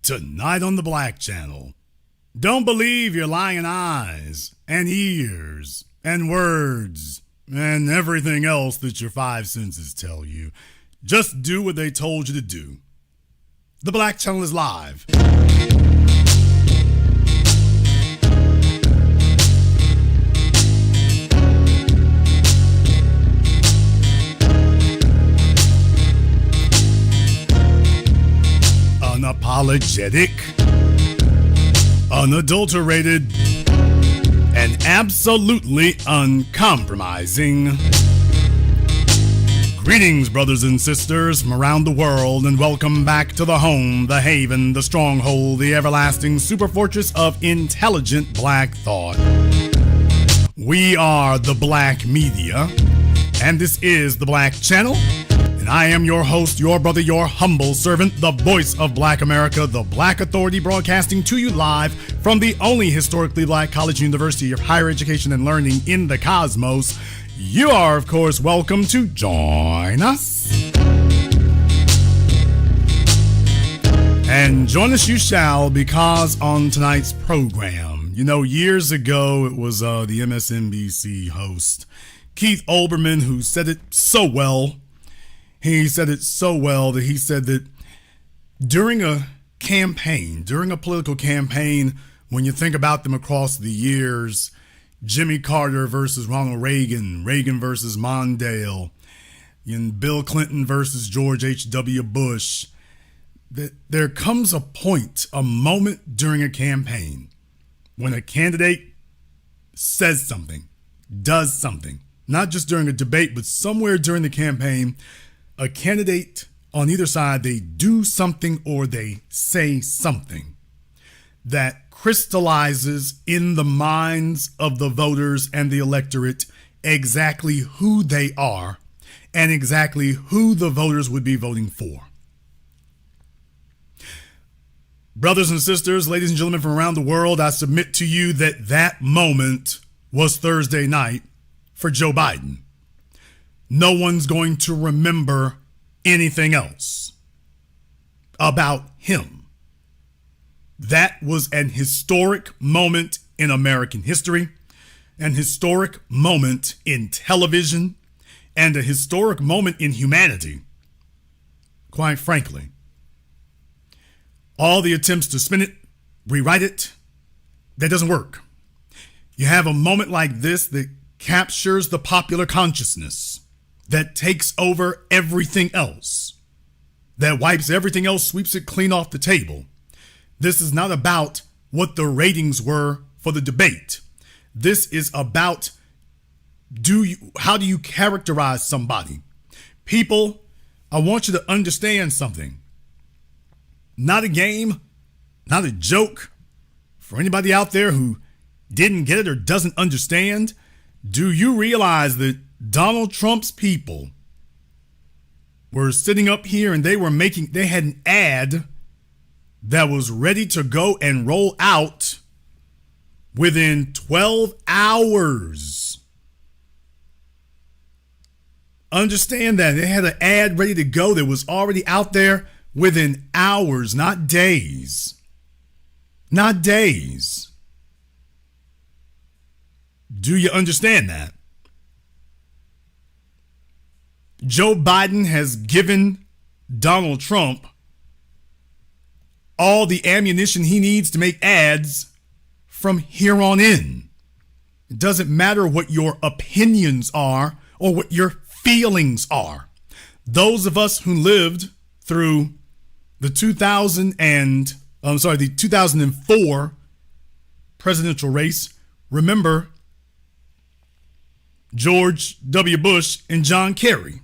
Tonight on the Black Channel. Don't believe your lying eyes and ears and words and everything else that your five senses tell you. Just do what they told you to do. The Black Channel is live. Unapologetic, unadulterated, and absolutely uncompromising. Greetings, brothers and sisters from around the world, and welcome back to the home, the haven, the stronghold, the everlasting super fortress of intelligent black thought. We are the Black Media, and this is the Black Channel. I am your host, your brother, your humble servant, the voice of Black America, the Black Authority, broadcasting to you live from the only historically black college university of higher education and learning in the cosmos. You are, of course, welcome to join us. And join us you shall, because on tonight's program, years ago, it was the MSNBC host, Keith Olbermann, who said it so well. He said it so well that he said that during a political campaign, when you think about them across the years, Jimmy Carter versus Ronald Reagan, Reagan versus Mondale, and Bill Clinton versus George H.W. Bush, that there comes a point, a moment during a campaign when a candidate says something, does something, not just during a debate, but somewhere during the campaign. A candidate on either side, they do something or they say something that crystallizes in the minds of the voters and the electorate exactly who they are and exactly who the voters would be voting for. Brothers and sisters, ladies and gentlemen from around the world, I submit to you that that moment was Thursday night for Joe Biden. No one's going to remember anything else about him. That was an historic moment in American history, an historic moment in television, and a historic moment in humanity. Quite frankly, all the attempts to spin it, rewrite it, that doesn't work. You have a moment like this that captures the popular consciousness, that takes over everything else, that wipes everything else, sweeps it clean off the table. This is not about what the ratings were for the debate. This is about how do you characterize somebody? People, I want you to understand something. Not a game, not a joke. For anybody out there who didn't get it or doesn't understand, do you realize that Donald Trump's people were sitting up here and they had an ad that was ready to go and roll out within 12 hours. Understand that. They had an ad ready to go that was already out there within hours, not days. Not days. Do you understand that? Joe Biden has given Donald Trump all the ammunition he needs to make ads from here on in. It doesn't matter what your opinions are or what your feelings are. Those of us who lived through the 2004 presidential race remember George W. Bush and John Kerry.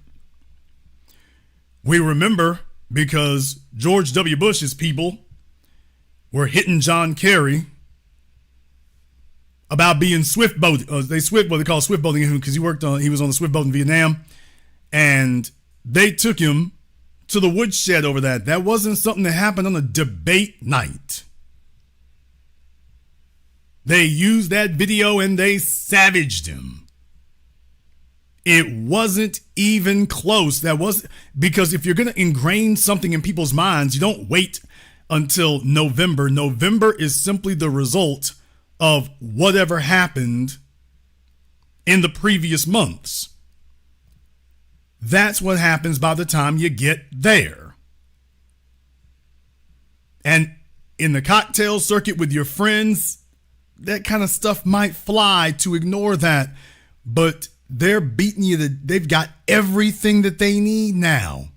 We remember because George W. Bush's people were hitting John Kerry about being swift boating. They call swift boating him because he was on the swift boat in Vietnam, and they took him to the woodshed over that. That wasn't something that happened on a debate night. They used that video and they savaged him. It wasn't even close. That was because if you're going to ingrain something in people's minds, you don't wait until November. November is simply the result of whatever happened in the previous months. That's what happens by the time you get there. And in the cocktail circuit with your friends, that kind of stuff might fly to ignore that. But they're beating you. They've got everything that they need now.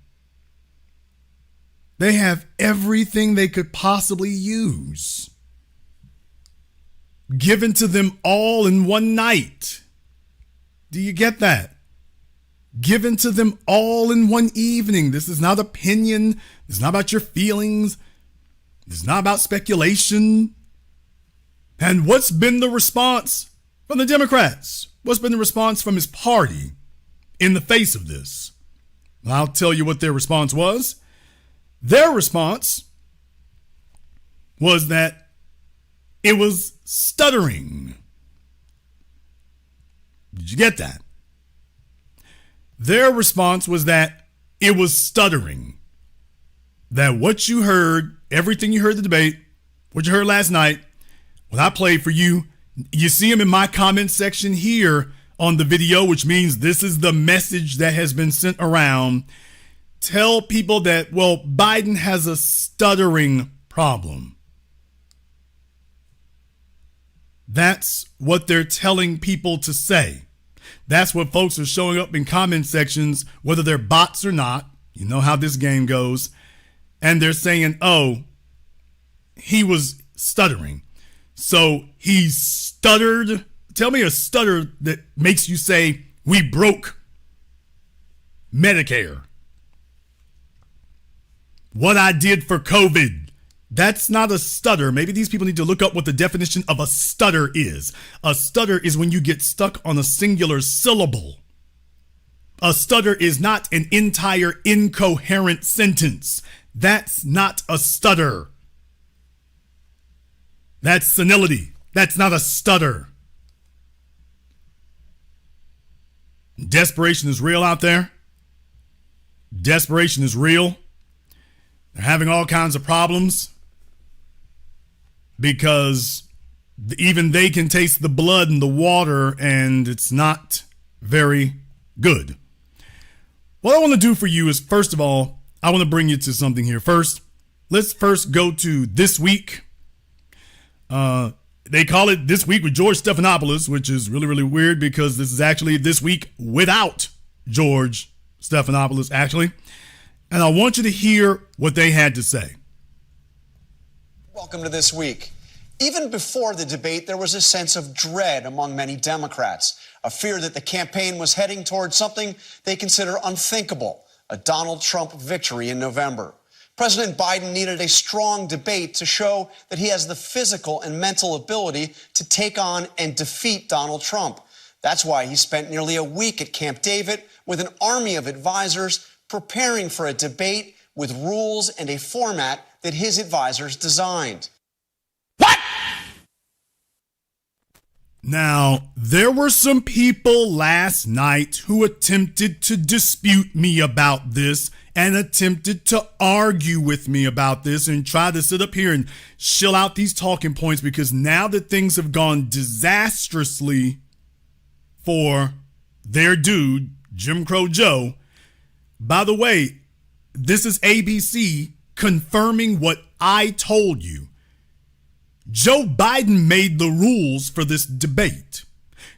They have everything they could possibly use given to them all in one night. Do you get that? Given to them all in one evening. This is not opinion. This is not about your feelings. This is not about speculation. And what's been the response from the Democrats? What's been the response from his party in the face of this? Well, I'll tell you what their response was. Their response was that it was stuttering. Did you get that? Their response was that it was stuttering. That what you heard, everything you heard the debate, what you heard last night, what I played for you, you see them in my comment section here on the video, which means this is the message that has been sent around. Tell people that, well, Biden has a stuttering problem. That's what they're telling people to say. That's what folks are showing up in comment sections, whether they're bots or not. You know how this game goes. And they're saying, oh, he was stuttering. So he stuttered. Tell me a stutter that makes you say, we broke Medicare. What I did for COVID. That's not a stutter. Maybe these people need to look up what the definition of a stutter is. A stutter is when you get stuck on a singular syllable. A stutter is not an entire incoherent sentence. That's not a stutter. That's senility. That's not a stutter. Desperation is real out there. Desperation is real. They're having all kinds of problems because even they can taste the blood in the water and it's not very good. What I want to do for you is, first of all, I want to bring you to something here. First, let's first go to This Week. They call it This Week with George Stephanopoulos, which is really, really weird because this is actually This Week without George Stephanopoulos, actually. And I want you to hear what they had to say. Welcome to This Week. Even before the debate, there was a sense of dread among many Democrats, a fear that the campaign was heading towards something they consider unthinkable, a Donald Trump victory in November. President Biden needed a strong debate to show that he has the physical and mental ability to take on and defeat Donald Trump. That's why he spent nearly a week at Camp David with an army of advisors preparing for a debate with rules and a format that his advisors designed. What? Now, there were some people last night who attempted to dispute me about this and attempted to argue with me about this and try to sit up here and shill out these talking points because now that things have gone disastrously for their dude, Jim Crow Joe. By the way, this is ABC confirming what I told you. Joe Biden made the rules for this debate.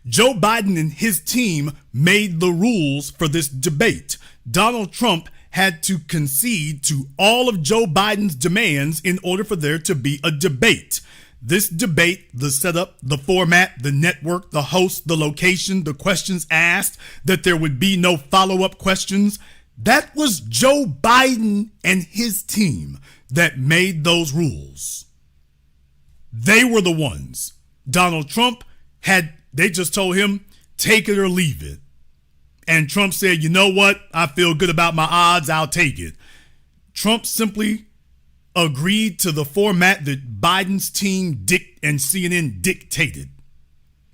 Joe Biden and his team made the rules for this debate. Donald Trump had to concede to all of Joe Biden's demands in order for there to be a debate. This debate, the setup, the format, the network, the host, the location, the questions asked, that there would be no follow-up questions, that was Joe Biden and his team that made those rules. They were the ones. Donald Trump they just told him, take it or leave it. And Trump said, you know what? I feel good about my odds. I'll take it. Trump simply agreed to the format that Biden's team and CNN dictated.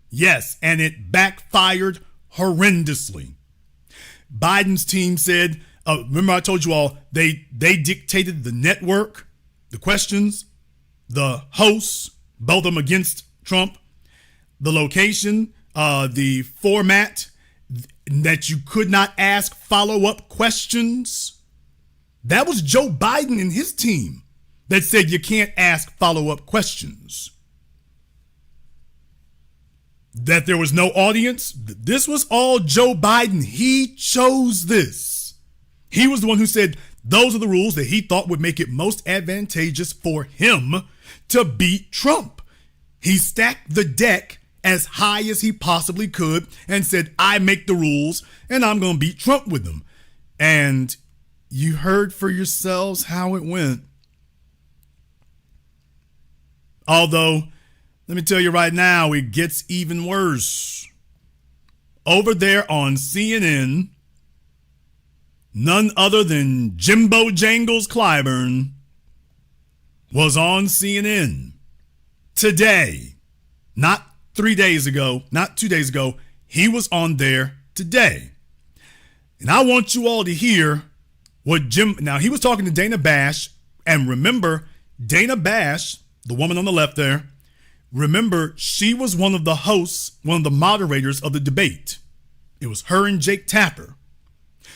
Yes, and it backfired horrendously. Biden's team said, remember I told you all, they dictated the network, the questions, the hosts, both of them against Trump, the location, the format, that you could not ask follow-up questions. That was Joe Biden and his team that said you can't ask follow-up questions. That there was no audience. This was all Joe Biden. He chose this. He was the one who said those are the rules that he thought would make it most advantageous for him to beat Trump. He stacked the deck as high as he possibly could and said, I make the rules and I'm going to beat Trump with them. And you heard for yourselves how it went. Although, let me tell you right now, it gets even worse. Over there on CNN, none other than Jimbo Jangles Clyburn was on CNN today. Not 3 days ago, not 2 days ago. He was on there today. And I want you all to hear what now he was talking to Dana Bash. And remember, Dana Bash, the woman on the left there, remember, she was one of the hosts, one of the moderators of the debate. It was her and Jake Tapper.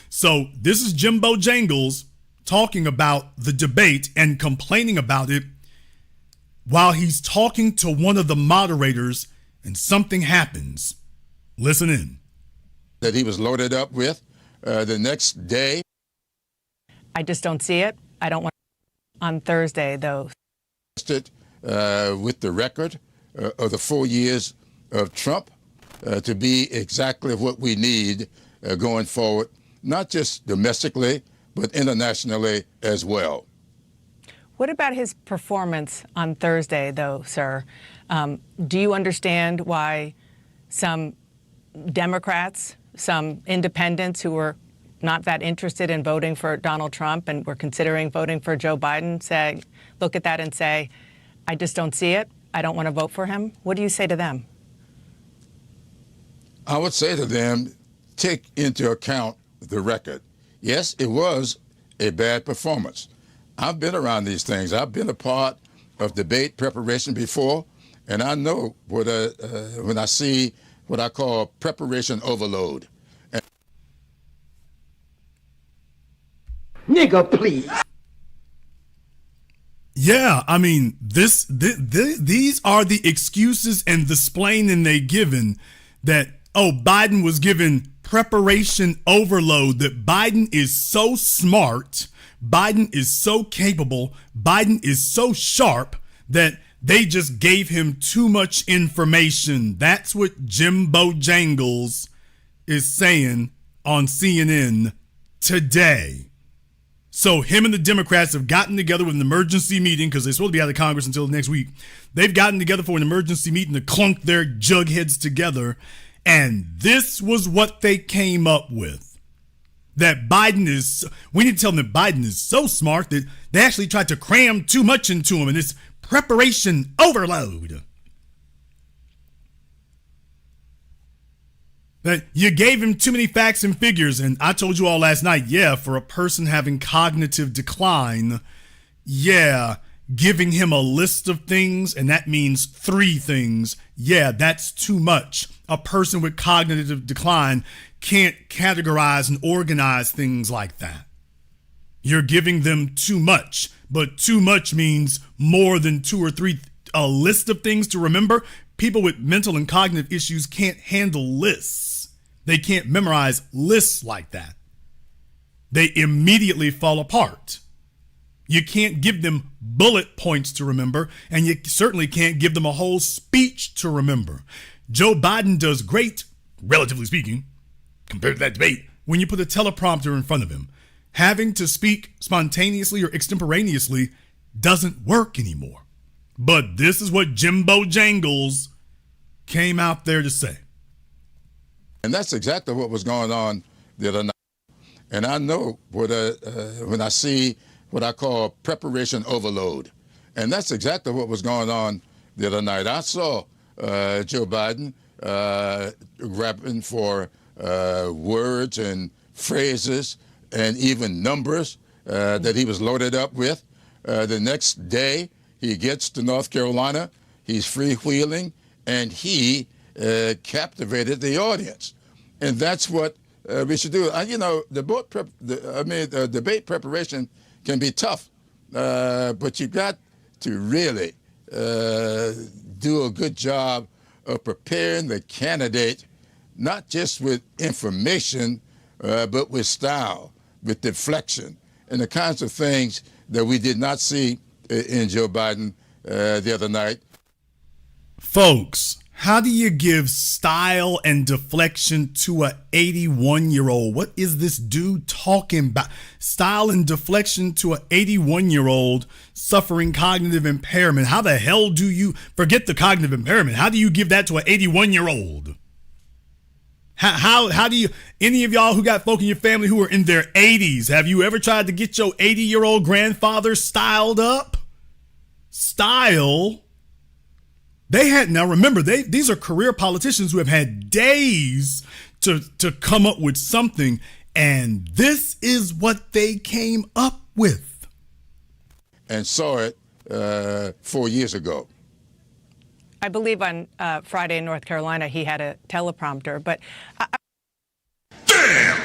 So this is Jimbo Jangles talking about the debate and complaining about it while he's talking to one of the moderators, and something happens. Listen in. That he was loaded up with the next day. I just don't see it. I don't want on Thursday, though. With the record of the 4 years of Trump to be exactly what we need going forward, not just domestically, but internationally as well. What about his performance on Thursday, though, sir? Do you understand why some Democrats, some independents who were not that interested in voting for Donald Trump and were considering voting for Joe Biden look at that and say, I just don't see it. I don't want to vote for him. What do you say to them? I would say to them, take into account the record. Yes, it was a bad performance. I've been around these things. I've been a part of debate preparation before, and I know what when I see what I call preparation overload. Nigga, please. Yeah, I mean, these are the excuses and the splaining they given that, oh, Biden was given preparation overload, that Biden is so smart, Biden is so capable, Biden is so sharp that they just gave him too much information. That's what Jimbo Jangles is saying on CNN today. So him and the Democrats have gotten together with an emergency meeting because they're supposed to be out of Congress until next week. They've gotten together for an emergency meeting to clunk their jugheads together. And this was what they came up with. That we need to tell them that Biden is so smart that they actually tried to cram too much into him, and it's preparation overload. That you gave him too many facts and figures. And I told you all last night, yeah, for a person having cognitive decline, yeah, giving him a list of things, and that means 3 things, yeah, that's too much. A person with cognitive decline can't categorize and organize things like that. You're giving them too much, but too much means more than 2 or 3, a list of things to remember. People with mental and cognitive issues can't handle lists. They can't memorize lists like that. They immediately fall apart. You can't give them bullet points to remember, and you certainly can't give them a whole speech to remember. Joe Biden does great, relatively speaking, compared to that debate, when you put a teleprompter in front of him. Having to speak spontaneously or extemporaneously doesn't work anymore. But this is what Jimbo Jangles came out there to say. And that's exactly what was going on the other night. And I know what when I see what I call preparation overload. And that's exactly what was going on the other night. I saw Joe Biden grabbing for words and phrases and even numbers that he was loaded up with The next day, he gets to North Carolina, he's freewheeling, and he captivated the audience. And that's what we should do. The debate preparation can be tough, but you got to really do a good job of preparing the candidate, not just with information, but with style, with deflection, and the kinds of things that we did not see in Joe Biden the other night. Folks, how do you give style and deflection to a 81-year-old? What is this dude talking about? Style and deflection to a 81-year-old suffering cognitive impairment. How the hell do you forget the cognitive impairment? How do you give that to an 81-year-old? How do you, any of y'all who got folk in your family who are in their 80s, have you ever tried to get your 80-year-old grandfather styled up? Style? Now remember, these are career politicians who have had days to come up with something, and this is what they came up with. And saw it 4 years ago. I believe on Friday in North Carolina, he had a teleprompter, but... Damn!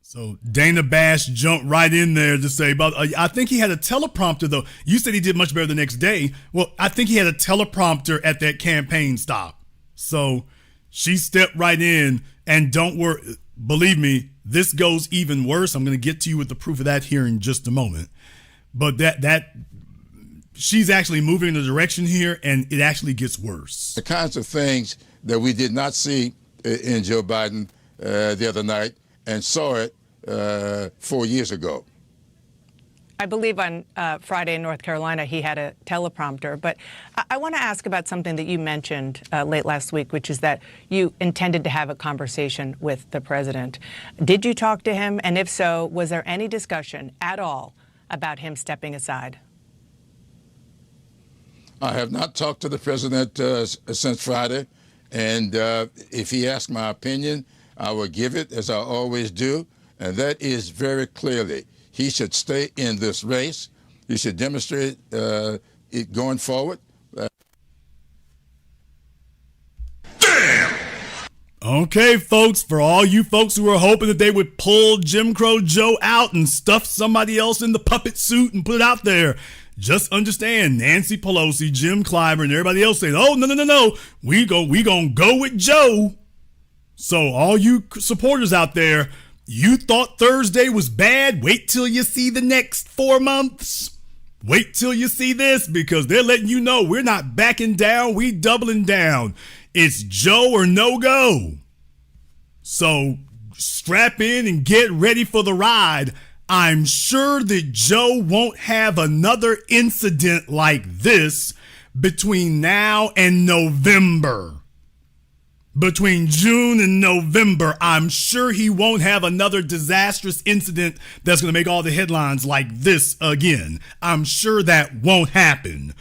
So Dana Bash jumped right in there to say about, I think he had a teleprompter though. You said he did much better the next day. Well, I think he had a teleprompter at that campaign stop. So she stepped right in, and don't worry, believe me, this goes even worse. I'm going to get to you with the proof of that here in just a moment. But that she's actually moving in a direction here, and it actually gets worse. The kinds of things that we did not see in Joe Biden the other night, and saw it 4 years ago. I believe on Friday in North Carolina, he had a teleprompter. But I want to ask about something that you mentioned late last week, which is that you intended to have a conversation with the president. Did you talk to him? And if so, was there any discussion at all about him stepping aside? I have not talked to the president since Friday. And if he asked my opinion, I will give it, as I always do. And that is very clearly, he should stay in this race. He should demonstrate it going forward. Damn! Okay, folks, for all you folks who are hoping that they would pull Jim Crow Joe out and stuff somebody else in the puppet suit and put it out there, just understand Nancy Pelosi, Jim Clyburn, and everybody else saying, oh, no, we gonna go with Joe. So all you supporters out there, you thought Thursday was bad? Wait till you see the next 4 months. Wait till you see this, because they're letting you know we're not backing down. We doubling down. It's Joe or no go. So strap in and get ready for the ride. I'm sure that Joe won't have another incident like this between now and November. Between June and November, I'm sure he won't have another disastrous incident that's going to make all the headlines like this again. I'm sure that won't happen.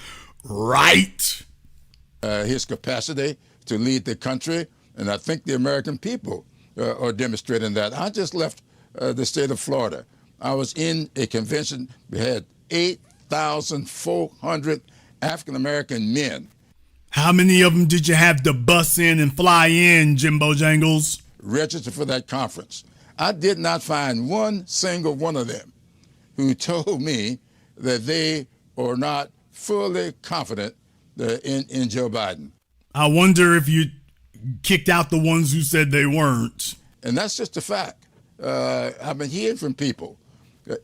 Right? His capacity to lead the country, and I think the American people are demonstrating that. I just left the state of Florida. I was in a convention. We had 8,400 African-American men. How many of them did you have to bus in and fly in, Jimbo Jangles? Register for that conference. I did not find one single one of them who told me that they are not fully confident in Joe Biden. I wonder if you kicked out the ones who said they weren't. And that's just a fact. I've been hearing from people,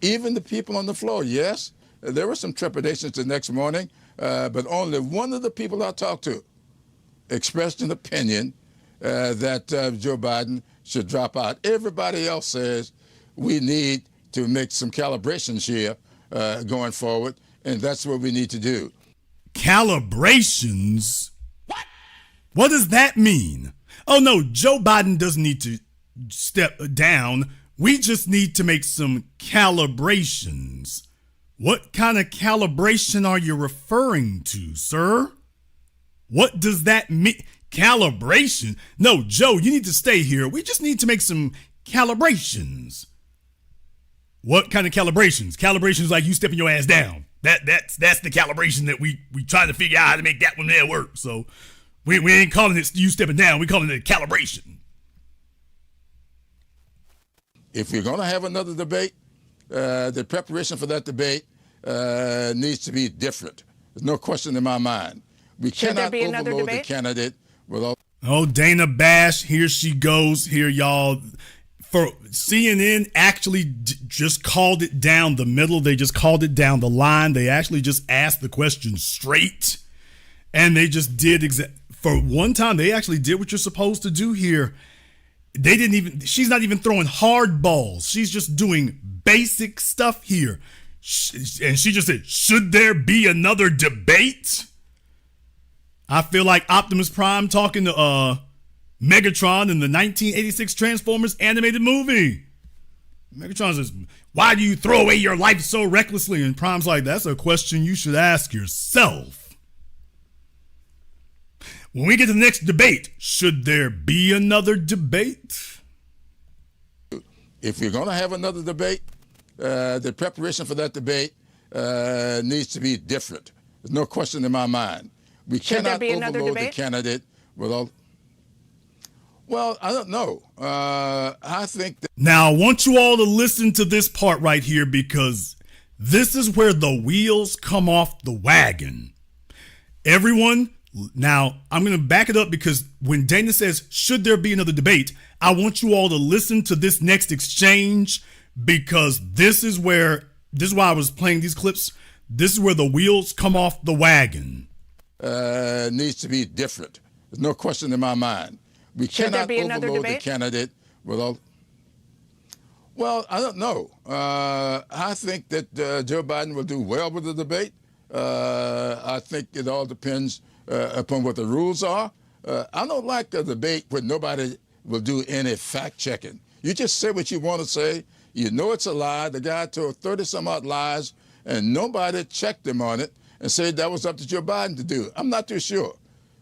even the people on the floor. Yes, there were some trepidations the next morning, but only one of the people I talked to expressed an opinion that Joe Biden should drop out. Everybody else says we need to make some calibrations here going forward, and that's what we need to do. Calibrations? What does that mean? Oh, no, Joe Biden doesn't need to step down. We just need to make some calibrations. What kind of calibration are you referring to, sir? What does that mean? Calibration? No, Joe, you need to stay here. We just need to make some calibrations. What kind of calibrations? Calibrations like you stepping your ass down. That's the calibration that we trying to figure out how to make that one there work. So we ain't calling it you stepping down. We calling it a calibration. If you're going to have another debate, the preparation for that debate needs to be different. There's no question in my mind. We cannot overload the candidate with all. Oh, Dana Bash, here she goes. Here, y'all. For CNN actually just called it down the middle. They just called it down the line. They actually just asked the question straight. And they just did for one time, they actually did what you're supposed to do here. She's not even throwing hard balls. She's just doing basic stuff here. And she just said, should there be another debate? I feel like Optimus Prime talking to Megatron in the 1986 Transformers animated movie. Megatron says, why do you throw away your life so recklessly? And Prime's like, that's a question you should ask yourself. When we get to the next debate, should there be another debate? If you're going to have another debate, the preparation for that debate needs to be different. There's no question in my mind. We cannot overload the candidate with all. Well, I don't know. I think that. Now, I want you all to listen to this part right here because this is where the wheels come off the wagon. Everyone, now I'm going to back it up because when Dana says, should there be another debate, I want you all to listen to this next exchange because this is why I was playing these clips. This is where the wheels come off the wagon. Needs to be different. There's no question in my mind. We cannot overload the candidate with all. Well, I don't know. I think that Joe Biden will do well with the debate. I think it all depends upon what the rules are. I don't like a debate where nobody will do any fact checking. You just say what you want to say. You know it's a lie. The guy told 30-some-odd lies, and nobody checked him on it and said that was up to Joe Biden to do. I'm not too sure.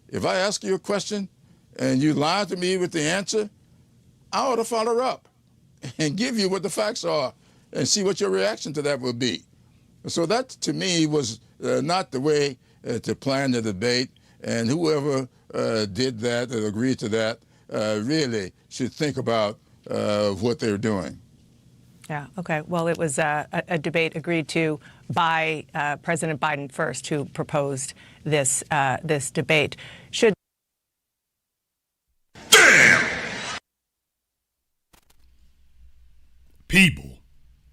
If I ask you a question and you lie to me with the answer, I ought to follow up and give you what the facts are and see what your reaction to that will be. So that, to me, was not the way to plan the debate, and whoever did that or agreed to that really should think about what they're doing. Yeah, okay. Well, it was a debate agreed to by President Biden first, who proposed this debate. People,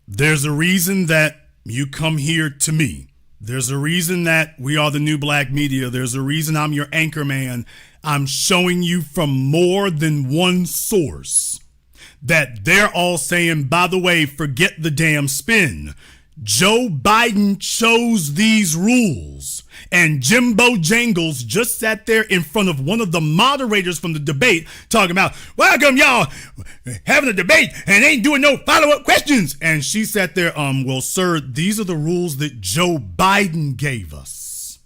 there's a reason that you come here to me. There's a reason that we are the new black media. There's a reason I'm your anchor man. I'm showing you from more than one source that they're all saying, by the way, forget the damn spin. Joe Biden chose these rules. And Jimbo Jangles just sat there in front of one of the moderators from the debate talking about, welcome y'all having a debate and ain't doing no follow-up questions. And she sat there, well, sir, these are the rules that Joe Biden gave us.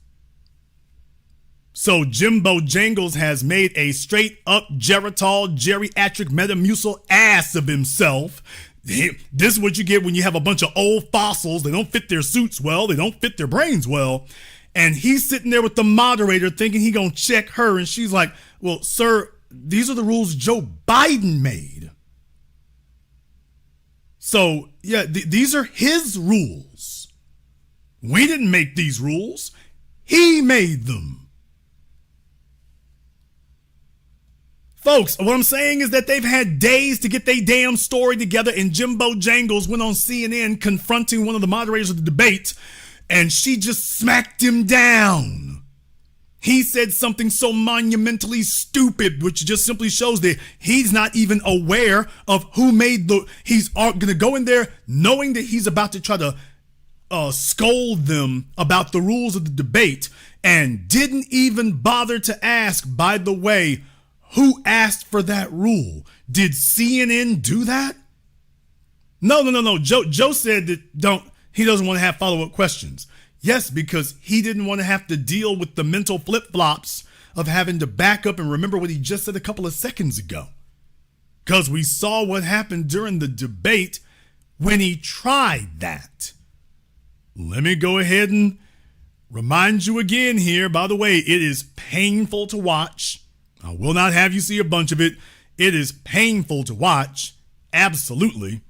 So Jimbo Jangles has made a straight up geritol geriatric metamucil ass of himself. This is what you get when you have a bunch of old fossils. They don't fit their suits well. They don't fit their brains well. And he's sitting there with the moderator thinking he gonna check her. And she's like, well, sir, these are the rules Joe Biden made. So, yeah, these are his rules. We didn't make these rules. He made them. Folks, what I'm saying is that they've had days to get their damn story together, and Jimbo Jangles went on CNN confronting one of the moderators of the debate, and she just smacked him down. He said something so monumentally stupid, which just simply shows that he's not even aware of who made he's going to go in there knowing that he's about to try to scold them about the rules of the debate, and didn't even bother to ask, by the way, who asked for that rule? Did CNN do that? No. Joe said that he doesn't want to have follow-up questions. Yes, because he didn't want to have to deal with the mental flip-flops of having to back up and remember what he just said a couple of seconds ago. Because we saw what happened during the debate when he tried that. Let me go ahead and remind you again here. By the way, it is painful to watch. I will not have you see a bunch of it. It is painful to watch. Absolutely.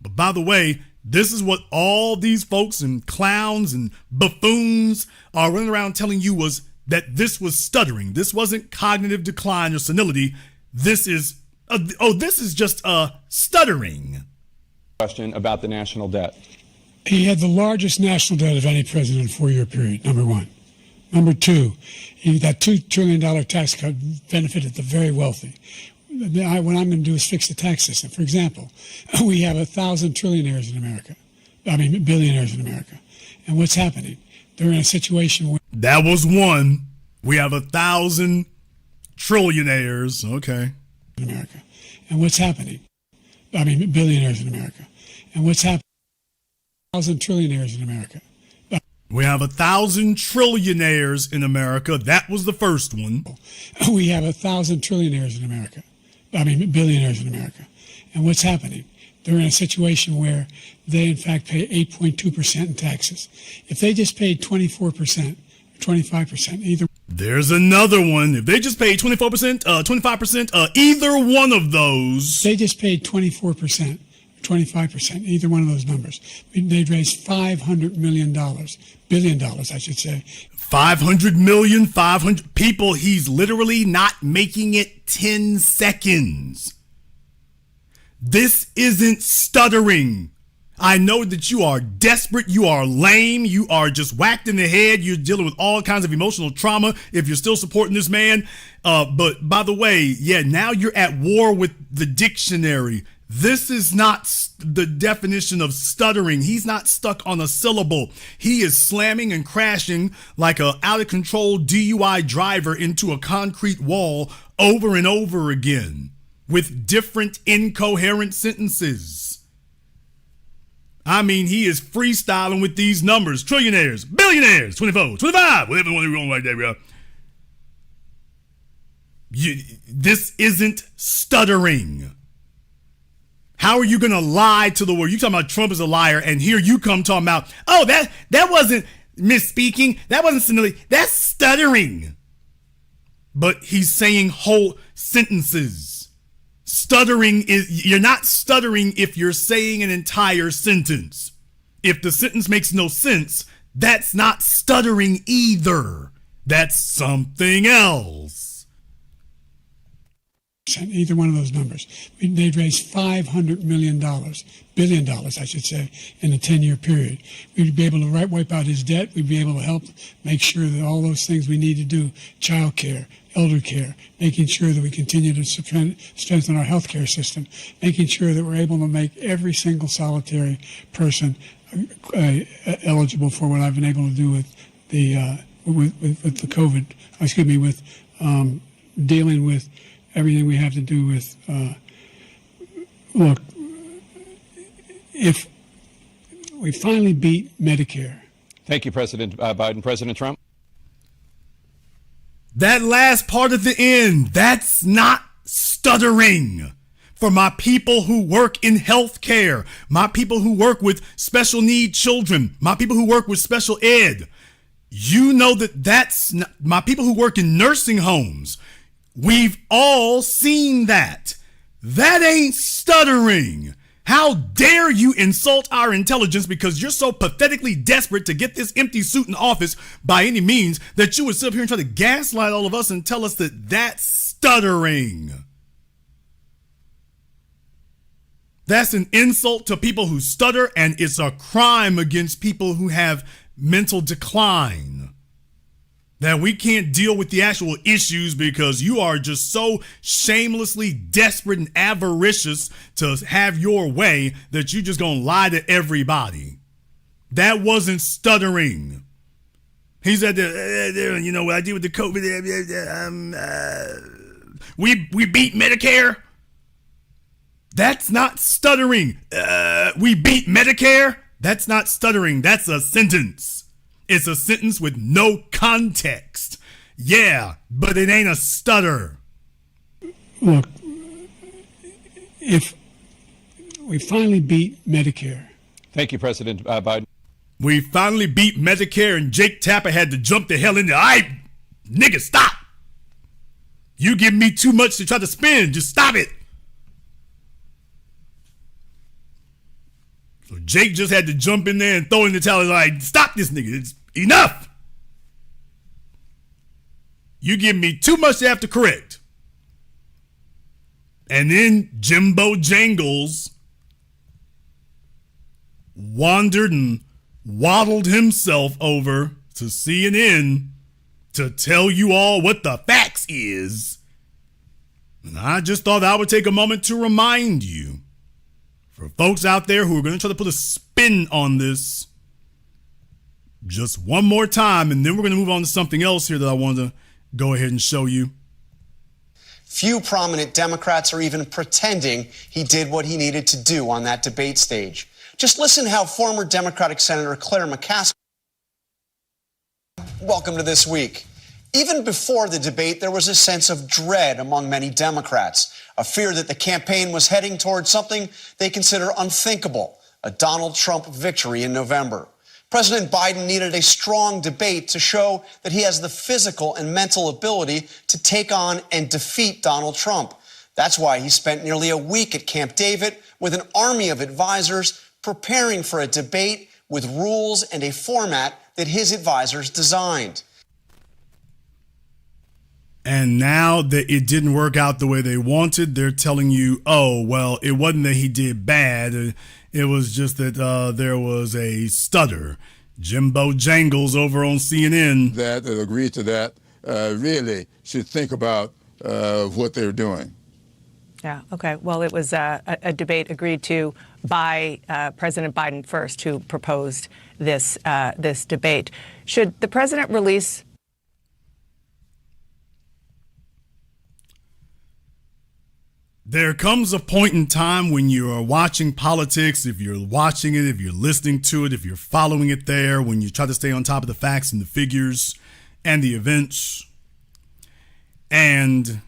But by the way, this is what all these folks and clowns and buffoons are running around telling you, was that this was stuttering. This wasn't cognitive decline or senility. This is, this is just stuttering. Question about the national debt. He had the largest national debt of any president in a 4-year period, number one. Number two, that $2 trillion tax cut benefited the very wealthy. What I'm going to do is fix the tax system. For example, we have 1,000 trillionaires in America. Billionaires in America. And what's happening? They're in a situation where... That was one. We have 1,000 trillionaires. Okay. In America. And what's happening? Billionaires in America. And what's happening? 1,000 trillionaires in America. We have 1,000 trillionaires in America. That was the first one. We have 1,000 trillionaires in America. Billionaires in America. And what's happening? They're in a situation where they, in fact, pay 8.2% in taxes. If they just paid 24%, 25%, either... There's another one. If they just paid 24%, 25%, either one of those... They just paid 24%, 25%, either one of those numbers. They'd raise $500 million, billion dollars, I should say. 500 million, 500 people. He's literally not making it 10 seconds. This isn't stuttering. I know that you are desperate, you are lame, you are just whacked in the head, you're dealing with all kinds of emotional trauma if you're still supporting this man. But by the way, yeah, now you're at war with the dictionary. This is not the definition of stuttering. He's not stuck on a syllable. He is slamming and crashing like a out of control DUI driver into a concrete wall over and over again with different incoherent sentences. I mean, he is freestyling with these numbers. Trillionaires, billionaires, 24, 25, whatever you want to go like that, bro. This isn't stuttering. How are you going to lie to the world? You talking about Trump is a liar, and here you come talking about, oh, that wasn't misspeaking. That wasn't senility. That's stuttering. But he's saying whole sentences. Stuttering is, you're not stuttering if you're saying an entire sentence. If the sentence makes no sense, that's not stuttering either. That's something else. Either one of those numbers. They'd raise $500 million, billion dollars, I should say, in a 10-year period. We'd be able to wipe out his debt. We'd be able to help make sure that all those things we need to do, child care, elder care, making sure that we continue to strengthen our health care system, making sure that we're able to make every single solitary person eligible for what I've been able to do with the with the COVID, with dealing with everything we have to do with, look, if we finally beat Medicare. Thank you, President Biden. President Trump? That last part at the end, that's not stuttering. For my people who work in health care, my people who work with special need children, my people who work with special ed, you know that's not, my people who work in nursing homes. We've all seen that. That ain't stuttering. How dare you insult our intelligence because you're so pathetically desperate to get this empty suit in office by any means that you would sit up here and try to gaslight all of us and tell us that that's stuttering. That's an insult to people who stutter, and it's a crime against people who have mental decline. That we can't deal with the actual issues because you are just so shamelessly desperate and avaricious to have your way that you just gonna lie to everybody. That wasn't stuttering. He said, you know what I did with the COVID, we beat Medicare. That's not stuttering. We beat Medicare. That's not stuttering. That's a sentence. It's a sentence with no context. Yeah, but it ain't a stutter. Look, if We finally beat Medicare. Thank you, President Biden. We finally beat Medicare, and Jake Tapper had to jump the hell in there. All right, nigga, stop. You give me too much to try to spend. Just stop it. So Jake just had to jump in there and throw in the towel. Like, stop this nigga. It's enough. You give me too much to have to correct. And then Jimbo Jangles wandered and waddled himself over to CNN to tell you all what the facts is. And I just thought I would take a moment to remind you, for folks out there who are going to try to put a spin on this, just one more time, and then we're going to move on to something else here that I want to go ahead and show you. Few prominent Democrats are even pretending he did what he needed to do on that debate stage. Just listen how former Democratic Senator Claire McCaskill. Welcome to This Week. Even before the debate, there was a sense of dread among many Democrats, a fear that the campaign was heading towards something they consider unthinkable, a Donald Trump victory in November. President Biden needed a strong debate to show that he has the physical and mental ability to take on and defeat Donald Trump. That's why he spent nearly a week at Camp David with an army of advisors preparing for a debate with rules and a format that his advisors designed. And now that it didn't work out the way they wanted, they're telling you, oh, well, it wasn't that he did bad. It was just that there was a stutter. Jimbo Jangles over on CNN. That agreed to that really should think about what they're doing. Yeah, okay. Well, it was a debate agreed to by President Biden first, who proposed this debate. Should the president release? There comes a point in time when you are watching politics, if you're watching it, if you're listening to it, if you're following it there, when you try to stay on top of the facts and the figures and the events, and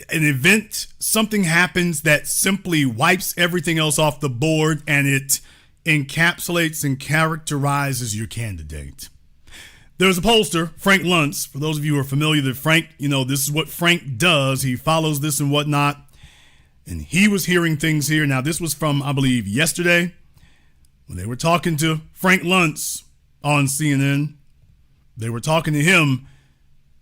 an event, something happens that simply wipes everything else off the board, and it encapsulates and characterizes your candidate. There's a pollster, Frank Luntz. For those of you who are familiar with Frank, you know, this is what Frank does. He follows this and whatnot. And he was hearing things here. Now, this was from, I believe, yesterday when they were talking to Frank Luntz on CNN. They were talking to him,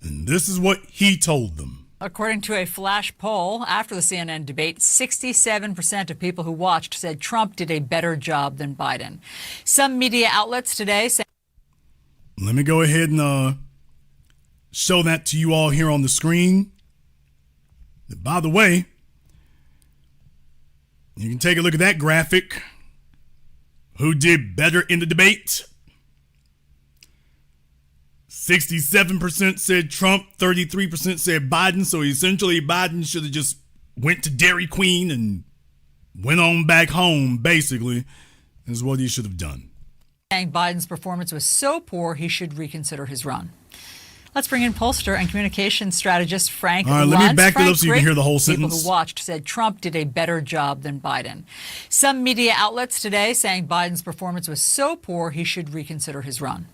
and this is what he told them. According to a flash poll after the CNN debate, 67% of people who watched said Trump did a better job than Biden. Some media outlets today say. Let me go ahead and show that to you all here on the screen. By the way, you can take a look at that graphic. Who did better in the debate? 67% said Trump, 33% said Biden. So essentially, Biden should have just went to Dairy Queen and went on back home, basically, is what he should have done. Saying Biden's performance was so poor, he should reconsider his run. Let's bring in pollster and communications strategist Frank Luntz. All right, let me back it up so you can hear the whole sentence. People who watched said Trump did a better job than Biden. Some media outlets today saying Biden's performance was so poor, he should reconsider his run.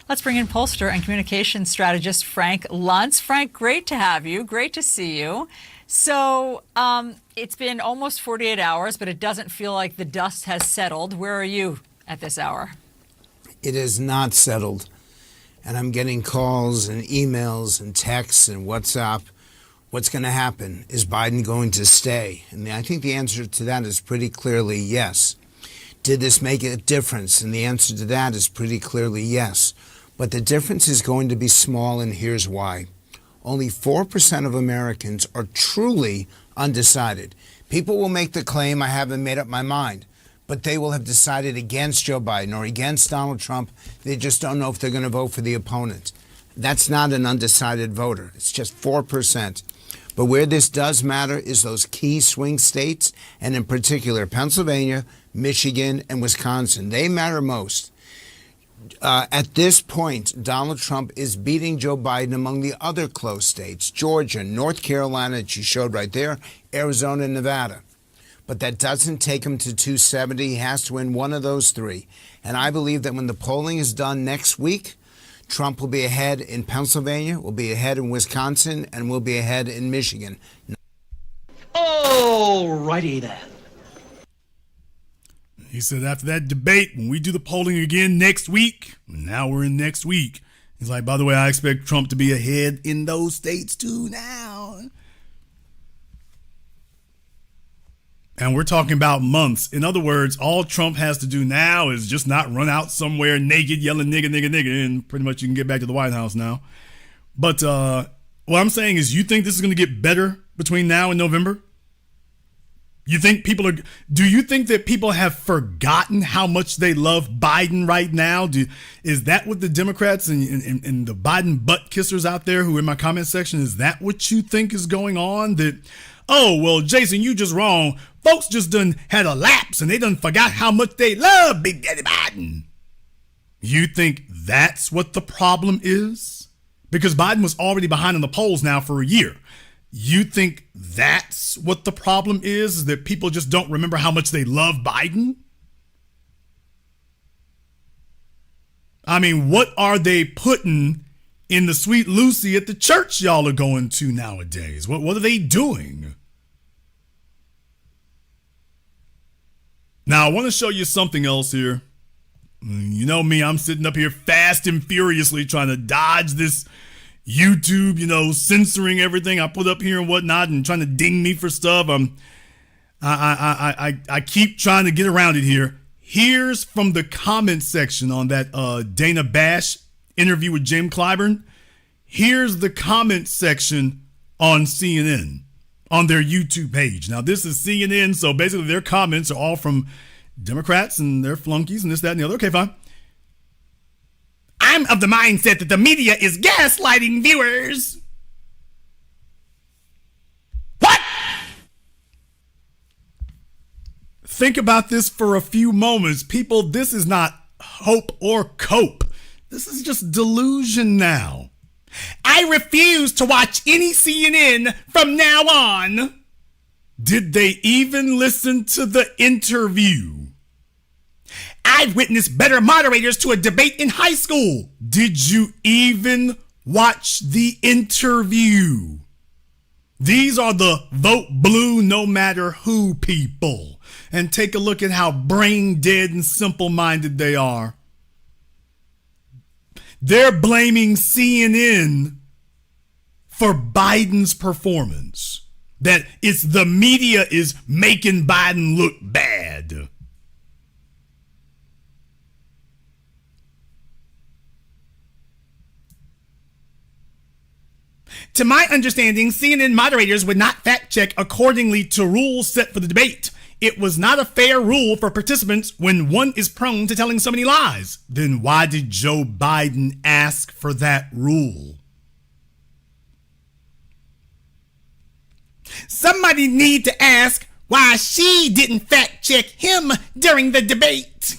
Let's bring in pollster and communications strategist Frank Luntz. Frank, great to have you. Great to see you. So it's been almost 48 hours, but it doesn't feel like the dust has settled. Where are you at this hour? It is not settled. And I'm getting calls and emails and texts and WhatsApp. What's going to happen? Is Biden going to stay? And I think the answer to that is pretty clearly yes. Did this make a difference? And the answer to that is pretty clearly yes. But the difference is going to be small, and here's why. Only 4% of Americans are truly undecided. People will make the claim, I haven't made up my mind. But they will have decided against Joe Biden or against Donald Trump. They just don't know if they're going to vote for the opponent. That's not an undecided voter. It's just 4%. But where this does matter is those key swing states, and in particular Pennsylvania, Michigan, and Wisconsin. They matter most. At this point, Donald Trump is beating Joe Biden among the other close states, Georgia, North Carolina, that you showed right there, Arizona, and Nevada. But that doesn't take him to 270. He has to win one of those three. And I believe that when the polling is done next week, Trump will be ahead in Pennsylvania, will be ahead in Wisconsin, and will be ahead in Michigan. Alrighty then. He said after that debate, when we do the polling again next week, now we're in next week, he's like, by the way, I expect Trump to be ahead in those states too now. And we're talking about months. In other words, all Trump has to do now is just not run out somewhere naked, yelling nigga, nigga, nigga, and pretty much you can get back to the White House now. But what I'm saying is, you think this is going to get better between now and November? You think do you think that people have forgotten how much they love Biden right now? Is that what the Democrats and the Biden butt kissers out there who are in my comment section, is that what you think is going on? That, oh, well, Jason, you just wrong. Folks just done had a lapse and they done forgot how much they love Big Daddy Biden. You think that's what the problem is? Because Biden was already behind in the polls now for a year. You think that's what the problem is that people just don't remember how much they love Biden? I mean, what are they putting in the Sweet Lucy at the church y'all are going to nowadays? What are they doing? Now, I want to show you something else here. You know me, I'm sitting up here fast and furiously trying to dodge this YouTube, censoring everything I put up here and whatnot and trying to ding me for stuff. I keep trying to get around it here. Here's from the comment section on that Dana Bash interview with Jim Clyburn. Here's the comment section on CNN on their YouTube page. Now, this is CNN, so basically their comments are all from Democrats and their flunkies and this, that, and the other. Okay, fine. I'm of the mindset that the media is gaslighting viewers. What? Think about this for a few moments. People, this is not hope or cope. This is just delusion now. I refuse to watch any CNN from now on. Did they even listen to the interview? I've witnessed better moderators to a debate in high school. Did you even watch the interview? These are the vote blue no matter who people. And take a look at how brain dead and simple-minded they are. They're blaming CNN for Biden's performance. That it's the media is making Biden look bad. To my understanding, CNN moderators would not fact check accordingly to rules set for the debate. It was not a fair rule for participants when one is prone to telling so many lies. Then why did Joe Biden ask for that rule? Somebody need to ask why she didn't fact check him during the debate.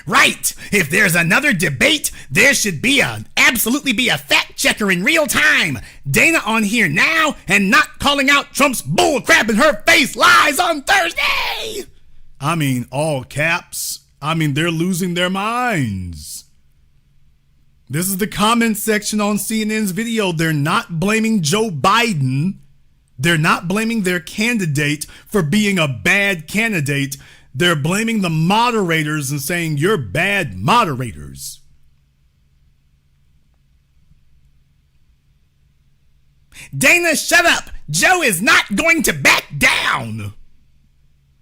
Right. If there's another debate, there should absolutely be a fact checker in real time. Dana on here now and not calling out Trump's bullcrap in her face lies on Thursday. I mean, all caps. I mean, they're losing their minds. This is the comment section on CNN's video. They're not blaming Joe Biden. They're not blaming their candidate for being a bad candidate. They're blaming the moderators and saying you're bad moderators. Dana, shut up. Joe is not going to back down.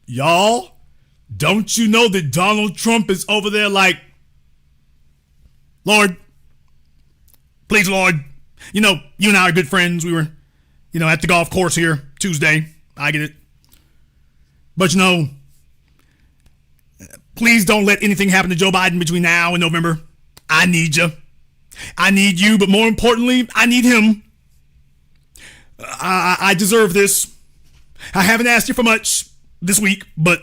Y'all, don't you know that Donald Trump is over there like, Lord, please, Lord, you and I are good friends. We were, at the golf course here Tuesday. I get it. But please don't let anything happen to Joe Biden between now and November. I need you. I need you, but more importantly, I need him. I deserve this. I haven't asked you for much this week, but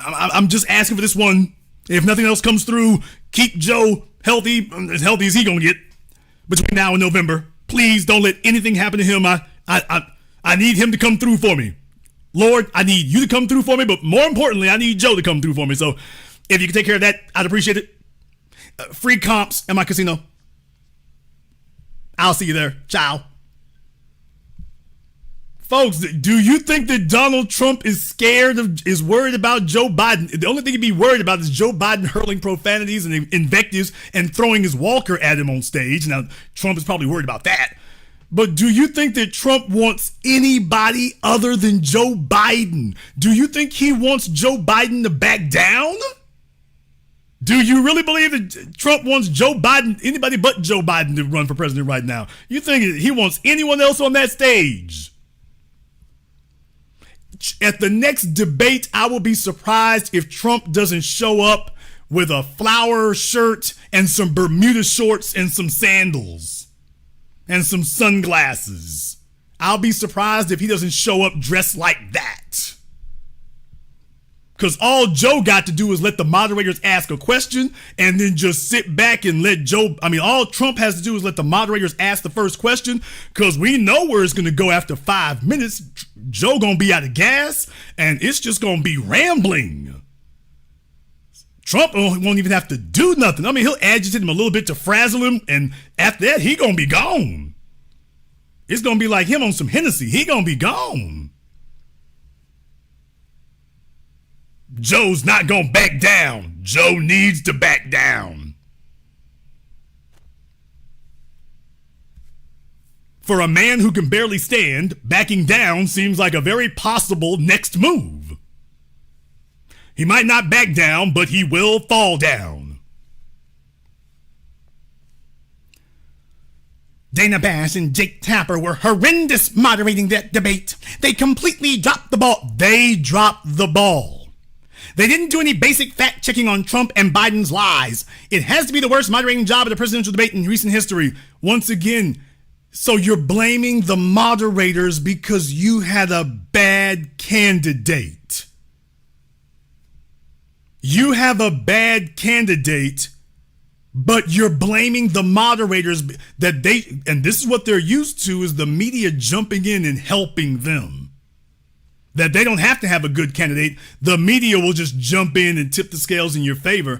I'm just asking for this one. If nothing else comes through, keep Joe healthy as he gonna get between now and November. Please don't let anything happen to him. I need him to come through for me. Lord, I need you to come through for me, but more importantly, I need Joe to come through for me. So if you can take care of that, I'd appreciate it. Free comps at my casino. I'll see you there. Ciao. Folks, do you think that Donald Trump is worried about Joe Biden? The only thing he'd be worried about is Joe Biden hurling profanities and invectives and throwing his walker at him on stage. Now, Trump is probably worried about that. But do you think that Trump wants anybody other than Joe Biden? Do you think he wants Joe Biden to back down? Do you really believe that Trump wants Joe Biden, anybody but Joe Biden, to run for president right now? You think he wants anyone else on that stage? At the next debate, I will be surprised if Trump doesn't show up with a flower shirt and some Bermuda shorts and some sandals and some sunglasses. I'll be surprised if he doesn't show up dressed like that. Because all Joe got to do is let the moderators ask a question and then just sit back and all Trump has to do is let the moderators ask the first question, because we know where it's going to go after 5 minutes. Joe going to be out of gas and it's just going to be rambling. Trump won't even have to do nothing. I mean, he'll agitate him a little bit to frazzle him, and after that, he going to be gone. It's going to be like him on some Hennessy. He going to be gone. Joe's not going to back down. Joe needs to back down. For a man who can barely stand, backing down seems like a very possible next move. He might not back down, but he will fall down. Dana Bash and Jake Tapper were horrendous moderating that debate. They completely dropped the ball. They dropped the ball. They didn't do any basic fact-checking on Trump and Biden's lies. It has to be the worst moderating job of the presidential debate in recent history. Once again, so you're blaming the moderators because you had a bad candidate. You have a bad candidate, but you're blaming the moderators and this is what they're used to, is the media jumping in and helping them. That they don't have to have a good candidate. The media will just jump in and tip the scales in your favor.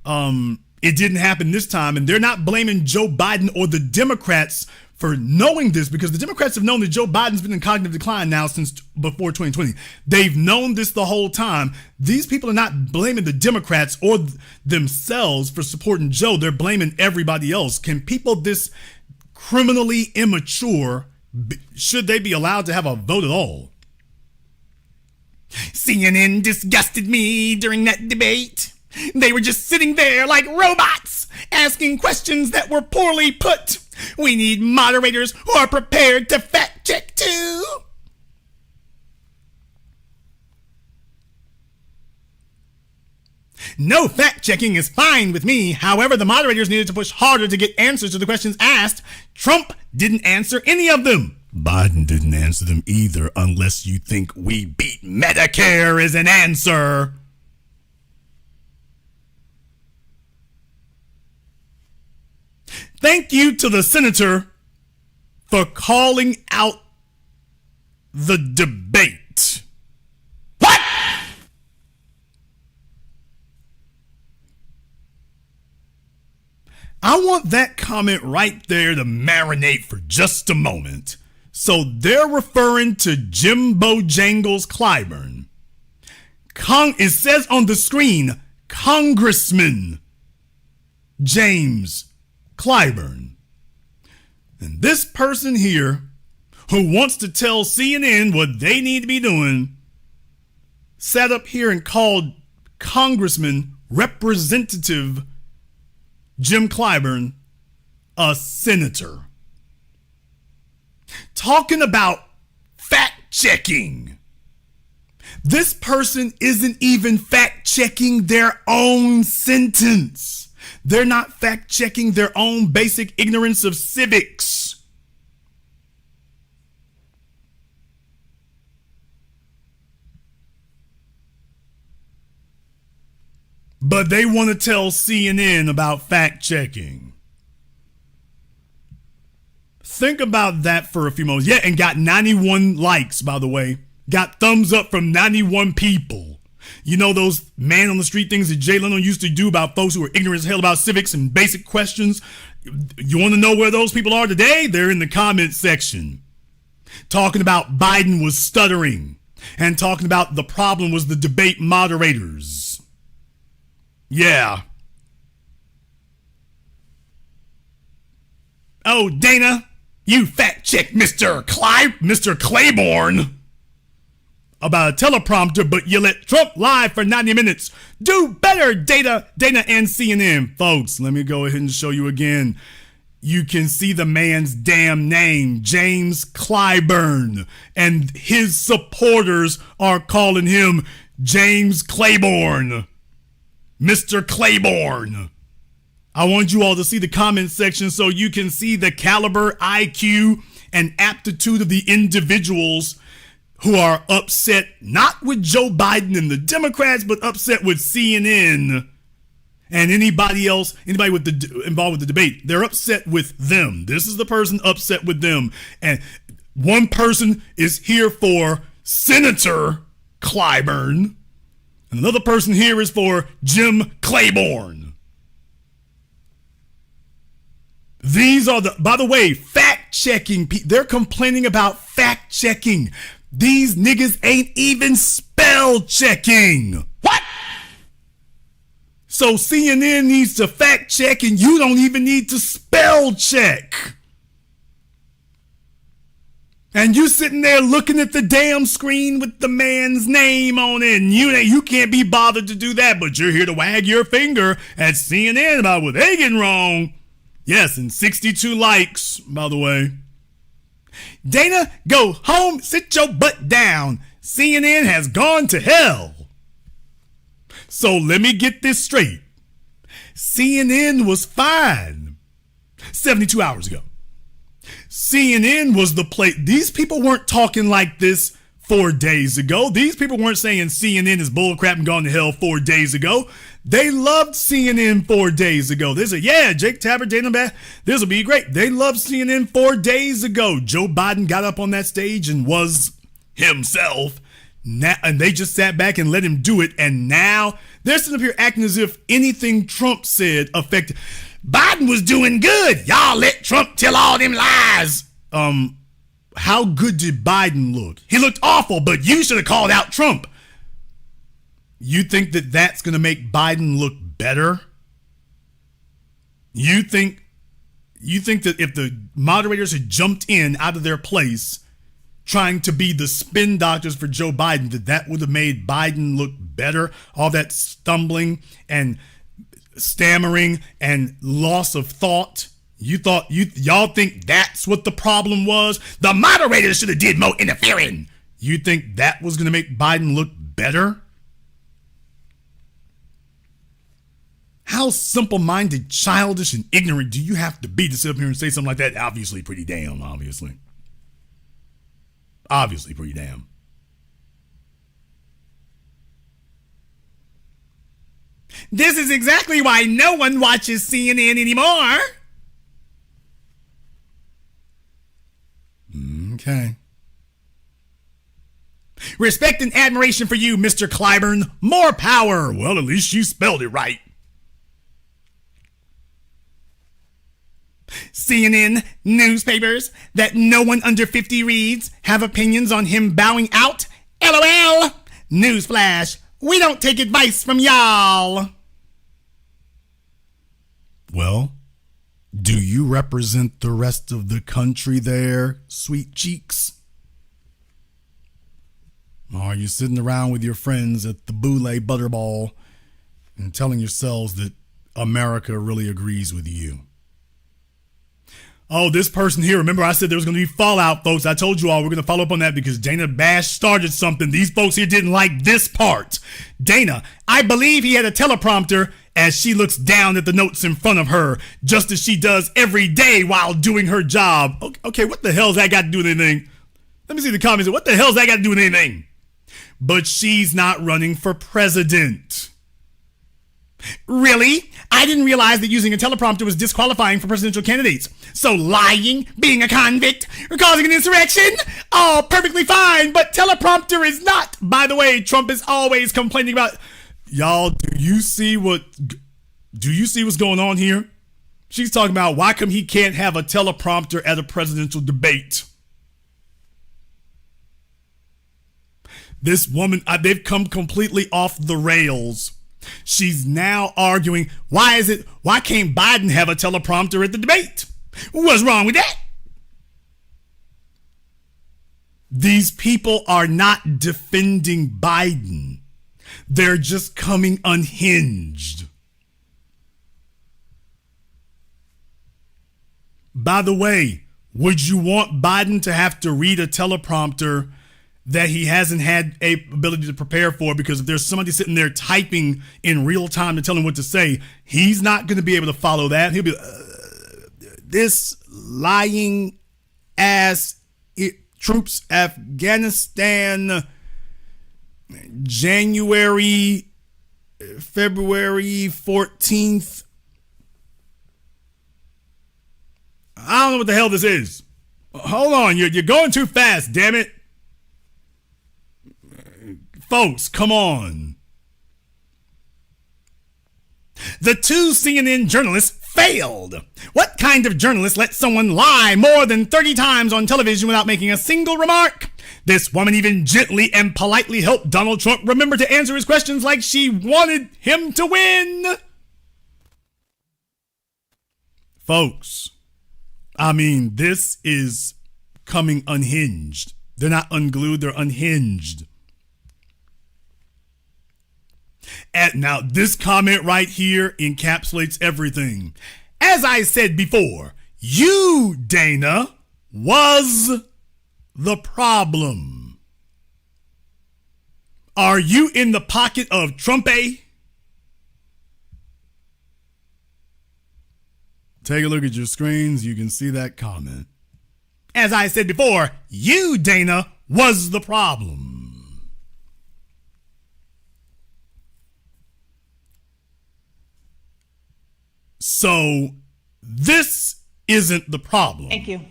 It didn't happen this time, and they're not blaming Joe Biden or the Democrats for knowing this, because the Democrats have known that Joe Biden's been in cognitive decline now since before 2020. They've known this the whole time. These people are not blaming the Democrats or themselves for supporting Joe. They're blaming everybody else. Can people this criminally immature, should they be allowed to have a vote at all? CNN disgusted me during that debate. They were just sitting there like robots, asking questions that were poorly put. We need moderators who are prepared to fact check too. No fact checking is fine with me. However, the moderators needed to push harder to get answers to the questions asked. Trump didn't answer any of them. Biden didn't answer them either, unless you think we beat Medicare as an answer. Thank you to the senator for calling out the debate. What? I want that comment right there to marinate for just a moment. So they're referring to Jimbo Jangles Clyburn. It says on the screen, Congressman James Clyburn. And this person here, who wants to tell CNN what they need to be doing, sat up here and called Congressman Representative Jim Clyburn a senator. Talking about fact-checking. This person isn't even fact-checking their own sentence. They're not fact-checking their own basic ignorance of civics. But they want to tell CNN about fact-checking. Think about that for a few moments. Yeah, and got 91 likes, by the way. Got thumbs up from 91 people. You know those man on the street things that Jay Leno used to do about folks who were ignorant as hell about civics and basic questions? You want to know where those people are today? They're in the comment section. Talking about Biden was stuttering. And talking about the problem was the debate moderators. Yeah. Oh, Dana, you fact check Mr. Claiborne about a teleprompter, but you let Trump live for 90 minutes. Do better, Dana and CNN. Folks, let me go ahead and show you again. You can see the man's damn name, James Clyburn, and his supporters are calling him James Claiborne. Mr. Claiborne. I want you all to see the comment section so you can see the caliber, IQ, and aptitude of the individuals who are upset, not with Joe Biden and the Democrats, but upset with CNN and anybody else, anybody involved with the debate. They're upset with them. This is the person upset with them. And one person is here for Senator Clyburn, and another person here is for Jim Claiborne. These are by the way, fact-checking. They're complaining about fact-checking. These niggas ain't even spell checking. What? So CNN needs to fact check and you don't even need to spell check. And you sitting there looking at the damn screen with the man's name on it, and you can't be bothered to do that, but you're here to wag your finger at CNN about what they getting wrong. Yes, and 62 likes, by the way. Dana, go home, sit your butt down. CNN has gone to hell. So let me get this straight. CNN was fine 72 hours ago. CNN was the place. These people weren't talking like this 4 days ago. These people weren't saying CNN is bullcrap and gone to hell 4 days ago. They loved CNN 4 days ago. They said, yeah, Jake Tapper, Dana Bass, this will be great. They loved CNN 4 days ago. Joe Biden got up on that stage and was himself. Now, and they just sat back and let him do it. And now they're sitting up here acting as if anything Trump said affected. Biden was doing good. Y'all let Trump tell all them lies. How good did Biden look? He looked awful, but you should have called out Trump. You think that that's going to make Biden look better? You think that if the moderators had jumped in out of their place trying to be the spin doctors for Joe Biden, that would have made Biden look better? All that stumbling and stammering and loss of thought. Y'all think that's what the problem was? The moderators should have did more interfering. You think that was going to make Biden look better? How simple-minded, childish, and ignorant do you have to be to sit up here and say something like that? Obviously pretty damn, obviously. Obviously pretty damn. This is exactly why no one watches CNN anymore. Okay. Respect and admiration for you, Mr. Clyburn. More power. Well, at least you spelled it right. CNN newspapers that no one under 50 reads have opinions on him bowing out. LOL. Newsflash. We don't take advice from y'all. Well, do you represent the rest of the country there, sweet cheeks? Or are you sitting around with your friends at the Boulay Butterball and telling yourselves that America really agrees with you? Oh, this person here, remember I said there was going to be fallout, folks. I told you all we're going to follow up on that because Dana Bash started something. These folks here didn't like this part. Dana, I believe he had a teleprompter as she looks down at the notes in front of her, just as she does every day while doing her job. Okay, what the hell's that got to do with anything? Let me see the comments. What the hell's that got to do with anything? But she's not running for president. Really? I didn't realize that using a teleprompter was disqualifying for presidential candidates. So lying, being a convict, or causing an insurrection? All perfectly fine, but teleprompter is not. By the way, Trump is always complaining about... Y'all, do you see what's going on here? She's talking about why come he can't have a teleprompter at a presidential debate. This woman, they've come completely off the rails. She's now arguing, why can't Biden have a teleprompter at the debate? What's wrong with that? These people are not defending Biden. They're just coming unhinged. By the way, would you want Biden to have to read a teleprompter that he hasn't had a ability to prepare for? Because if there's somebody sitting there typing in real time to tell him what to say, he's not going to be able to follow that. He'll be, this lying ass troops, Afghanistan, February 14th. I don't know what the hell this is. Hold on, you're going too fast, damn it. Folks, come on. The two CNN journalists failed. What kind of journalist lets someone lie more than 30 times on television without making a single remark? This woman even gently and politely helped Donald Trump remember to answer his questions like she wanted him to win. Folks, I mean, this is coming unhinged. They're not unglued, they're unhinged. And now, this comment right here encapsulates everything. As I said before, you, Dana, was the problem. Are you in the pocket of Trump A? Take a look at your screens. You can see that comment. As I said before, you, Dana, was the problem. So, this isn't the problem. Thank you.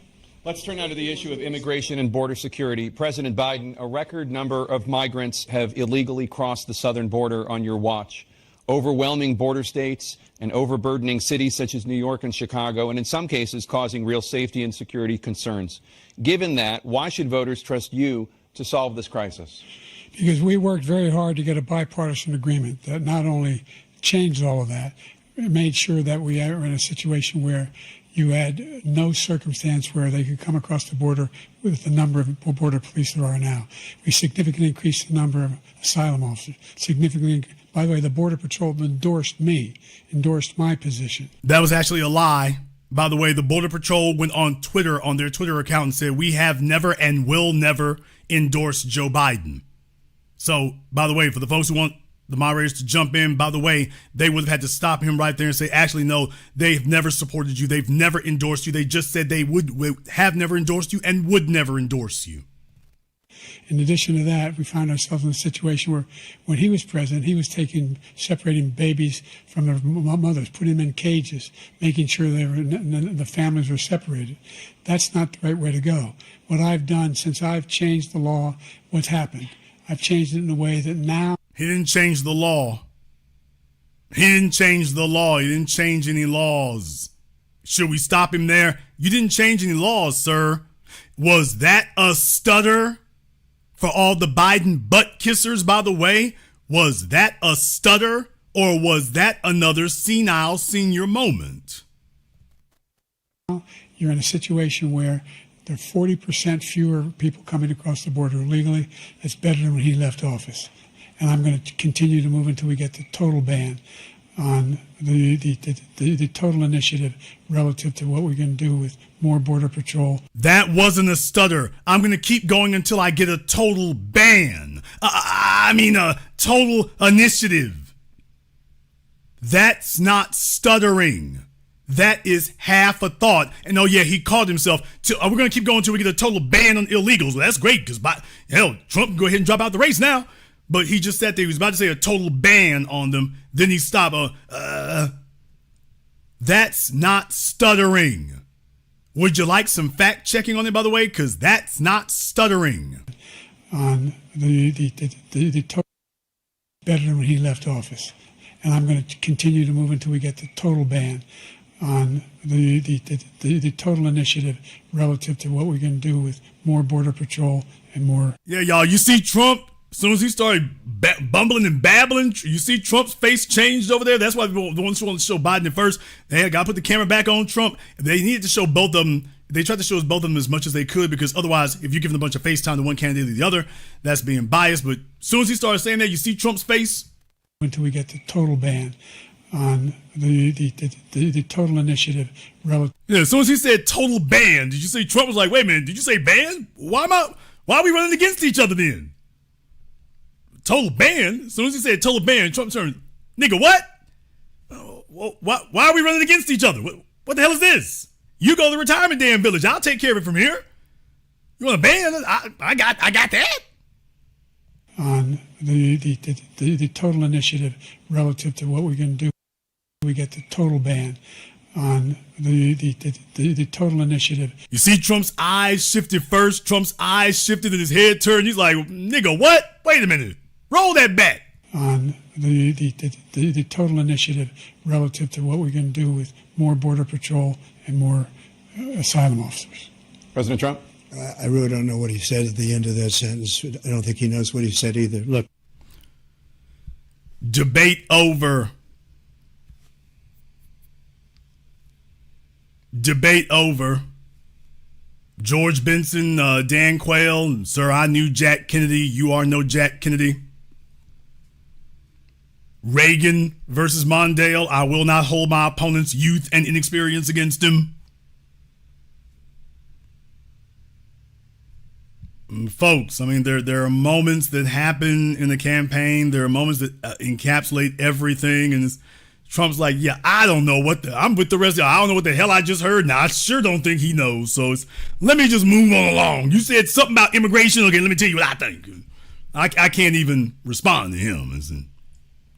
Let's turn now to the issue of immigration and border security. President Biden, a record number of migrants have illegally crossed the southern border on your watch. Overwhelming border states and overburdening cities such as New York and Chicago, and in some cases causing real safety and security concerns. Given that, why should voters trust you to solve this crisis? Because we worked very hard to get a bipartisan agreement that not only changed all of that, it made sure that we are in a situation where you had no circumstance where they could come across the border with the number of border police there are now. We significantly increased the number of asylum officers. By the way, the Border Patrol endorsed my position. That was actually a lie. By the way, the Border Patrol went on Twitter, on their Twitter account, and said, we have never and will never endorse Joe Biden. So, by the way, for the folks who want the moderators to jump in, by the way, they would have had to stop him right there and say, actually, no, they've never supported you. They've never endorsed you. They just said they would have never endorsed you and would never endorse you. In addition to that, we found ourselves in a situation where when he was president, he was separating babies from their mothers, putting them in cages, making sure the families were separated. That's not the right way to go. What I've done since I've changed the law, what's happened? I've changed it in a way that now... He didn't change the law. He didn't change the law. He didn't change any laws. Should we stop him there? You didn't change any laws, sir. Was that a stutter? For all the Biden butt kissers, by the way, was that a stutter or was that another senile senior moment? You're in a situation where there are 40% fewer people coming across the border illegally. That's better than when he left office. And I'm going to continue to move until we get the total ban on the total initiative relative to what we're going to do with more Border Patrol. That wasn't a stutter. I'm going to keep going until I get a total ban. A total initiative. That's not stuttering. That is half a thought. And oh yeah, he called himself. We're going to keep going until we get a total ban on illegals. Well, that's great because Trump can go ahead and drop out the race now. but he just sat there. He was about to say a total ban on them. Then he stopped. That's not stuttering. Would you like some fact checking on it, by the way? Because that's not stuttering. On the total better than when he left office. And I'm going to continue to move until we get the total ban on the total initiative relative to what we're going to do with more border patrol and more. Yeah, y'all, you see Trump, as soon as he started bumbling and babbling, you see Trump's face changed over there. That's why the ones who want to show Biden at first, they had got to put the camera back on Trump. They needed to show both of them. They tried to show us both of them as much as they could, because otherwise, if you're giving a bunch of FaceTime to one candidate or the other, that's being biased. But as soon as he started saying that, you see Trump's face. Until we get the total ban on the total initiative relative. Yeah, as soon as he said total ban, did you see Trump was like, wait a minute, did you say ban? Why are we running against each other then? Total ban? As soon as he said total ban, Trump turned, nigga, what? Why are we running against each other? What the hell is this? You go to the retirement damn village. I'll take care of it from here. You want a ban? I got that. On the total initiative relative to what we're going to do, we get the total ban on the total initiative. You see Trump's eyes shifted first. Trump's eyes shifted and his head turned. He's like, nigga, what? Wait a minute. Roll that back. On the total initiative relative to what we're going to do with more border patrol and more asylum officers. President Trump? I really don't know what he said at the end of that sentence. I don't think he knows what he said either. Look. Debate over. Debate over. George Benson, Dan Quayle, sir, I knew Jack Kennedy. You are no Jack Kennedy. Reagan versus Mondale. I will not hold my opponent's youth and inexperience against him. Folks, I mean, there are moments that happen in the campaign. There are moments that encapsulate everything. And Trump's like, yeah, I don't know I'm with the rest of y'all. I don't know what the hell I just heard. Now, I sure don't think he knows. So let me just move on along. You said something about immigration. Okay, let me tell you what I think. I can't even respond to him.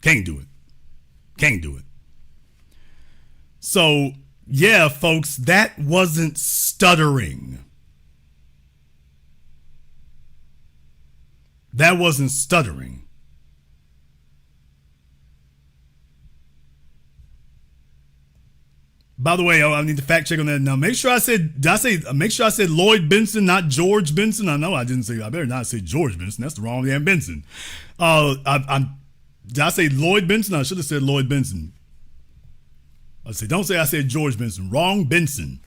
Can't do it. Can't do it. So, yeah, folks, that wasn't stuttering. That wasn't stuttering. By the way, I need to fact check on that now. Make sure I said Lloyd Benson, not George Benson. I know I didn't say. I better not say George Benson. That's the wrong damn Benson. Did I say Lloyd Benson? I should have said Lloyd Benson. Don't say I said George Benson. Wrong Benson.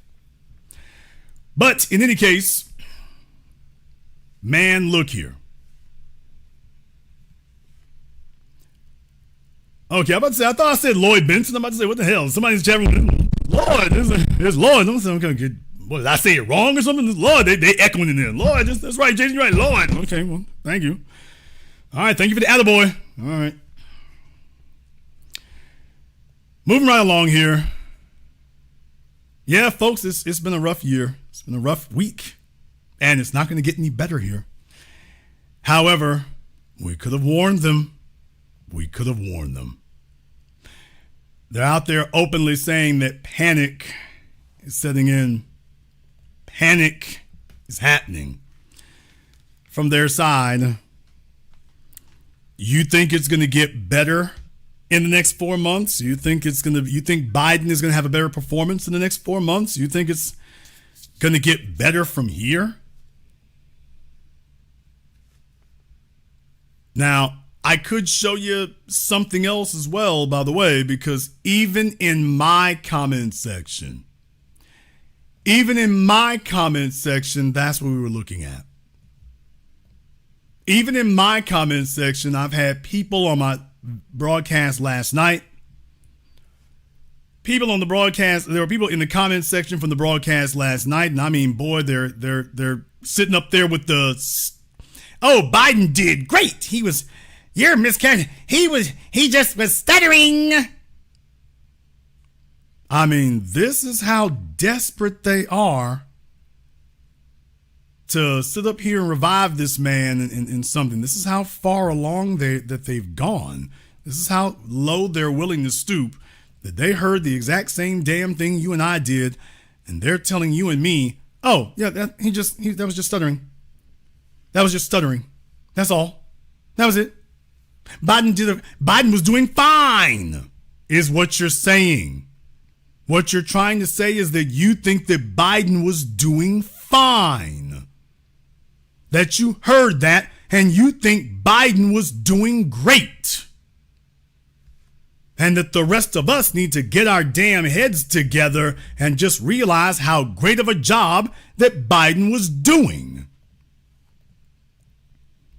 But in any case, man, look here. Okay, I'm about to say, I thought I said Lloyd Benson. I'm about to say, what the hell? Somebody's chat room. Lloyd, there's Lloyd. I'm saying, what, did I say it wrong or something? It's Lloyd, they echoing in there. Lloyd, that's right, Jason, you're right, Lloyd. Okay, well, thank you. All right, thank you for the attaboy. All right. Moving right along here. Yeah, folks, it's been a rough year. It's been a rough week. And it's not going to get any better here. However, we could have warned them. We could have warned them. They're out there openly saying that panic is setting in. Panic is happening. From their side, you think it's going to get better in the next 4 months? You think Biden is going to have a better performance in the next 4 months? You think it's going to get better from here? Now, I could show you something else as well, by the way, because even in my comment section, that's what we were looking at. Even in my comment section, I've had people on my broadcast last night. People on the broadcast, there were people in the comment section from the broadcast last night, and I mean, boy, they're sitting up there with Biden did great. You're miscounting. He just was stuttering. I mean, this is how desperate they are to sit up here and revive this man in something. This is how far along they've gone. This is how low they're willing to stoop, that they heard the exact same damn thing you and I did, and they're telling you and me, oh, yeah, that was just stuttering. That was just stuttering. That's all. That was it. Biden was doing fine, is what you're saying. What you're trying to say is that you think that Biden was doing fine. That you heard that and you think Biden was doing great. And that the rest of us need to get our damn heads together and just realize how great of a job that Biden was doing.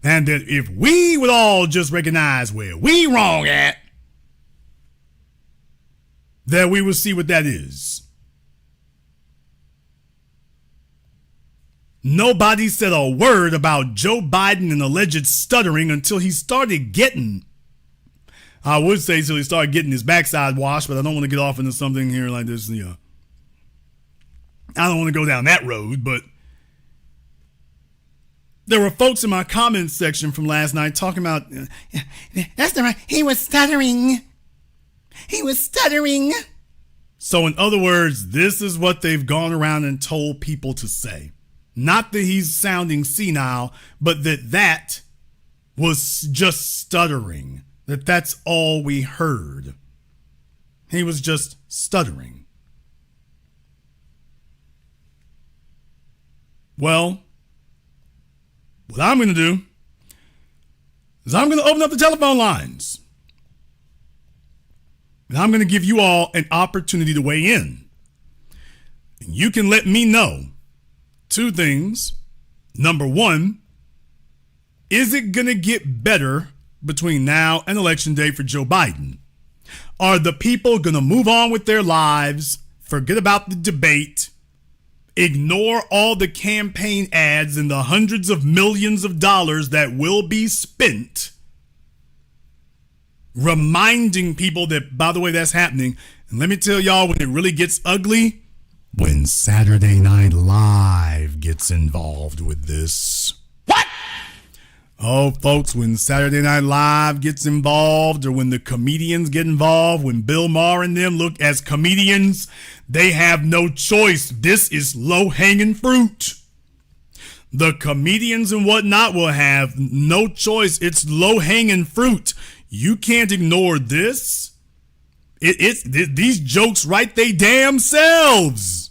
And that if we would all just recognize where we wrong at, that we will see what that is. Nobody said a word about Joe Biden and alleged stuttering until he started getting, I would say till he started getting his backside washed, but I don't want to get off into something here like this. I don't want to go down that road, but there were folks in my comments section from last night talking about, that's not right, he was stuttering. He was stuttering. So in other words, this is what they've gone around and told people to say. Not that he's sounding senile, but that was just stuttering. That's all we heard. He was just stuttering. Well, what I'm going to do is I'm going to open up the telephone lines. And I'm going to give you all an opportunity to weigh in. And you can let me know two things. Number one, is it going to get better between now and Election Day for Joe Biden? Are the people going to move on with their lives, forget about the debate, ignore all the campaign ads and the hundreds of millions of dollars that will be spent reminding people that, by the way, that's happening? And let me tell y'all, when it really gets ugly, when Saturday Night Live gets involved with this. What? Oh, folks, when Saturday Night Live gets involved, or when the comedians get involved, when Bill Maher and them look as comedians, they have no choice. This is low-hanging fruit. The comedians and whatnot will have no choice. It's low-hanging fruit. You can't ignore this. These jokes write they damn selves.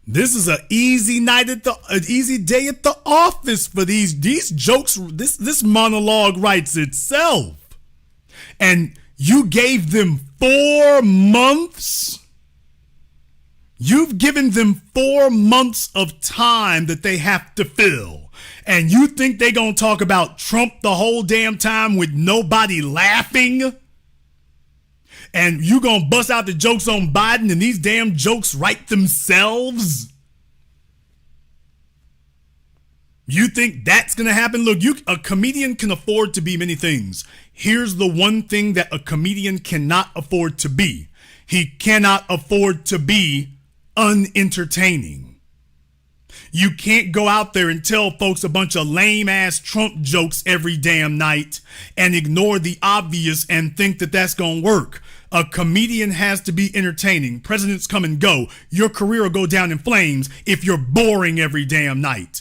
This is an easy night an easy day at the office for these jokes. This monologue writes itself. And you gave them 4 months. You've given them 4 months of time that they have to fill. And you think they're going to talk about Trump the whole damn time with nobody laughing? And you going to bust out the jokes on Biden and these damn jokes write themselves? You think that's going to happen? Look, a comedian can afford to be many things. Here's the one thing that a comedian cannot afford to be. He cannot afford to be unentertaining. You can't go out there and tell folks a bunch of lame-ass Trump jokes every damn night and ignore the obvious and think that that's going to work. A comedian has to be entertaining. Presidents come and go. Your career will go down in flames if you're boring every damn night.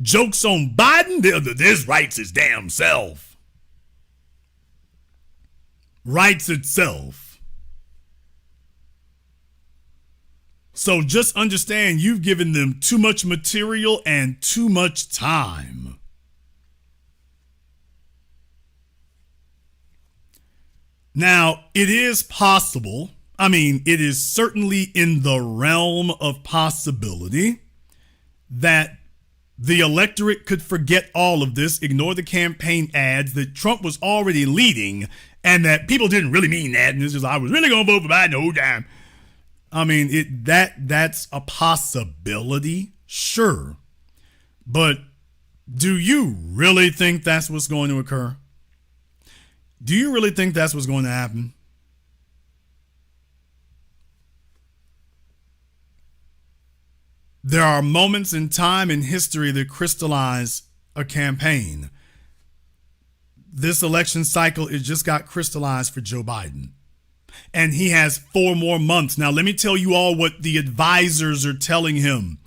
Jokes on Biden, this writes its damn self. Writes itself. So just understand, you've given them too much material and too much time. Now, it is possible, it is certainly in the realm of possibility that the electorate could forget all of this, ignore the campaign ads, that Trump was already leading, and that people didn't really mean that, and it's just, I was really going to vote for Biden the whole time. That's a possibility, sure. But do you really think that's what's going to occur? Do you really think that's what's going to happen? There are moments in time in history that crystallize a campaign. This election cycle, it just got crystallized for Joe Biden. And he has 4 more months. Now, let me tell you all what the advisors are telling him.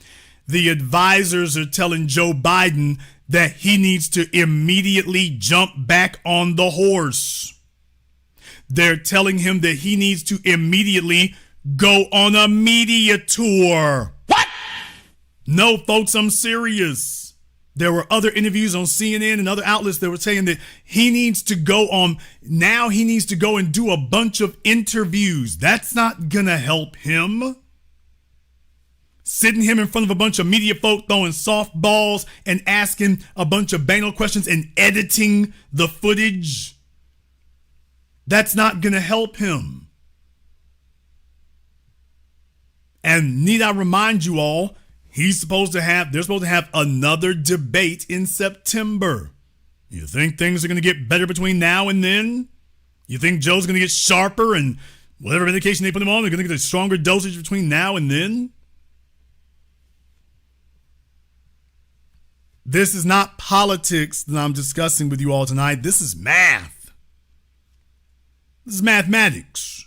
The advisors are telling Joe Biden that he needs to immediately jump back on the horse. They're telling him that he needs to immediately go on a media tour. What? No, folks, I'm serious. There were other interviews on CNN and other outlets that were saying that he needs to go and do a bunch of interviews. That's not gonna help him. Sitting him in front of a bunch of media folk throwing softballs and asking a bunch of banal questions and editing the footage. That's not gonna help him. And need I remind you all, they're supposed to have another debate in September. You think things are going to get better between now and then? You think Joe's going to get sharper and whatever medication they put him on, they're going to get a stronger dosage between now and then? This is not politics that I'm discussing with you all tonight. This is math. This is mathematics.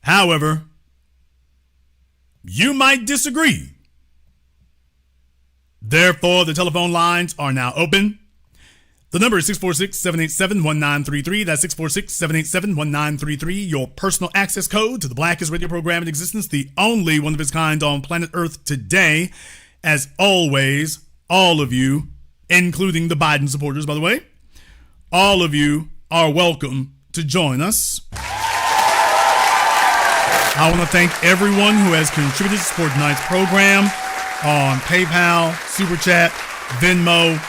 However, you might disagree. Therefore, the telephone lines are now open. The number is 646-787-1933. That's 646-787-1933. Your personal access code to the blackest radio program in existence, the only one of its kind on planet Earth today. As always, all of you, including the Biden supporters, by the way, all of you are welcome to join us. I want to thank everyone who has contributed to support tonight's program on PayPal, Super Chat, Venmo.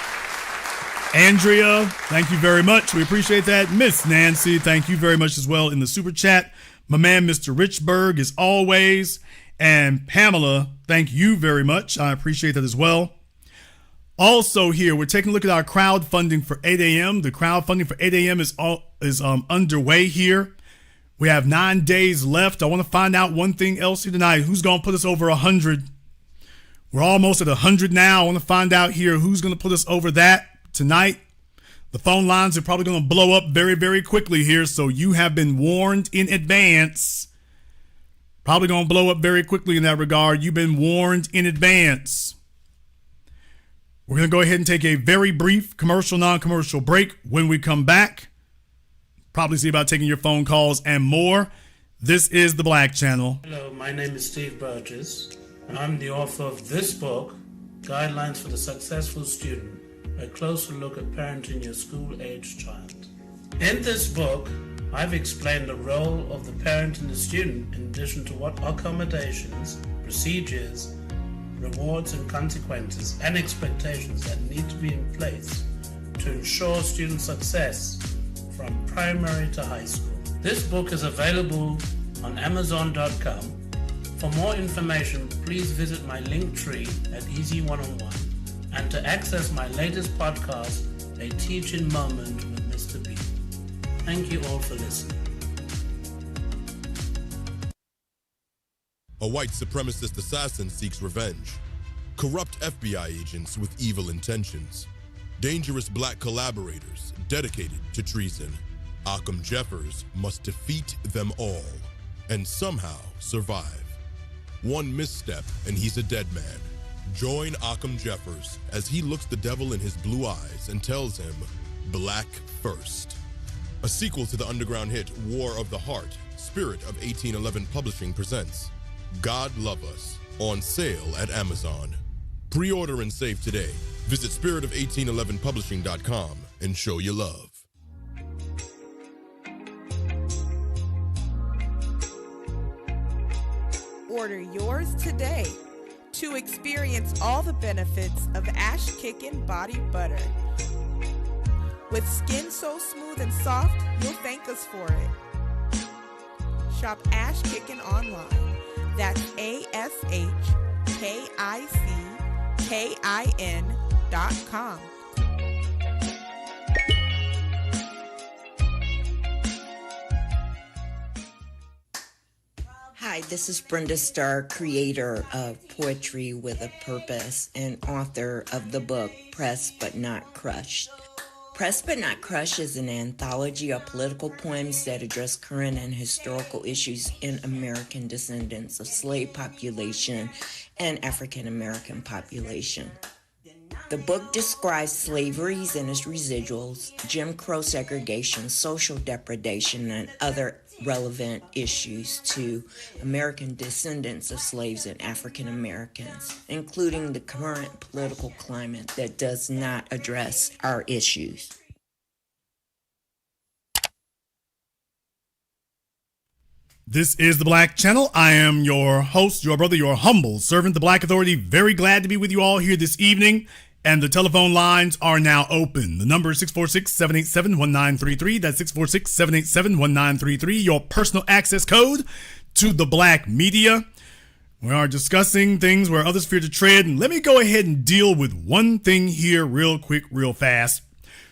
Andrea, thank you very much. We appreciate that. Miss Nancy, thank you very much as well in the Super Chat. My man, Mr. Richburg, as always. And Pamela, thank you very much. I appreciate that as well. Also here, we're taking a look at our crowdfunding for 8 a.m. The crowdfunding for 8 a.m. is underway here. We have 9 days left. I want to find out one thing else here tonight. Who's going to put us over 100? We're almost at 100 now. I want to find out here who's going to put us over that tonight. The phone lines are probably going to blow up very, very quickly here, so you have been warned in advance. Probably going to blow up very quickly in that regard. You've been warned in advance. We're going to go ahead and take a very brief commercial, non-commercial break. When we come back, probably see about taking your phone calls and more. This is the Black Channel. Hello, my name is Steve Burgess, and I'm the author of this book, Guidelines for the Successful Student, a closer look at parenting your school-aged child. In this book, I've explained the role of the parent and the student in addition to what accommodations, procedures, rewards and consequences and expectations that need to be in place to ensure student success from primary to high school. This book is available on Amazon.com. For more information, please visit my link tree at Easy One-on-One, and to access my latest podcast, A Teaching Moment with Mr. B. Thank you all for listening. A white supremacist assassin seeks revenge. Corrupt FBI agents with evil intentions. Dangerous black collaborators dedicated to treason. Occam Jeffers must defeat them all and somehow survive. One misstep and he's a dead man. Join Occam Jeffers as he looks the devil in his blue eyes and tells him, Black first. A sequel to the underground hit War of the Heart, Spirit of 1811 Publishing presents God Love Us, on sale at Amazon. Pre-order and save today. Visit spiritOf1811publishing.com and show your love. Order yours today to experience all the benefits of Ash Kickin' Body Butter. With skin so smooth and soft, you'll thank us for it. Shop Ash Kickin' online. That's ASHKICKIN.com. Hi, this is Brenda Starr, creator of Poetry with a Purpose and author of the book Pressed But Not Crushed. Pressed But Not Crushed is an anthology of political poems that address current and historical issues in American descendants of slave population and African American population. The book describes slaveries and its residuals, Jim Crow segregation, social depredation, and other relevant issues to American descendants of slaves and African Americans, including the current political climate that does not address our issues. This is the Black Channel. I am your host, your brother, your humble servant, the Black Authority. Very glad to be with you all here this evening. And the telephone lines are now open. The number is 646-787-1933. That's 646-787-1933. Your personal access code to the Black media. We are discussing things where others fear to tread. And let me go ahead and deal with one thing here real quick, real fast.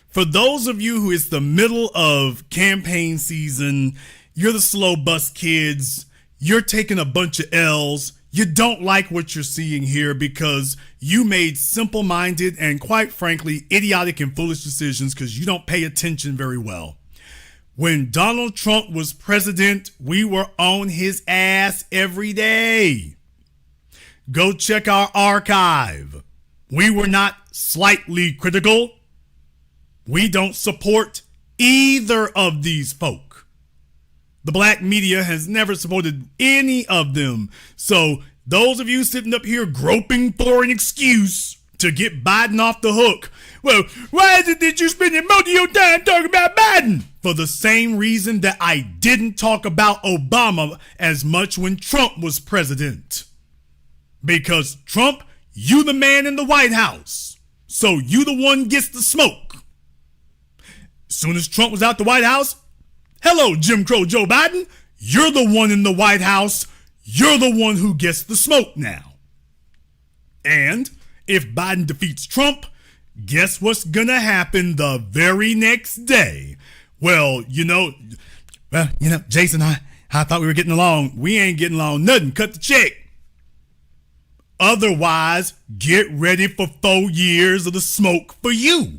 For those of you who it's the middle of campaign season, you're the slow bus kids, you're taking a bunch of L's, you don't like what you're seeing here because you made simple-minded and, quite frankly, idiotic and foolish decisions because you don't pay attention very well. When Donald Trump was president, we were on his ass every day. Go check our archive. We were not slightly critical. We don't support either of these folk. The Black media has never supported any of them. So those of you sitting up here groping for an excuse to get Biden off the hook. Well, why is it that you spending most of your time talking about Biden? For the same reason that I didn't talk about Obama as much when Trump was president. Because Trump, you the man in the White House. So you the one gets the smoke. As soon as Trump was out the White House, hello, Jim Crow Joe Biden. You're the one in the White House. You're the one who gets the smoke now. And if Biden defeats Trump, guess what's going to happen the very next day? Well, Jason, I thought we were getting along. We ain't getting along nothing. Cut the check. Otherwise, get ready for 4 years of the smoke for you.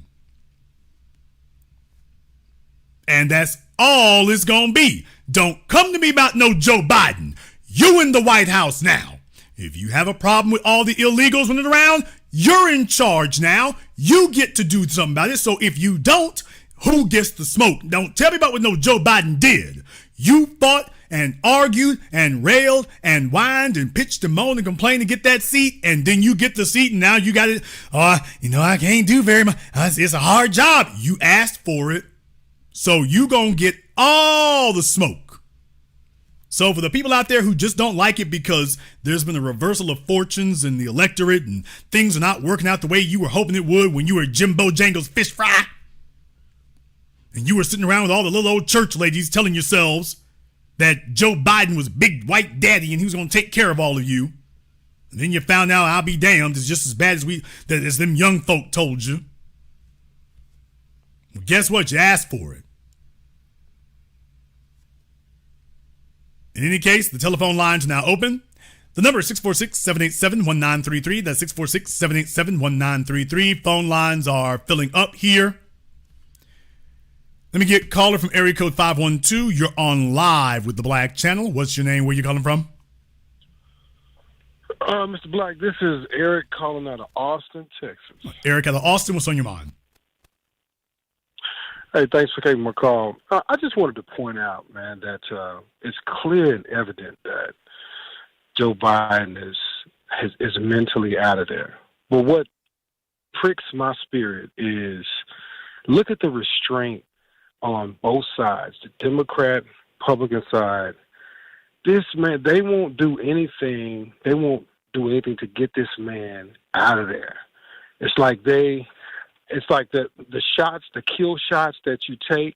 And that's all it's gonna be. Don't come to me about no Joe Biden. You in the White House now. If you have a problem with all the illegals running around, you're in charge now. You get to do something about it. So if you don't, who gets the smoke? Don't tell me about what no Joe Biden did. You fought and argued and railed and whined and pitched and moaned and complained to get that seat, and then you get the seat and now you got it. I can't do very much. It's a hard job. You asked for it. So you gonna get all the smoke. So for the people out there who just don't like it because there's been a reversal of fortunes in the electorate and things are not working out the way you were hoping it would when you were Jimbo Jangles fish fry, and you were sitting around with all the little old church ladies telling yourselves that Joe Biden was big white daddy and he was gonna take care of all of you, and then you found out, I'll be damned, it's just as bad as them young folk told you. Well, guess what? You asked for it. In any case, the telephone lines are now open. The number is 646-787-1933. That's 646-787-1933. Phone lines are filling up here. Let me get caller from area code 512. You're on live with the Black Channel. What's your name? Where you calling from? Mr. Black, this is Eric calling out of Austin, Texas. Eric out of Austin, what's on your mind? Hey, thanks for taking my call. I just wanted to point out, man, that it's clear and evident that Joe Biden is mentally out of there. But what pricks my spirit is look at the restraint on both sides, the Democrat, Republican side. This man, they won't do anything. They won't do anything to get this man out of there. It's like the shots, the kill shots that you take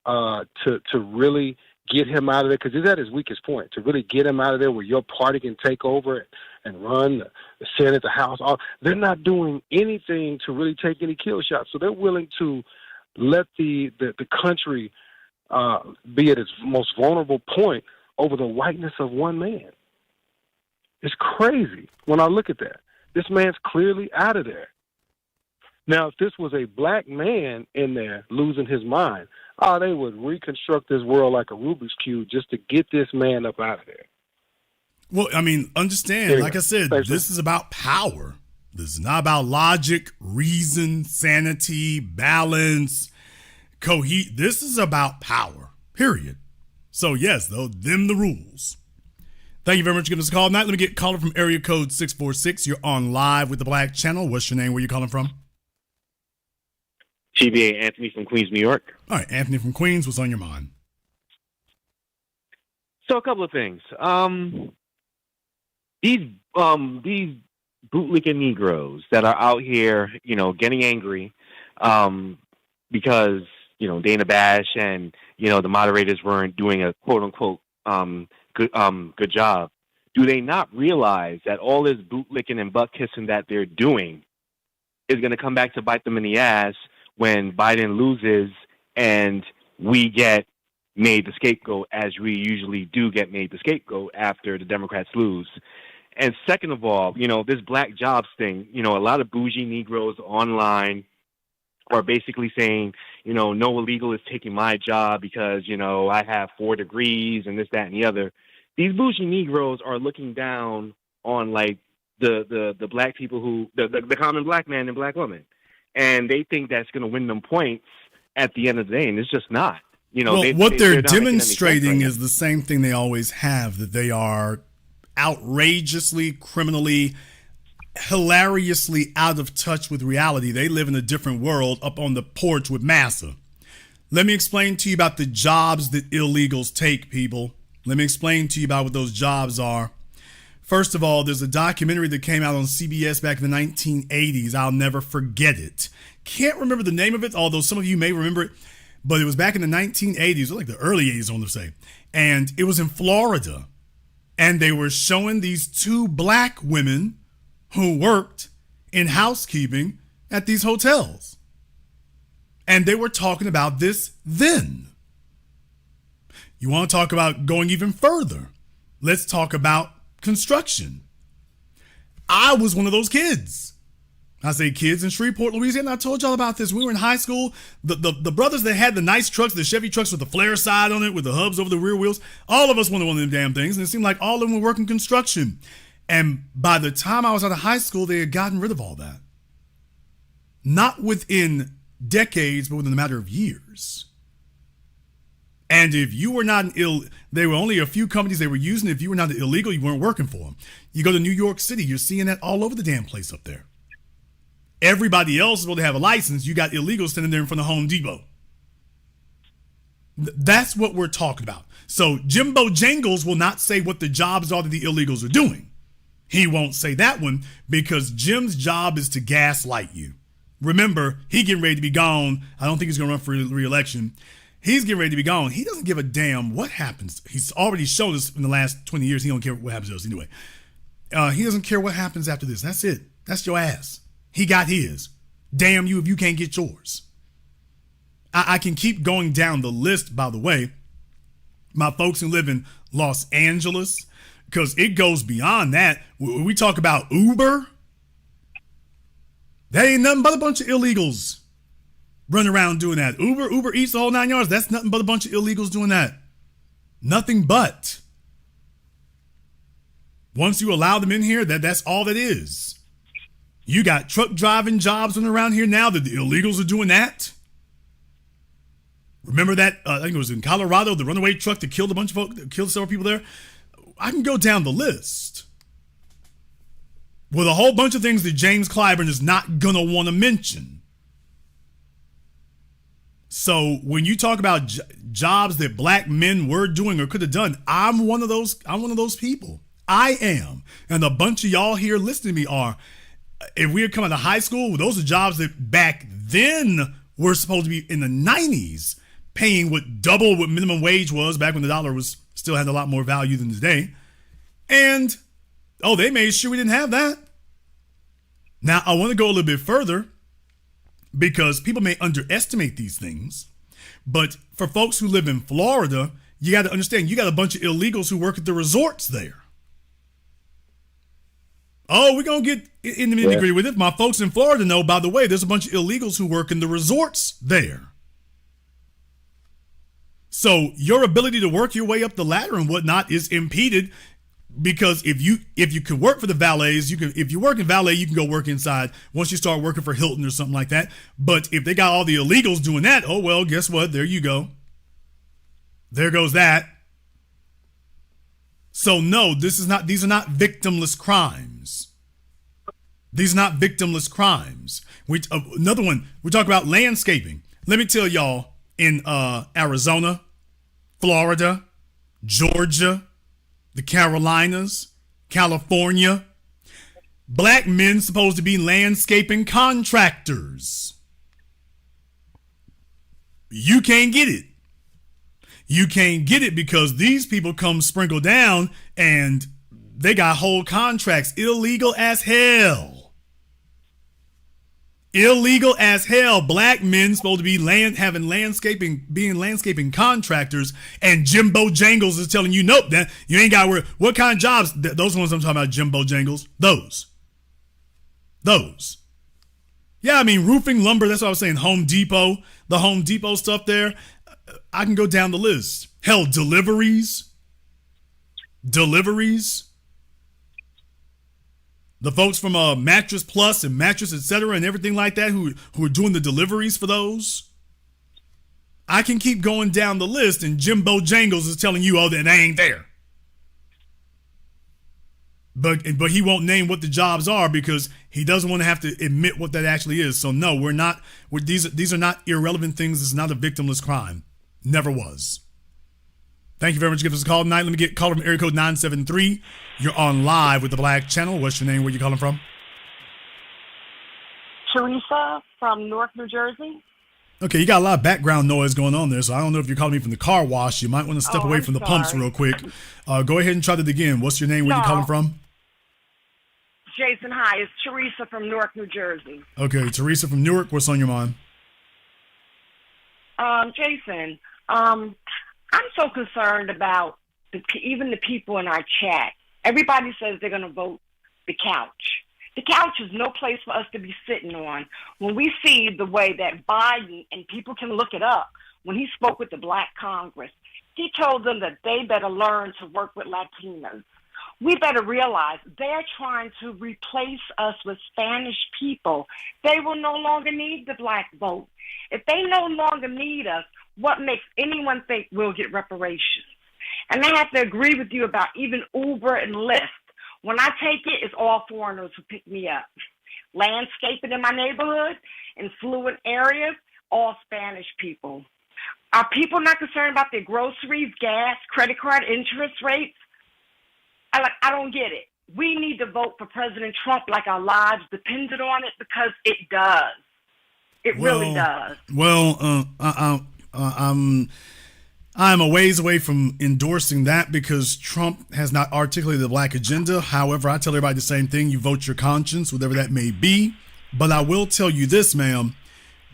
to really get him out of there, because he's at his weakest point, to really get him out of there where your party can take over and run the Senate, the House. They're not doing anything to really take any kill shots. So they're willing to let the country be at its most vulnerable point over the whiteness of one man. It's crazy when I look at that. This man's clearly out of there. Now, if this was a black man in there losing his mind, they would reconstruct this world like a Rubik's Cube just to get this man up out of there. Well, I mean, understand, Anyway, like I said, this is about power. This is not about logic, reason, sanity, balance, This is about power, period. So, yes, though, them the rules. Thank you very much for giving us a call tonight. Let me get a caller from area code 646. You're on live with the Black Channel. What's your name? Where you calling from? GBA Anthony from Queens, New York. All right, Anthony from Queens. What's on your mind? So a couple of things. These bootlicking Negroes that are out here, getting angry because, Dana Bash and, the moderators weren't doing a quote unquote good job. Do they not realize that all this bootlicking and butt kissing that they're doing is going to come back to bite them in the ass when Biden loses and we get made the scapegoat, as we usually do get made the scapegoat after the Democrats lose? And second of all, this black jobs thing, a lot of bougie Negroes online are basically saying, no illegal is taking my job because, I have 4 degrees and this, that, and the other. These bougie Negroes are looking down on like the black people the common black man and black woman. And they think that's going to win them points at the end of the day. And it's just not, what they're demonstrating is the same thing they always have, that they are outrageously, criminally, hilariously out of touch with reality. They live in a different world up on the porch with Massa. Let me explain to you about the jobs that illegals take, people. Let me explain to you about what those jobs are. First of all, there's a documentary that came out on CBS back in the 1980s. I'll never forget it. Can't remember the name of it, although some of you may remember it, but it was back in the 1980s, or like the early 80s, I want to say. And it was in Florida. And they were showing these 2 black women who worked in housekeeping at these hotels. And they were talking about this then. You want to talk about going even further? Let's talk about construction. I was one of those kids. I say kids in Shreveport, Louisiana. I told y'all about this. We were in high school. The brothers that had the nice trucks, the Chevy trucks with the flare side on it, with the hubs over the rear wheels, all of us wanted one of them damn things. And it seemed like all of them were working construction. And by the time I was out of high school, they had gotten rid of all that. Not within decades, but within a matter of years. And if you were not there were only a few companies they were using. If you were not illegal, you weren't working for them. You go to New York City, you're seeing that all over the damn place up there. Everybody else is supposed to have a license. You got illegals standing there in front of Home Depot. That's what we're talking about. So Jimbo Jangles will not say what the jobs are that the illegals are doing. He won't say that one because Jim's job is to gaslight you. Remember, he getting ready to be gone. I don't think he's going to run for re-election. He's getting ready to be gone. He doesn't give a damn what happens. He's already shown us in the last 20 years. He don't care what happens to us anyway. He doesn't care what happens after this. That's it. That's your ass. He got his. Damn you if you can't get yours. I can keep going down the list, by the way. My folks who live in Los Angeles, because it goes beyond that. When we talk about Uber, they ain't nothing but a bunch of illegals running around doing that. Uber Eats the whole 9 yards. That's nothing but a bunch of illegals doing that. Nothing but. Once you allow them in here, that's all that is. You got truck driving jobs running around here now that the illegals are doing that. Remember that? I think it was in Colorado, the runaway truck that killed a bunch of folks, killed several people there. I can go down the list with a whole bunch of things that James Clyburn is not going to want to mention. So when you talk about jobs that black men were doing or could have done, I'm one of those people. I am. And a bunch of y'all here listening to me are. If we had come out of high school, those are jobs that back then were supposed to be in the 90s, paying double what minimum wage was back when the dollar still had a lot more value than today. And, they made sure we didn't have that. Now, I want to go a little bit further because people may underestimate these things. But for folks who live in Florida, you got to understand, you got a bunch of illegals who work at the resorts there. Oh, we're going to get in the nitty-gritty with it. My folks in Florida know, by the way, there's a bunch of illegals who work in the resorts there. So your ability to work your way up the ladder and whatnot is impeded, because if you can work for the valets, if you work in valet, you can go work inside once you start working for Hilton or something like that. But if they got all the illegals doing that, oh, well, guess what? There you go. There goes that. So no, these are not victimless crimes. These are not victimless crimes. Another one, we talk about landscaping. Let me tell y'all, in Arizona, Florida, Georgia, the Carolinas, California, black men supposed to be landscaping contractors. You can't get it. You can't get it because these people come sprinkle down and they got whole contracts. Illegal as hell. Illegal as hell. Black men supposed to be being landscaping contractors, and Jimbo Jangles is telling you, nope, that you ain't got to worry. What kind of jobs? Those ones I'm talking about, Jimbo Jangles. Those. Yeah, I mean, roofing, lumber, that's what I was saying. Home Depot, the Home Depot stuff there. I can go down the list. Hell, deliveries. The folks from Mattress Plus and Mattress Etc. and everything like that who are doing the deliveries for those. I can keep going down the list, and Jimbo Jangles is telling you, oh, that ain't there. But he won't name what the jobs are because he doesn't want to have to admit what that actually is. So no, these are not irrelevant things. This is not a victimless crime. Never was. Thank you very much for giving us a call tonight. Let me get caller from area code 973. You're on live with the Black Channel. What's your name? Where you calling from? Teresa from Newark, New Jersey. Okay, you got a lot of background noise going on there, so I don't know if you're calling me from the car wash. You might want to step away from the pumps real quick. Go ahead and try that again. What's your name? Where you calling from? Jason, hi. It's Teresa from Newark, New Jersey. Okay, Teresa from Newark. What's on your mind? Jason, I'm so concerned about even the people in our chat. Everybody says they're going to vote the couch. The couch is no place for us to be sitting on. When we see the way that Biden, and people can look it up, when he spoke with the Black Congress, he told them that they better learn to work with Latinos. We better realize they're trying to replace us with Spanish people. They will no longer need the black vote. If they no longer need us, what makes anyone think we'll get reparations? And I have to agree with you about even Uber and Lyft. When I take it, it's all foreigners who pick me up. Landscaping in my neighborhood, in fluent areas, all Spanish people. Are people not concerned about their groceries, gas, credit card interest rates? I don't get it. We need to vote for President Trump like our lives depended on it, because it does. It really does. Well, I'm a ways away from endorsing that because Trump has not articulated the black agenda. However, I tell everybody the same thing. You vote your conscience, whatever that may be. But I will tell you this, ma'am.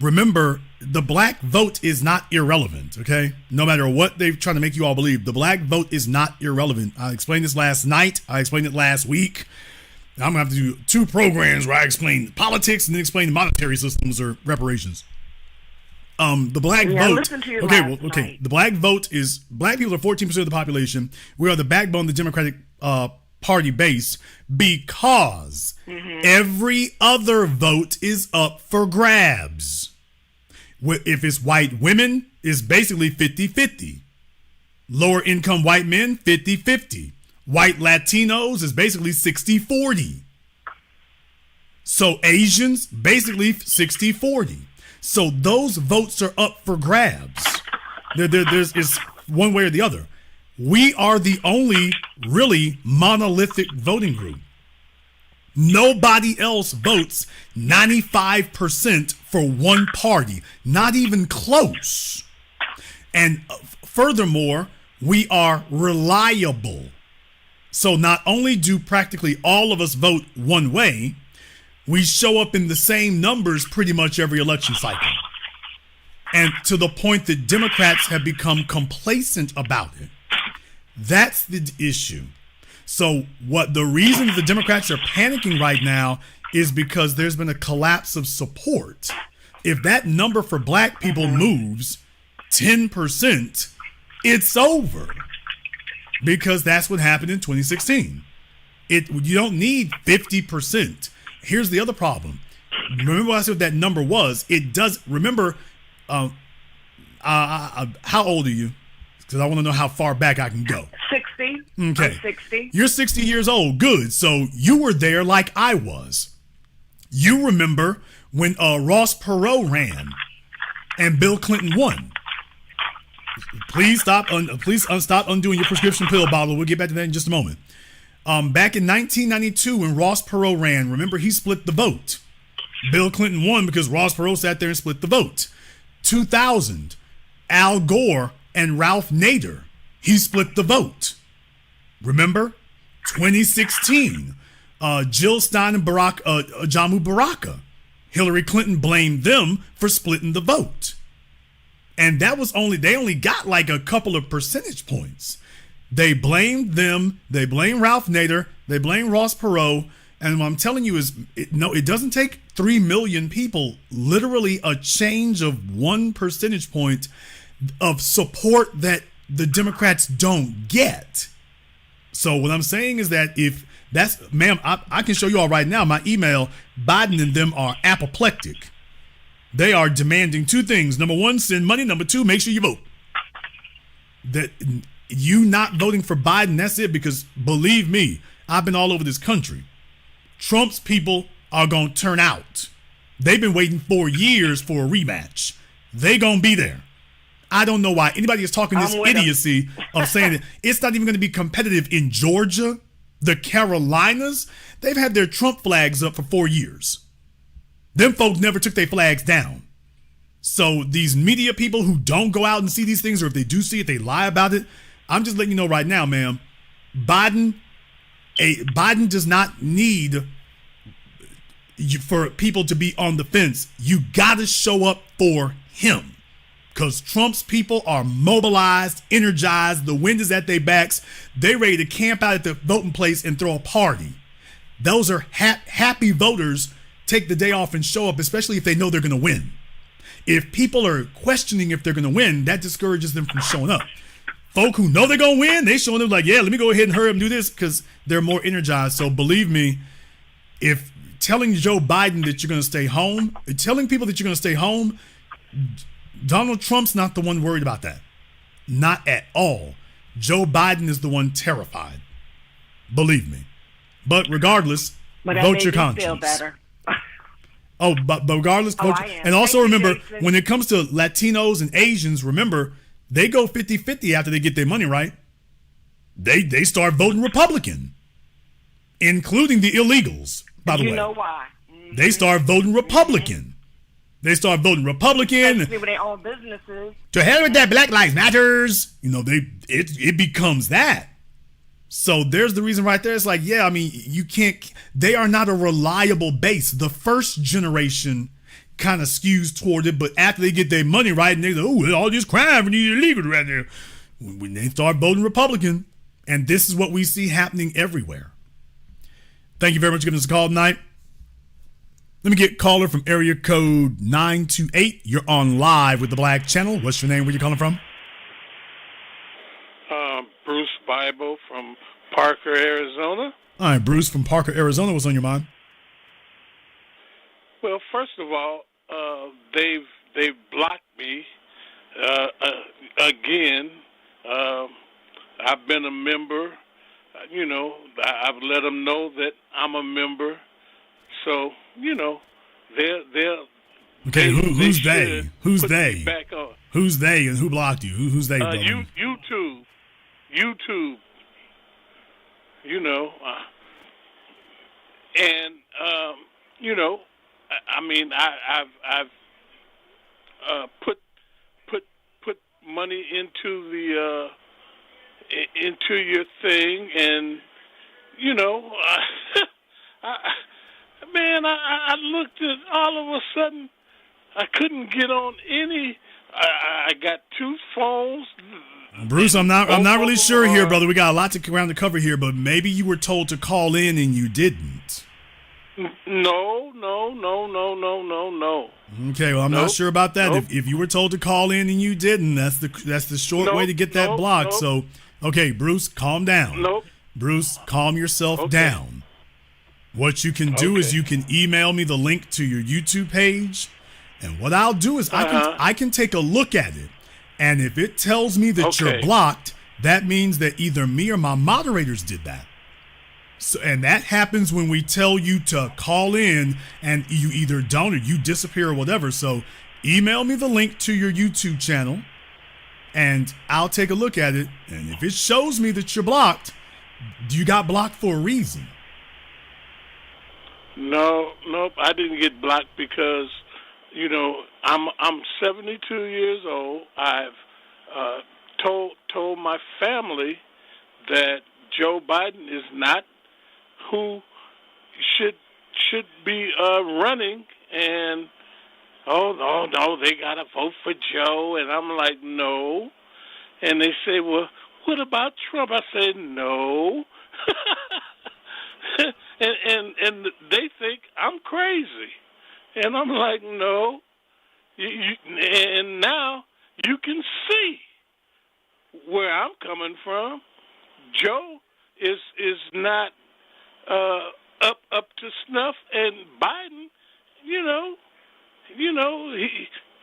Remember, the black vote is not irrelevant, okay? No matter what they're trying to make you all believe, the black vote is not irrelevant. I explained this last night. I explained it last week. I'm going to have to do 2 programs where I explain politics and then explain monetary systems or reparations. The black vote. Okay. The black vote is, black people are 14% of the population. We are the backbone of the Democratic Party base because every other vote is up for grabs. If it's white women, it's basically 50-50. Lower income white men, 50-50. White Latinos is basically 60-40. So Asians, basically 60-40. So those votes are up for grabs. There's one way or the other. We are the only really monolithic voting group. Nobody else votes 95% for one party, not even close. And furthermore, we are reliable. So not only do practically all of us vote one way, we show up in the same numbers pretty much every election cycle. And to the point that Democrats have become complacent about it. That's the issue. So what the reason the Democrats are panicking right now is because there's been a collapse of support. If that number for black people moves 10%, it's over. Because that's what happened in 2016. You don't need 50%. Here's the other problem. Remember what I said what that number was? It does. Remember, how old are you? Because I want to know how far back I can go. 60. Okay. I'm 60. You're 60 years old. Good. So you were there like I was. You remember when Ross Perot ran and Bill Clinton won. Please stop undoing your prescription pill bottle. We'll get back to that in just a moment. Back in 1992 when Ross Perot ran, remember he split the vote. Bill Clinton won because Ross Perot sat there and split the vote. 2000, Al Gore and Ralph Nader, he split the vote. Remember? 2016, Jill Stein and Jamu Baraka. Hillary Clinton blamed them for splitting the vote. And that was they only got like a couple of percentage points. They blamed them. They blamed Ralph Nader. They blamed Ross Perot. And what I'm telling you is, it doesn't take 3 million people, literally a change of 1 percentage point of support that the Democrats don't get. So what I'm saying is that ma'am, I can show you all right now, my email, Biden and them are apoplectic. They are demanding 2 things. Number 1, send money. Number 2, make sure you vote. That you not voting for Biden, that's it, because believe me, I've been all over this country. Trump's people are going to turn out. They've been waiting 4 years for a rematch. They going to be there. I don't know why anybody is talking this idiocy of saying that it's not even going to be competitive in Georgia, the Carolinas. They've had their Trump flags up for 4 years. Them folks never took their flags down. So these media people who don't go out and see these things, or if they do see it, they lie about it. I'm just letting you know right now, ma'am, Biden does not need for people to be on the fence. You got to show up for him. Because Trump's people are mobilized, energized, the wind is at their backs. They ready to camp out at the voting place and throw a party. Those are happy voters. Take the day off and show up, especially if they know they're going to win. If people are questioning if they're going to win, that discourages them from showing up. Folk who know they're going to win, they showing up like, yeah, let me go ahead and hurry up and do this because they're more energized. So believe me, if telling Joe Biden that you're going to stay home, telling people that you're going to stay home, Donald Trump's not the one worried about that. Not at all. Joe Biden is the one terrified. Believe me. But regardless, vote your conscience. Feel better. But regardless, vote. And also remember, when it comes to Latinos and Asians, remember, they go 50-50 after they get their money, right? They start voting Republican, including the illegals, by the way. You know why? They start voting Republican. They start voting Republican. Especially with their own businesses. To hell with that, Black Lives Matters. You know, it becomes that. So there's the reason right there. It's like, yeah, I mean, they are not a reliable base. The first generation kind of skews toward it, but after they get their money right and they go, oh, all this crime and illegal right there, when they start voting Republican, and this is what we see happening everywhere. Thank you very much for giving us a call tonight. Let me get caller from area code 928. You're on live with the Black Channel. What's your name? Where you calling from? Bruce Bible from Parker, Arizona. All right, Bruce from Parker, Arizona. What's on your mind? Well, first of all, they've blocked me again. I've been a member. I've let them know that I'm a member. So they're okay. Who's they? Who's they? Back on. Who's they and who blocked you? Who's they? YouTube. I mean, I've put money into the into your thing, and I looked at all of a sudden I couldn't get on any I got two phones. Bruce, I'm not really sure here, brother. We got a lot to ground to cover here, but maybe you were told to call in and you didn't. No. Okay, well, I'm not sure about that. If you were told to call in and you didn't, that's the short way to get that blocked. So, okay, Bruce, calm down. Bruce, calm yourself down. What you can do is you can email me the link to your YouTube page, and what I'll do is I can take a look at it, and if it tells me that you're blocked, that means that either me or my moderators did that. So, and that happens when we tell you to call in and you either don't or you disappear or whatever. So email me the link to your YouTube channel and I'll take a look at it. And if it shows me that you're blocked, you got blocked for a reason. Nope. I didn't get blocked because, I'm 72 years old. I've told my family that Joe Biden is not who should be running, and no, they gotta vote for Joe, and I'm like, no, and they say, well, what about Trump? I said, no, and they think I'm crazy, and I'm like, no, and now you can see where I'm coming from. Joe is not up to snuff, and Biden,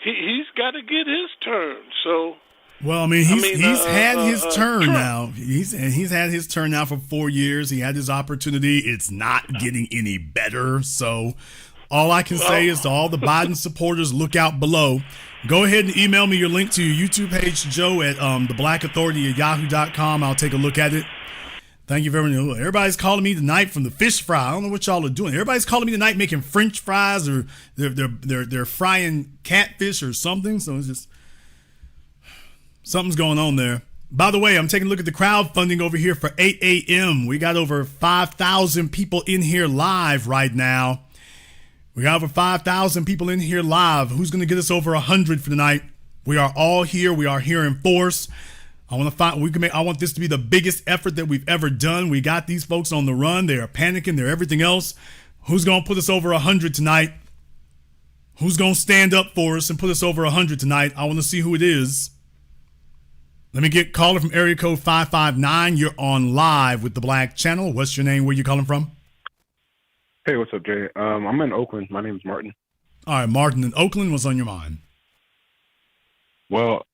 he's got to get his turn. So, well, he's had his turn now. He's had his turn now for 4 years. He had his opportunity. It's not getting any better. So, all I can say is to all the Biden supporters, look out below. Go ahead and email me your link to your YouTube page, Joe, at theblackauthority@yahoo.com. I'll take a look at it. Thank you very much. Everybody's calling me tonight from the fish fry. I don't know what y'all are doing. Everybody's calling me tonight making French fries, or they're frying catfish or something. So it's just something's going on there. By the way, I'm taking a look at the crowdfunding over here for 8 a.m. We got over 5,000 people in here live right now. We got over 5,000 people in here live. Who's going to get us over 100 for tonight? We are all here. We are here in force. I want this to be the biggest effort that we've ever done. We got these folks on the run. They are panicking. They're everything else. Who's going to put us over 100 tonight? Who's going to stand up for us and put us over 100 tonight? I want to see who it is. Let me get caller from area code 559. You're on live with the Black Channel. What's your name? Where you calling from? Hey, what's up, Jay? I'm in Oakland. My name is Martin. All right, Martin in Oakland. What's on your mind? Well,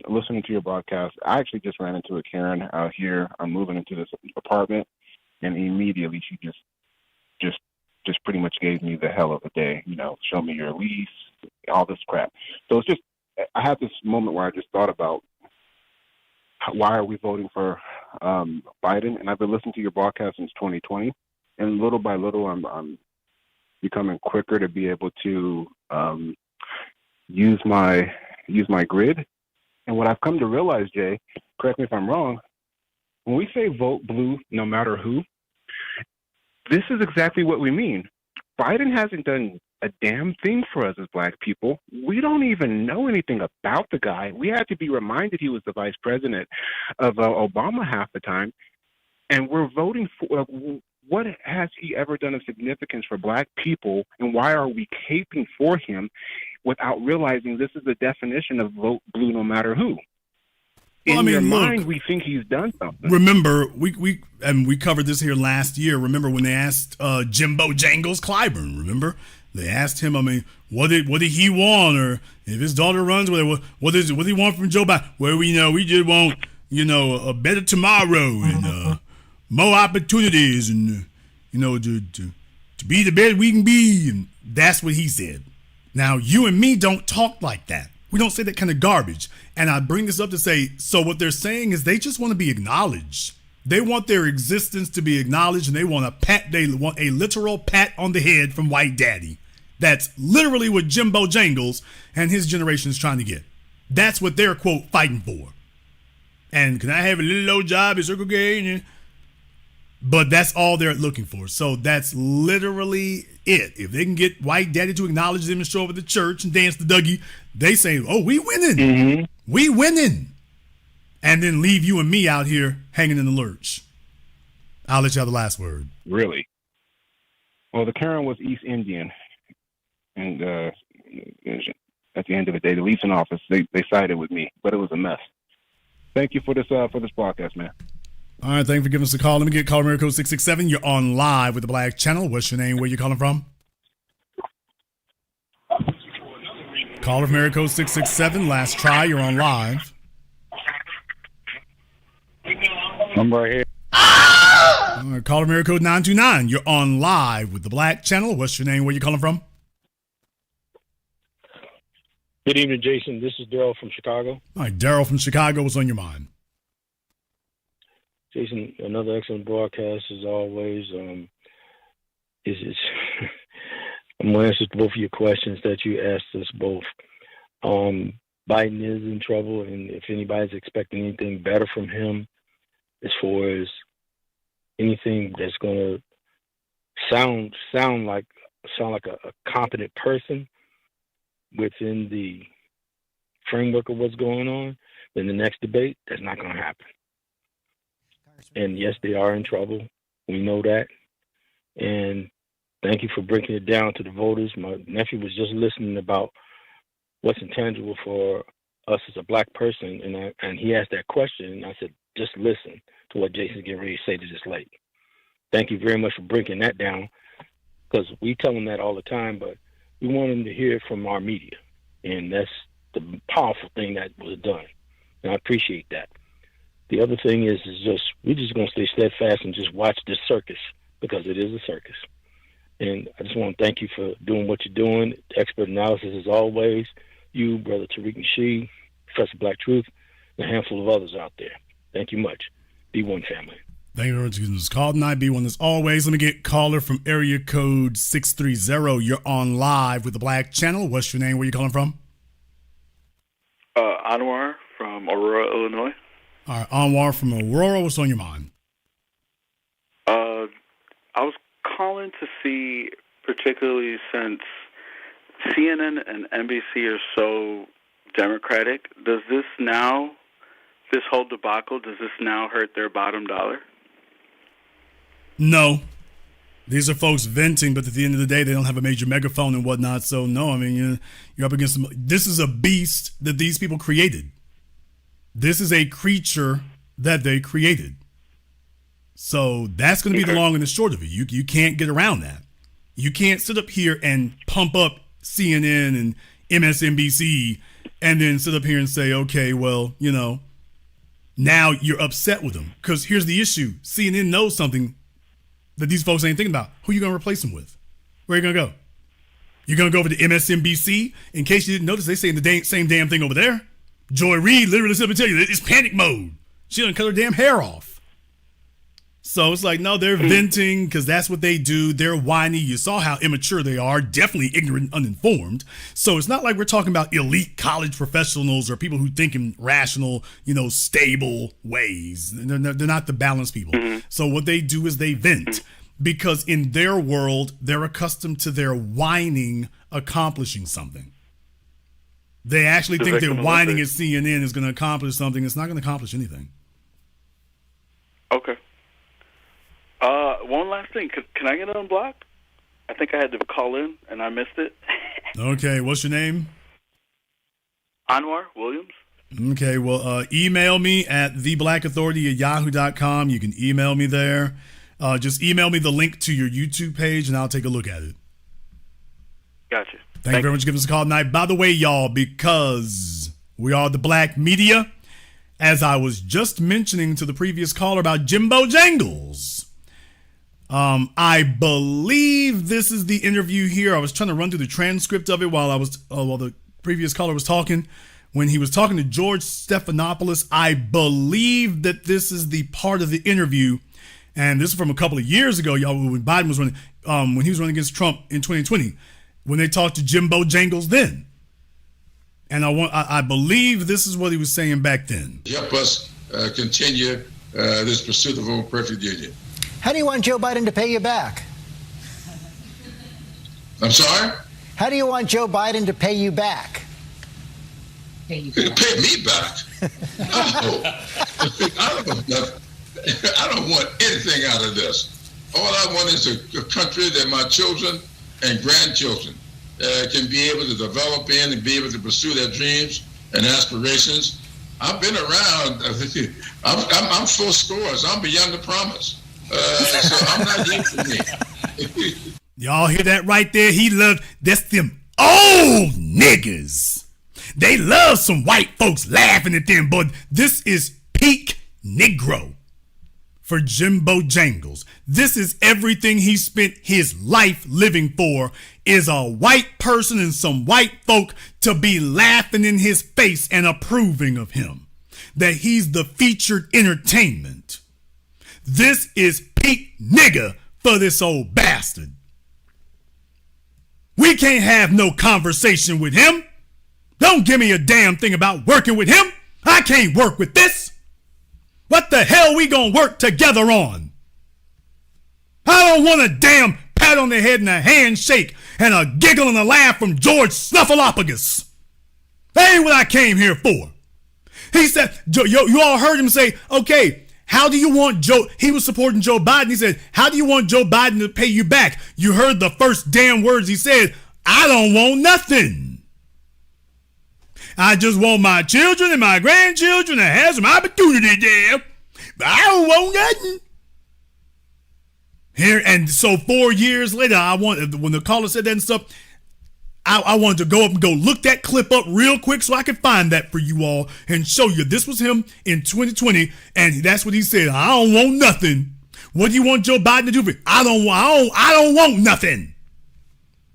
listening to your broadcast, I actually just ran into a Karen out here. I'm moving into this apartment, and immediately she just pretty much gave me the hell of a day. Show me your lease, all this crap. So it's just, I had this moment where I just thought about why are we voting for Biden? And I've been listening to your broadcast since 2020, and little by little, I'm becoming quicker to be able to use my grid. And what I've come to realize, Jay, correct me if I'm wrong, when we say vote blue no matter who, this is exactly what we mean. Biden hasn't done a damn thing for us as black people. We don't even know anything about the guy. We had to be reminded he was the vice president of Obama half the time. And we're voting for, what has he ever done of significance for black people, and why are we caping for him without realizing this is the definition of vote blue no matter who? In your mind, we think he's done something. Remember, we covered this here last year. Remember when they asked Jimbo Jangles Clyburn, remember? They asked him, what did he want? Or if his daughter runs, what do you want from Joe Biden? Well, we just want, a better tomorrow and more opportunities and, to be the best we can be. And that's what he said. Now, you and me don't talk like that. We don't say that kind of garbage. And I bring this up to say, so what they're saying is they just want to be acknowledged. They want their existence to be acknowledged, and they want a literal pat on the head from White Daddy. That's literally what Jimbo Jangles and his generation is trying to get. That's what they're, quote, fighting for. And can I have a little old job at Circle K? But that's all they're looking for. So that's literally it. If they can get white daddy to acknowledge them and show up at the church and dance the Dougie, they say, oh, we winning. Mm-hmm. We winning. And then leave you and me out here hanging in the lurch. I'll let you have the last word. Really? Well, the Karen was East Indian. And at the end of the day, the leasing office, they sided with me. But it was a mess. Thank you for this broadcast, man. All right, thank you for giving us a call. Let me get caller area code 667. You're on live with the Black Channel. What's your name? Where you calling from? Caller from area code 667. Last try. You're on live. I'm right here. All right, caller from area code 929. You're on live with the Black Channel. What's your name? Where you calling from? Good evening, Jason. This is Daryl from Chicago. All right, Daryl from Chicago. What's on your mind? Jason, another excellent broadcast as always. I'm going to answer both of your questions that you asked us both. Biden is in trouble, and if anybody's expecting anything better from him, as far as anything that's going to sound like a competent person within the framework of what's going on, then the next debate, that's not going to happen. And yes, they are in trouble. We know that. And thank you for breaking it down to the voters. My nephew was just listening about what's intangible for us as a black person, and he asked that question, and I said, just listen to what Jason's getting ready to say to this lady. Thank you very much for breaking that down, because we tell them that all the time, but we want them to hear it from our media, and that's the powerful thing that was done, and I appreciate that. The other thing is we're just going to stay steadfast and just watch this circus, because it is a circus. And I just want to thank you for doing what you're doing. Expert analysis as always. You, Brother Tariq Nasheed, Professor Black Truth, and a handful of others out there. Thank you much. Be one family. Thank you very much. It's called tonight. Be one as always. Let me get caller from area code 630. You're on live with the Black Channel. What's your name? Where you calling from? Anwar from Aurora, Illinois. All right, Anwar from Aurora. What's on your mind? I was calling to see, particularly since CNN and NBC are so Democratic, does this whole debacle, does this now hurt their bottom dollar? No. These are folks venting, but at the end of the day, they don't have a major megaphone and whatnot. So, no, I mean, you're up against them. This is a beast that these people created. This is a creature that they created. So that's going to be the long and the short of it. You can't get around that. You can't sit up here and pump up CNN and MSNBC and then sit up here and say, okay, well, now you're upset with them. Because here's the issue. CNN knows something that these folks ain't thinking about. Who you going to replace them with? Where are you going to go? You're going to go over to MSNBC? In case you didn't notice, they saying the same damn thing over there. Joy Reid literally said to tell you, it's panic mode. She done cut her damn hair off. So it's like, no, they're venting because that's what they do. They're whiny. You saw how immature they are, definitely ignorant, uninformed. So it's not like we're talking about elite college professionals or people who think in rational, stable ways. They're not the balanced people. So what they do is they vent because in their world, they're accustomed to their whining accomplishing something. They actually think that whining at CNN is going to accomplish something. It's not going to accomplish anything. Okay. One last thing. Can I get it unblocked? I think I had to call in and I missed it. Okay. What's your name? Anwar Williams. Okay. Well, email me at theblackauthority@yahoo.com. You can email me there. Just email me the link to your YouTube page and I'll take a look at it. Gotcha. Thank you very much for giving us a call tonight. By the way, y'all, because we are the black media, as I was just mentioning to the previous caller about Jimbo Jangles, I believe this is the interview here. I was trying to run through the transcript of it while the previous caller was talking. When he was talking to George Stephanopoulos, I believe that this is the part of the interview, and this is from a couple of years ago, y'all, when Biden was running, when he was running against Trump in 2020, when they talked to Jimbo Jangles then. And I believe this is what he was saying back then. Help us continue this pursuit of a perfect union. How do you want Joe Biden to pay you back? I'm sorry? How do you want Joe Biden to pay you back? Pay me back? No. I don't want anything out of this. All I want is a country that my children and grandchildren can be able to develop in and be able to pursue their dreams and aspirations. I've been around. I'm full scores. I'm beyond the promise. So I'm not here for me. Y'all hear that right there? That's them old niggas. They love some white folks laughing at them, but this is peak Negro for Jimbo Jangles. This is everything he spent his life living for, is a white person and some white folk to be laughing in his face and approving of him, that he's the featured entertainment. This is peak nigga for this old bastard. We can't have no conversation with him. Don't give me a damn thing about working with him. I can't work with this. What the hell we gonna work together on? I don't want a damn pat on the head and a handshake and a giggle and a laugh from George Snuffleupagus. That ain't what I came here for. He said, you all heard him say, okay, how do you want Joe? He was supporting Joe Biden. He said, how do you want Joe Biden to pay you back? You heard the first damn words he said. I don't want nothing. I just want my children and my grandchildren to have some opportunity there. But I don't want nothing. Here, and so 4 years later, when the caller said that and stuff, I wanted to go up and go look that clip up real quick so I could find that for you all and show you this was him in 2020, and that's what he said. I don't want nothing. What do you want Joe Biden to do for you? I don't want nothing.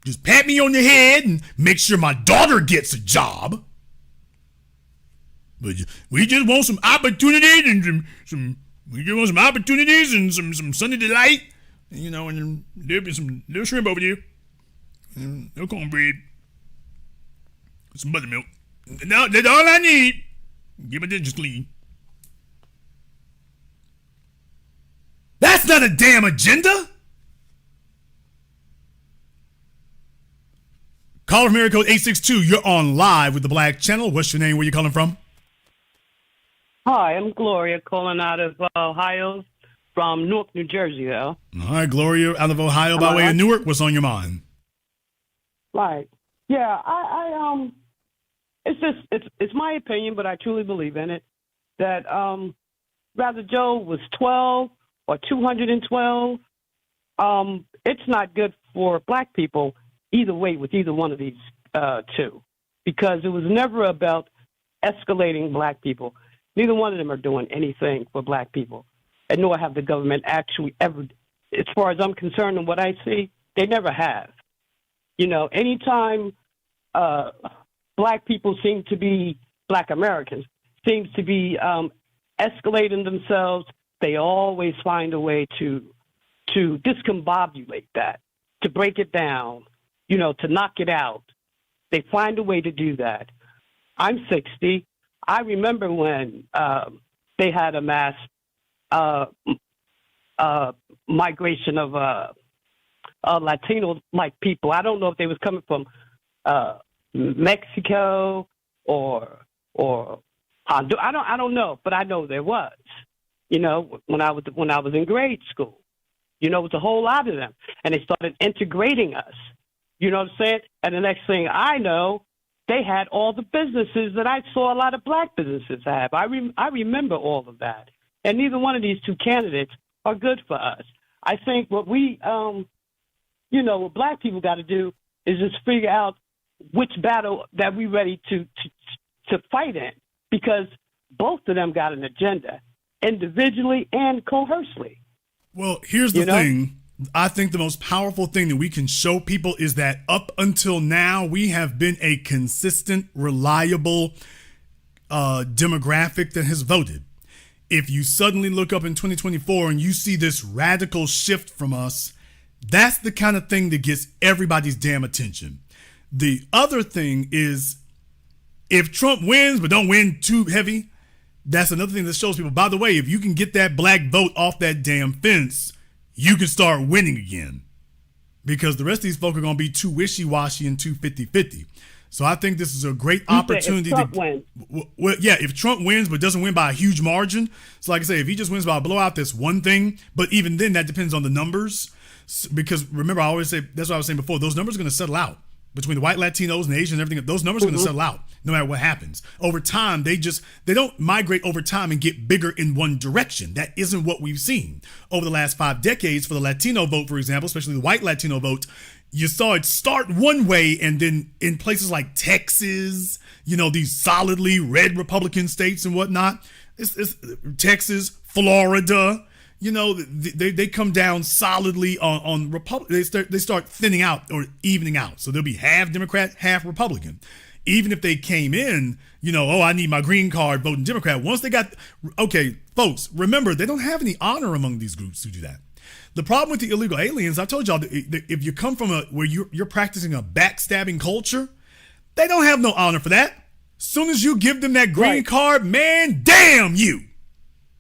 Just pat me on the head and make sure my daughter gets a job. But we just want some opportunities and some Sunday delight, and there'll be some little shrimp over there. No cornbread. Some buttermilk. No, that's all I need. Give me just clean. That's not a damn agenda. Caller from area code 862. You're on live with the Black Channel. What's your name? Where you calling from? Hi, I'm Gloria calling out of Ohio from Newark, New Jersey, though. All right, Gloria, out of Ohio by way of Newark. What's on your mind? Right. Yeah, I it's my opinion, but I truly believe in it, that rather Joe was 12 or 212, it's not good for black people either way with either one of these two, because it was never about escalating black people. Neither one of them are doing anything for black people, and nor have the government actually ever, as far as I'm concerned and what I see, they never have. Anytime black people black Americans seems to be escalating themselves, they always find a way to discombobulate that, to break it down, to knock it out. They find a way to do that. I'm 60. I remember when they had a mass migration of Latino-like people. I don't know if they was coming from Mexico or Honduras. I don't know, but I know there was. When I was in grade school, it was a whole lot of them, and they started integrating us. You know what I'm saying? And the next thing I know, they had all the businesses that I saw a lot of black businesses have. I remember all of that, and neither one of these two candidates are good for us. I think what we what black people got to do is just figure out which battle that we ready to fight in, because both of them got an agenda, individually and coercively. Well, here's the thing. I think the most powerful thing that we can show people is that up until now, we have been a consistent, reliable demographic that has voted. If you suddenly look up in 2024 and you see this radical shift from us, that's the kind of thing that gets everybody's damn attention. The other thing is, if Trump wins but don't win too heavy, that's another thing that shows people, by the way, if you can get that black vote off that damn fence, you can start winning again, because the rest of these folk are going to be too wishy-washy and too 50-50. So I think this is a great opportunity. If Trump wins. Well, yeah, if Trump wins but doesn't win by a huge margin, so like I say, if he just wins by a blowout, that's one thing. But even then, that depends on the numbers. Because remember, I always say, that's what I was saying before, those numbers are going to settle out. Between the white Latinos and the Asians and everything, those numbers are going to settle out no matter what happens. Over time, they don't migrate over time and get bigger in one direction. That isn't what we've seen. Over the last 5 decades, for the Latino vote, for example, especially the white Latino vote, you saw it start one way, and then in places like Texas, these solidly red Republican states and whatnot, it's Texas, Florida, they come down solidly on Republican. They start thinning out or evening out. So they'll be half Democrat, half Republican. Even if they came in, I need my green card voting Democrat. Once they got, okay, folks, remember, they don't have any honor among these groups who do that. The problem with the illegal aliens, I told y'all, that if you come from where you're practicing a backstabbing culture, they don't have no honor for that. Soon as you give them that green card, man, damn you.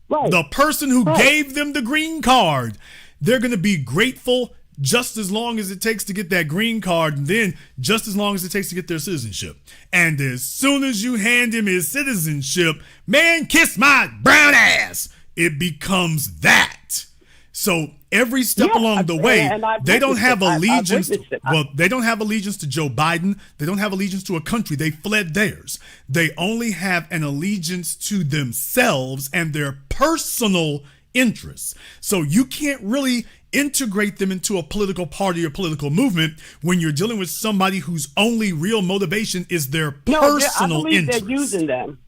Right. The person who gave them the green card, they're going to be grateful just as long as it takes to get that green card, and then just as long as it takes to get their citizenship. And as soon as you hand him his citizenship, man, kiss my brown ass, it becomes that. So every step along the way, they don't have allegiance. Well, they don't have allegiance to Joe Biden. They don't have allegiance to a country. They fled theirs. They only have an allegiance to themselves and their personal interests. So you can't really integrate them into a political party or political movement when you're dealing with somebody whose only real motivation is their personal interest. They're using them.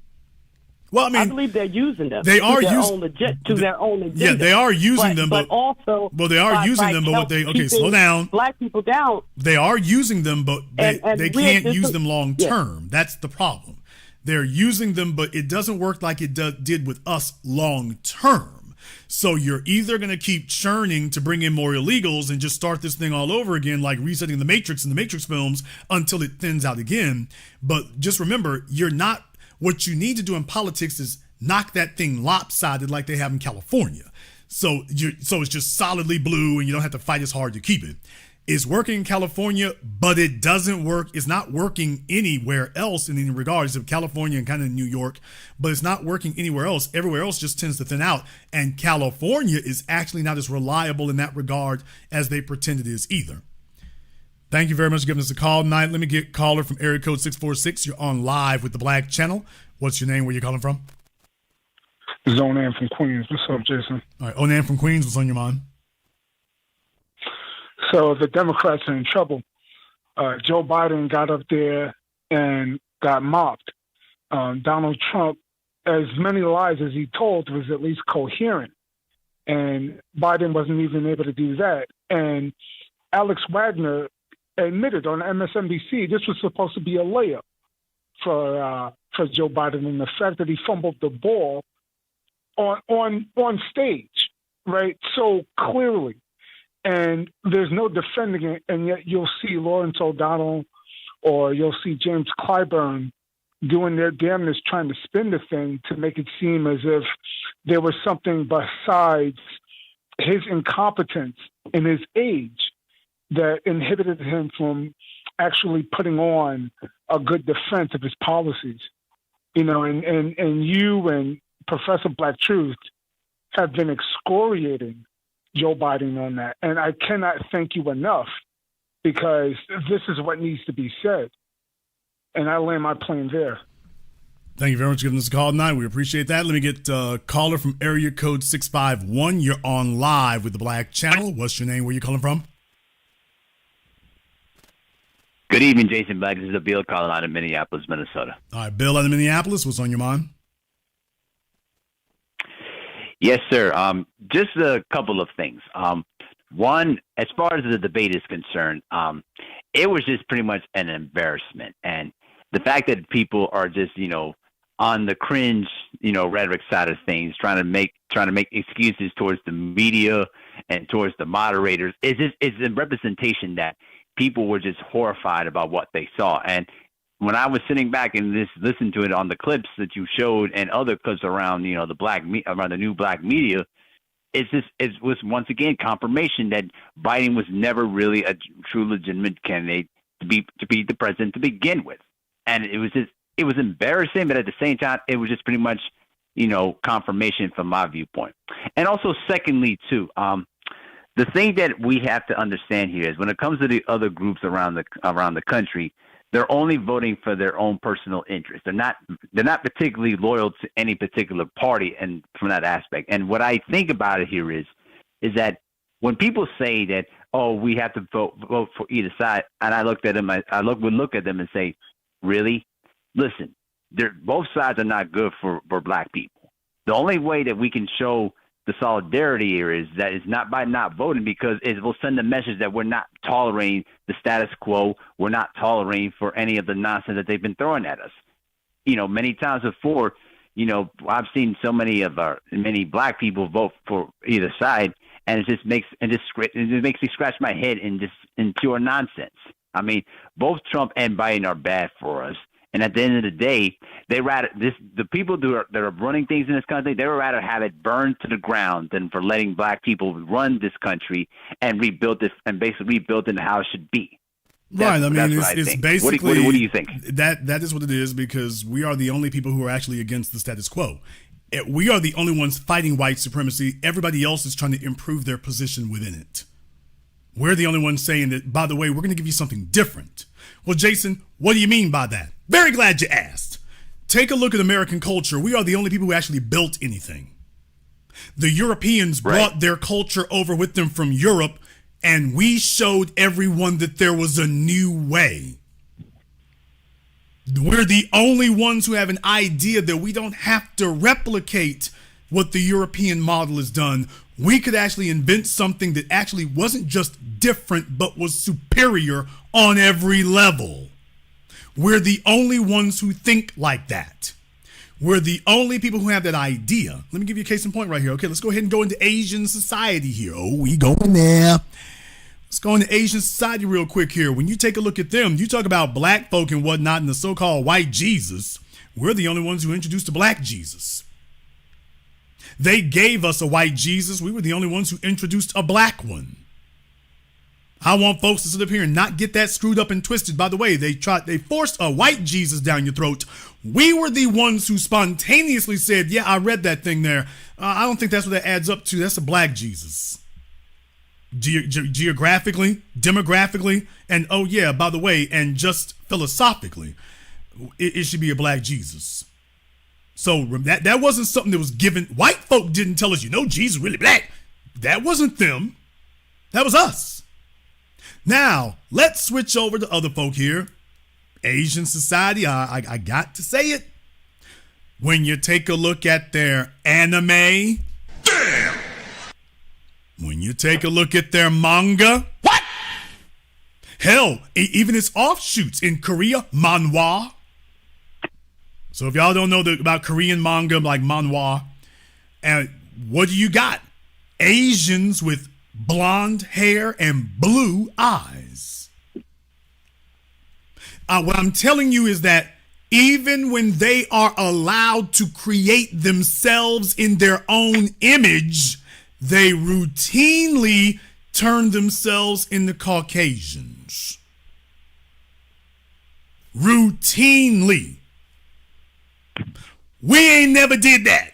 Well, I mean, I believe they're using them. They are using to their own agenda. Yeah, they are using them, but also, well, they are using them, but what they slow down. Black people down. They are using them, but they can't use them long term. Yeah. That's the problem. They're using them, but it doesn't work like it did with us long term. So you're either going to keep churning to bring in more illegals and just start this thing all over again, like resetting the Matrix in the Matrix films until it thins out again. But just remember, what you need to do in politics is knock that thing lopsided like they have in California. So it's just solidly blue and you don't have to fight as hard to keep it. It's working in California, but it doesn't work. It's not working anywhere else in any regards of California and kind of New York, but it's not working anywhere else. Everywhere else just tends to thin out. And California is actually not as reliable in that regard as they pretend it is either. Thank you very much for giving us a call tonight. Let me get caller from area code 646. You're on live with the Black Channel. What's your name? Where you calling from? This is Onan from Queens. What's up, Jason? All right, Onan from Queens. What's on your mind? So the Democrats are in trouble. Joe Biden got up there and got mocked. Donald Trump, as many lies as he told, was at least coherent. And Biden wasn't even able to do that. And Alex Wagner admitted on MSNBC this was supposed to be a layup for Joe Biden, and the fact that he fumbled the ball on stage, right, so clearly, and there's no defending it, and yet you'll see Lawrence O'Donnell or you'll see James Clyburn doing their damnness trying to spin the thing to make it seem as if there was something besides his incompetence and his age that inhibited him from actually putting on a good defense of his policies. And you and Professor Black Truth have been excoriating Joe Biden on that. And I cannot thank you enough, because this is what needs to be said. And I land my plane there. Thank you very much for giving us a call tonight. We appreciate that. Let me get a caller from area code 651. You're on live with the Black Channel. What's your name? Where you calling from? Good evening, Jason Black. This is Bill calling out of Minneapolis, Minnesota. All right, Bill out of Minneapolis. What's on your mind? Yes, sir. Just a couple of things. One, as far as the debate is concerned, it was just pretty much an embarrassment. And the fact that people are just, on the cringe, rhetoric side of things, trying to make excuses towards the media and towards the moderators, is a representation that people were just horrified about what they saw. And when I was sitting back and listened to it on the clips that you showed and other clips around, around the new black media, it was once again confirmation that Biden was never really a true legitimate candidate to be the president to begin with. And it was embarrassing, but at the same time, it was just pretty much, confirmation from my viewpoint. And also, secondly, too, the thing that we have to understand here is when it comes to the other groups around the country, they're only voting for their own personal interest. They're not particularly loyal to any particular party, and from that aspect. And what I think about it here is that when people say that, oh, we have to vote for either side, and I would look at them and say, really? Listen, both sides are not good for black people. The only way that we can show the solidarity here is not by not voting, because it will send a message that we're not tolerating the status quo. We're not tolerating for any of the nonsense that they've been throwing at us. Many times before, I've seen so many black people vote for either side, and it makes me scratch my head in pure nonsense. I mean, both Trump and Biden are bad for us. And at the end of the day, the people that are running things in this country, they would rather have it burned to the ground than for letting black people run this country and rebuild it into how it should be. Right. I mean, it's basically. What do you think? That is what it is, because we are the only people who are actually against the status quo. We are the only ones fighting white supremacy. Everybody else is trying to improve their position within it. We're the only ones saying that, by the way, we're going to give you something different. Well, Jason, what do you mean by that? Very glad you asked. Take a look at American culture. We are the only people who actually built anything. The Europeans brought their culture over with them from Europe, and we showed everyone that there was a new way. We're the only ones who have an idea that we don't have to replicate what the European model has done. We could actually invent something that actually wasn't just different, but was superior on every level. We're the only ones who think like that. We're the only people who have that idea. Let me give you a case in point right here. Okay, let's go ahead and go into Asian society here. Oh, we going there. Let's go into Asian society real quick here. When you take a look at them, you talk about black folk and whatnot and the so-called white Jesus. We're the only ones who introduced the black Jesus. They gave us a white Jesus. We were the only ones who introduced a black one. I want folks to sit up here and not get that screwed up and twisted. By the way, they forced a white Jesus down your throat. We were the ones who spontaneously said, yeah, I read that thing there. I don't think that's what that adds up to. That's a black Jesus. Geographically, demographically, and oh yeah, by the way, and just philosophically, it should be a black Jesus. So that wasn't something that was given. White folk didn't tell us, Jesus really black. That wasn't them. That was us. Now, let's switch over to other folk here. Asian society, I got to say it. When you take a look at their anime. Damn! When you take a look at their manga. What? Hell, even its offshoots in Korea, manhwa. So if y'all don't know about Korean manga, like manhwa, and what do you got? Asians with blonde hair and blue eyes. What I'm telling you is that even when they are allowed to create themselves in their own image, they routinely turn themselves into Caucasians. Routinely. We ain't never did that.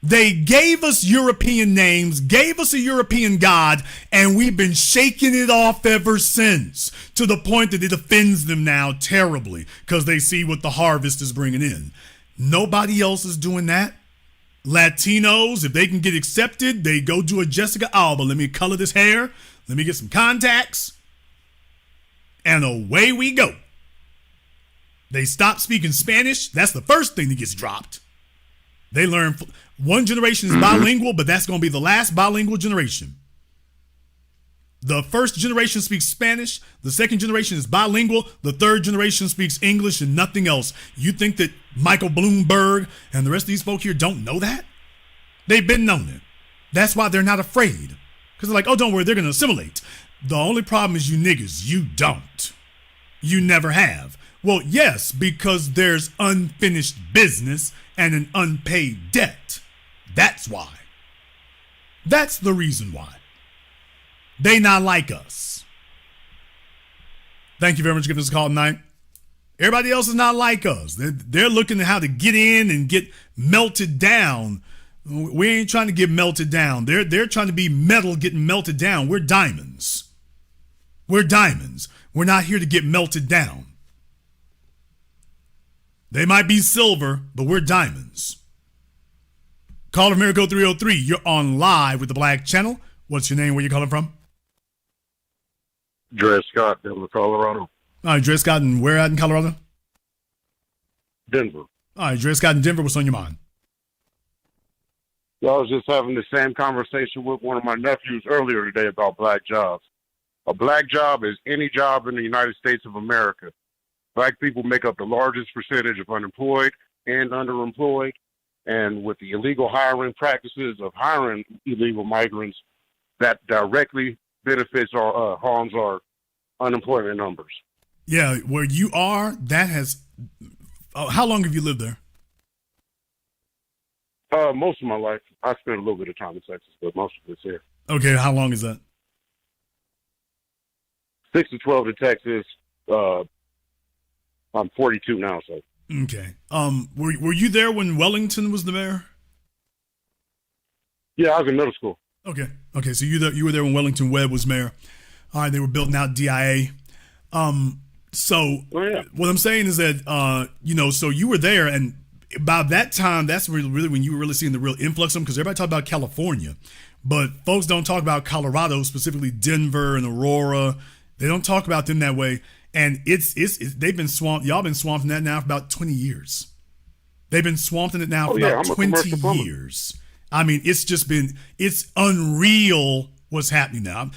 They gave us European names, gave us a European God, and we've been shaking it off ever since, to the point that it offends them now terribly because they see what the harvest is bringing in. Nobody else is doing that. Latinos, if they can get accepted, they go do a Jessica Alba. Let me color this hair. Let me get some contacts. And away we go. They stop speaking Spanish. That's the first thing that gets dropped. They learn one generation is bilingual, but that's going to be the last bilingual generation. The first generation speaks Spanish. The second generation is bilingual. The third generation speaks English and nothing else. You think that Michael Bloomberg and the rest of these folk here don't know that? They've been known it. That's why they're not afraid. Because they're like, oh, don't worry, they're going to assimilate. The only problem is you niggas, you don't. You never have. Well, yes, because there's unfinished business and an unpaid debt. That's why. That's the reason why. They not like us. Thank you very much for giving us a call tonight. Everybody else is not like us. They're looking at how to get in and get melted down. We ain't trying to get melted down. They're trying to be metal getting melted down. We're diamonds. We're diamonds. We're not here to get melted down. They might be silver, but we're diamonds. Call of Miracle 303. You're on live with the Black Channel. What's your name? Where you calling from? Dre Scott, Denver, Colorado. All right, Dre Scott, and where at in Colorado? Denver. All right, Dre Scott in Denver. What's on your mind? I was just having the same conversation with one of my nephews earlier today about black jobs. A black job is any job in the United States of America. Black people make up the largest percentage of unemployed and underemployed. And with the illegal hiring practices of hiring illegal migrants, that directly benefits or harms our unemployment numbers. Yeah, where you are, that has... how long have you lived there? Most of my life. I spent a little bit of time in Texas, but most of it's here. Okay, how long is that? 6 to 12 to Texas. I'm 42 now, so. Okay. Were you there when Wellington was the mayor? Yeah, I was in middle school. Okay. So you were there when Wellington Webb was mayor. All right, they were building out DIA. So what I'm saying is that so you were there, and by that time, that's really when you were really seeing the real influx of them, because everybody talk about California, but folks don't talk about Colorado, specifically Denver and Aurora. They don't talk about them that way. And it's they've been swamped. Y'all been swamped in that now for about 20 years. They've been swamped in it now for about 20 years. I mean, it's unreal what's happening now.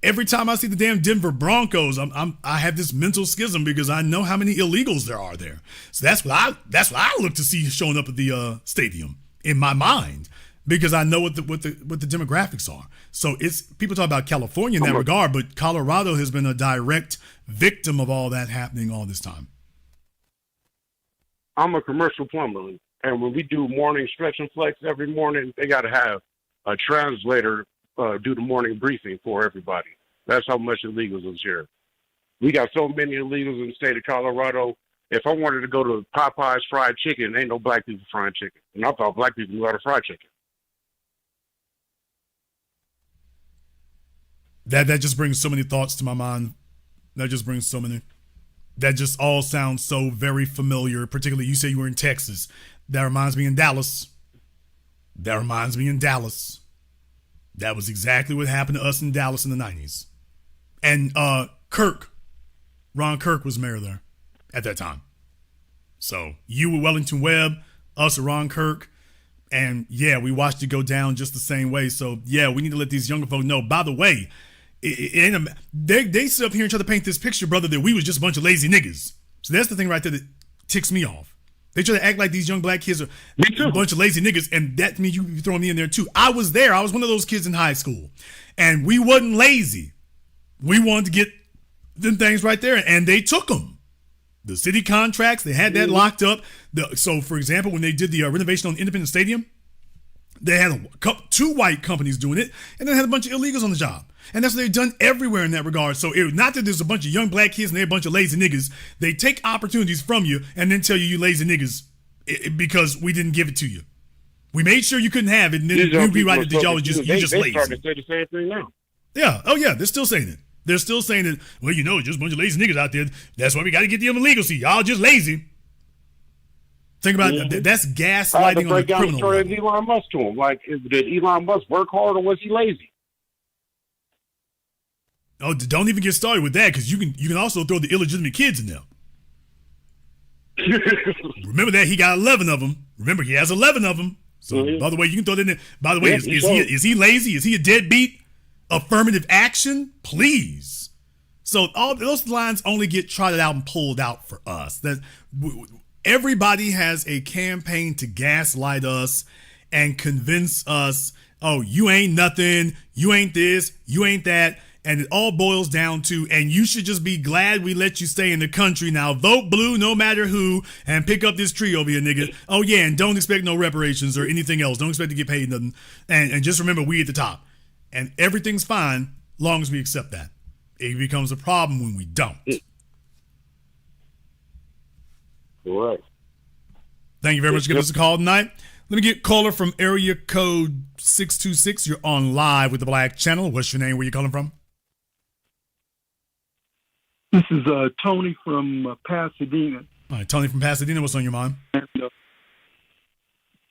Every time I see the damn Denver Broncos, I have this mental schism because I know how many illegals there are there. So that's what I look to see showing up at the stadium in my mind, because I know what the demographics are. So it's people talk about California in that regard, but Colorado has been a direct victim of all that happening all this time. I'm a commercial plumber, and when we do morning stretch and flex every morning, they got to have a translator do the morning briefing for everybody. That's how much illegals is here. We got so many illegals in the state of Colorado. If I wanted to go to Popeye's fried chicken, ain't no black people frying chicken. And I thought black people knew how to fry chicken. That just brings so many thoughts to my mind. That just all sounds so very familiar. Particularly, you say you were in Texas. That reminds me in Dallas. That was exactly what happened to us in Dallas in the 90s. And Ron Kirk was mayor there at that time. So you were Wellington Webb, us Ron Kirk. And yeah, we watched it go down just the same way. So yeah, we need to let these younger folk know. By the way, they sit up here and try to paint this picture, brother, that we was just a bunch of lazy niggas. So that's the thing right there that ticks me off. They try to act like these young black kids are a bunch of lazy niggas, and that means you throwing me in there too. I was there. I was one of those kids in high school, and we wasn't lazy. We wanted to get them things right there, and they took them. The city contracts, they had that locked up. So, for example, when they did the renovation on Independence Stadium, they had two white companies doing it, and then had a bunch of illegals on the job. And that's what they've done everywhere in that regard. So not that there's a bunch of young black kids and they're a bunch of lazy niggas. They take opportunities from you and then tell you lazy niggas because we didn't give it to you. We made sure you couldn't have it, and then you rewrite it that y'all was just lazy. They starting to say the same thing now. Yeah. Oh yeah. They're still saying it. They're still saying that. Well, just a bunch of lazy niggas out there. That's why we got to get them illegal. See, y'all just lazy. Think about it. That's gaslighting on the criminal level. Elon Musk to him. Like, did Elon Musk work hard or was he lazy? Oh, don't even get started with that, because you can also throw the illegitimate kids in there. Remember that he got 11 of them. Remember, he has 11 of them. So, by the way, you can throw that in there. By the way, is he lazy? Is he a deadbeat? Affirmative action, please. So all those lines only get trotted out and pulled out for us. That everybody has a campaign to gaslight us and convince us, oh, you ain't nothing, you ain't this, you ain't that. And it all boils down to, and you should just be glad we let you stay in the country. Now vote blue no matter who and pick up this tree over here, nigga. Oh, yeah, and don't expect no reparations or anything else. Don't expect to get paid nothing. And just remember, we at the top. And everything's fine long as we accept that. It becomes a problem when we don't. Right. Thank you very much for giving us a call tonight. Let me get caller from area code 626. You're on live with the Black Channel. What's your name? Where you calling from? This is Tony from Pasadena. All right, Tony from Pasadena. What's on your mind? And,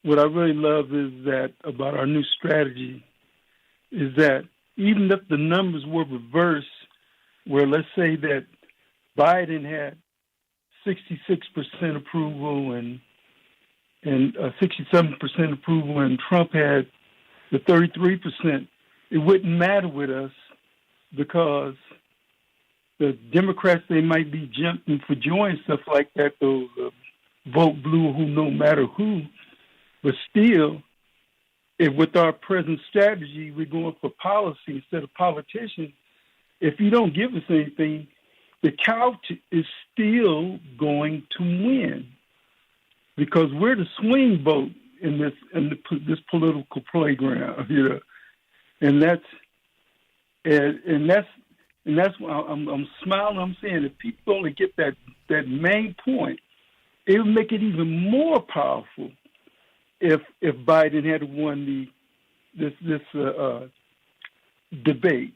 what I really love is that about our new strategy is that even if the numbers were reversed, where let's say that Biden had 66% approval and 67% approval, and Trump had the 33%, it wouldn't matter with us because the Democrats, they might be jumping for joy and stuff like that, those vote blue who no matter who, but still, if with our present strategy, we're going for policy instead of politicians, if you don't give us anything, the couch is still going to win because we're the swing vote in this political playground, you know, and that's why I'm smiling. I'm saying if people only get that main point, it would make it even more powerful if Biden had won this debate.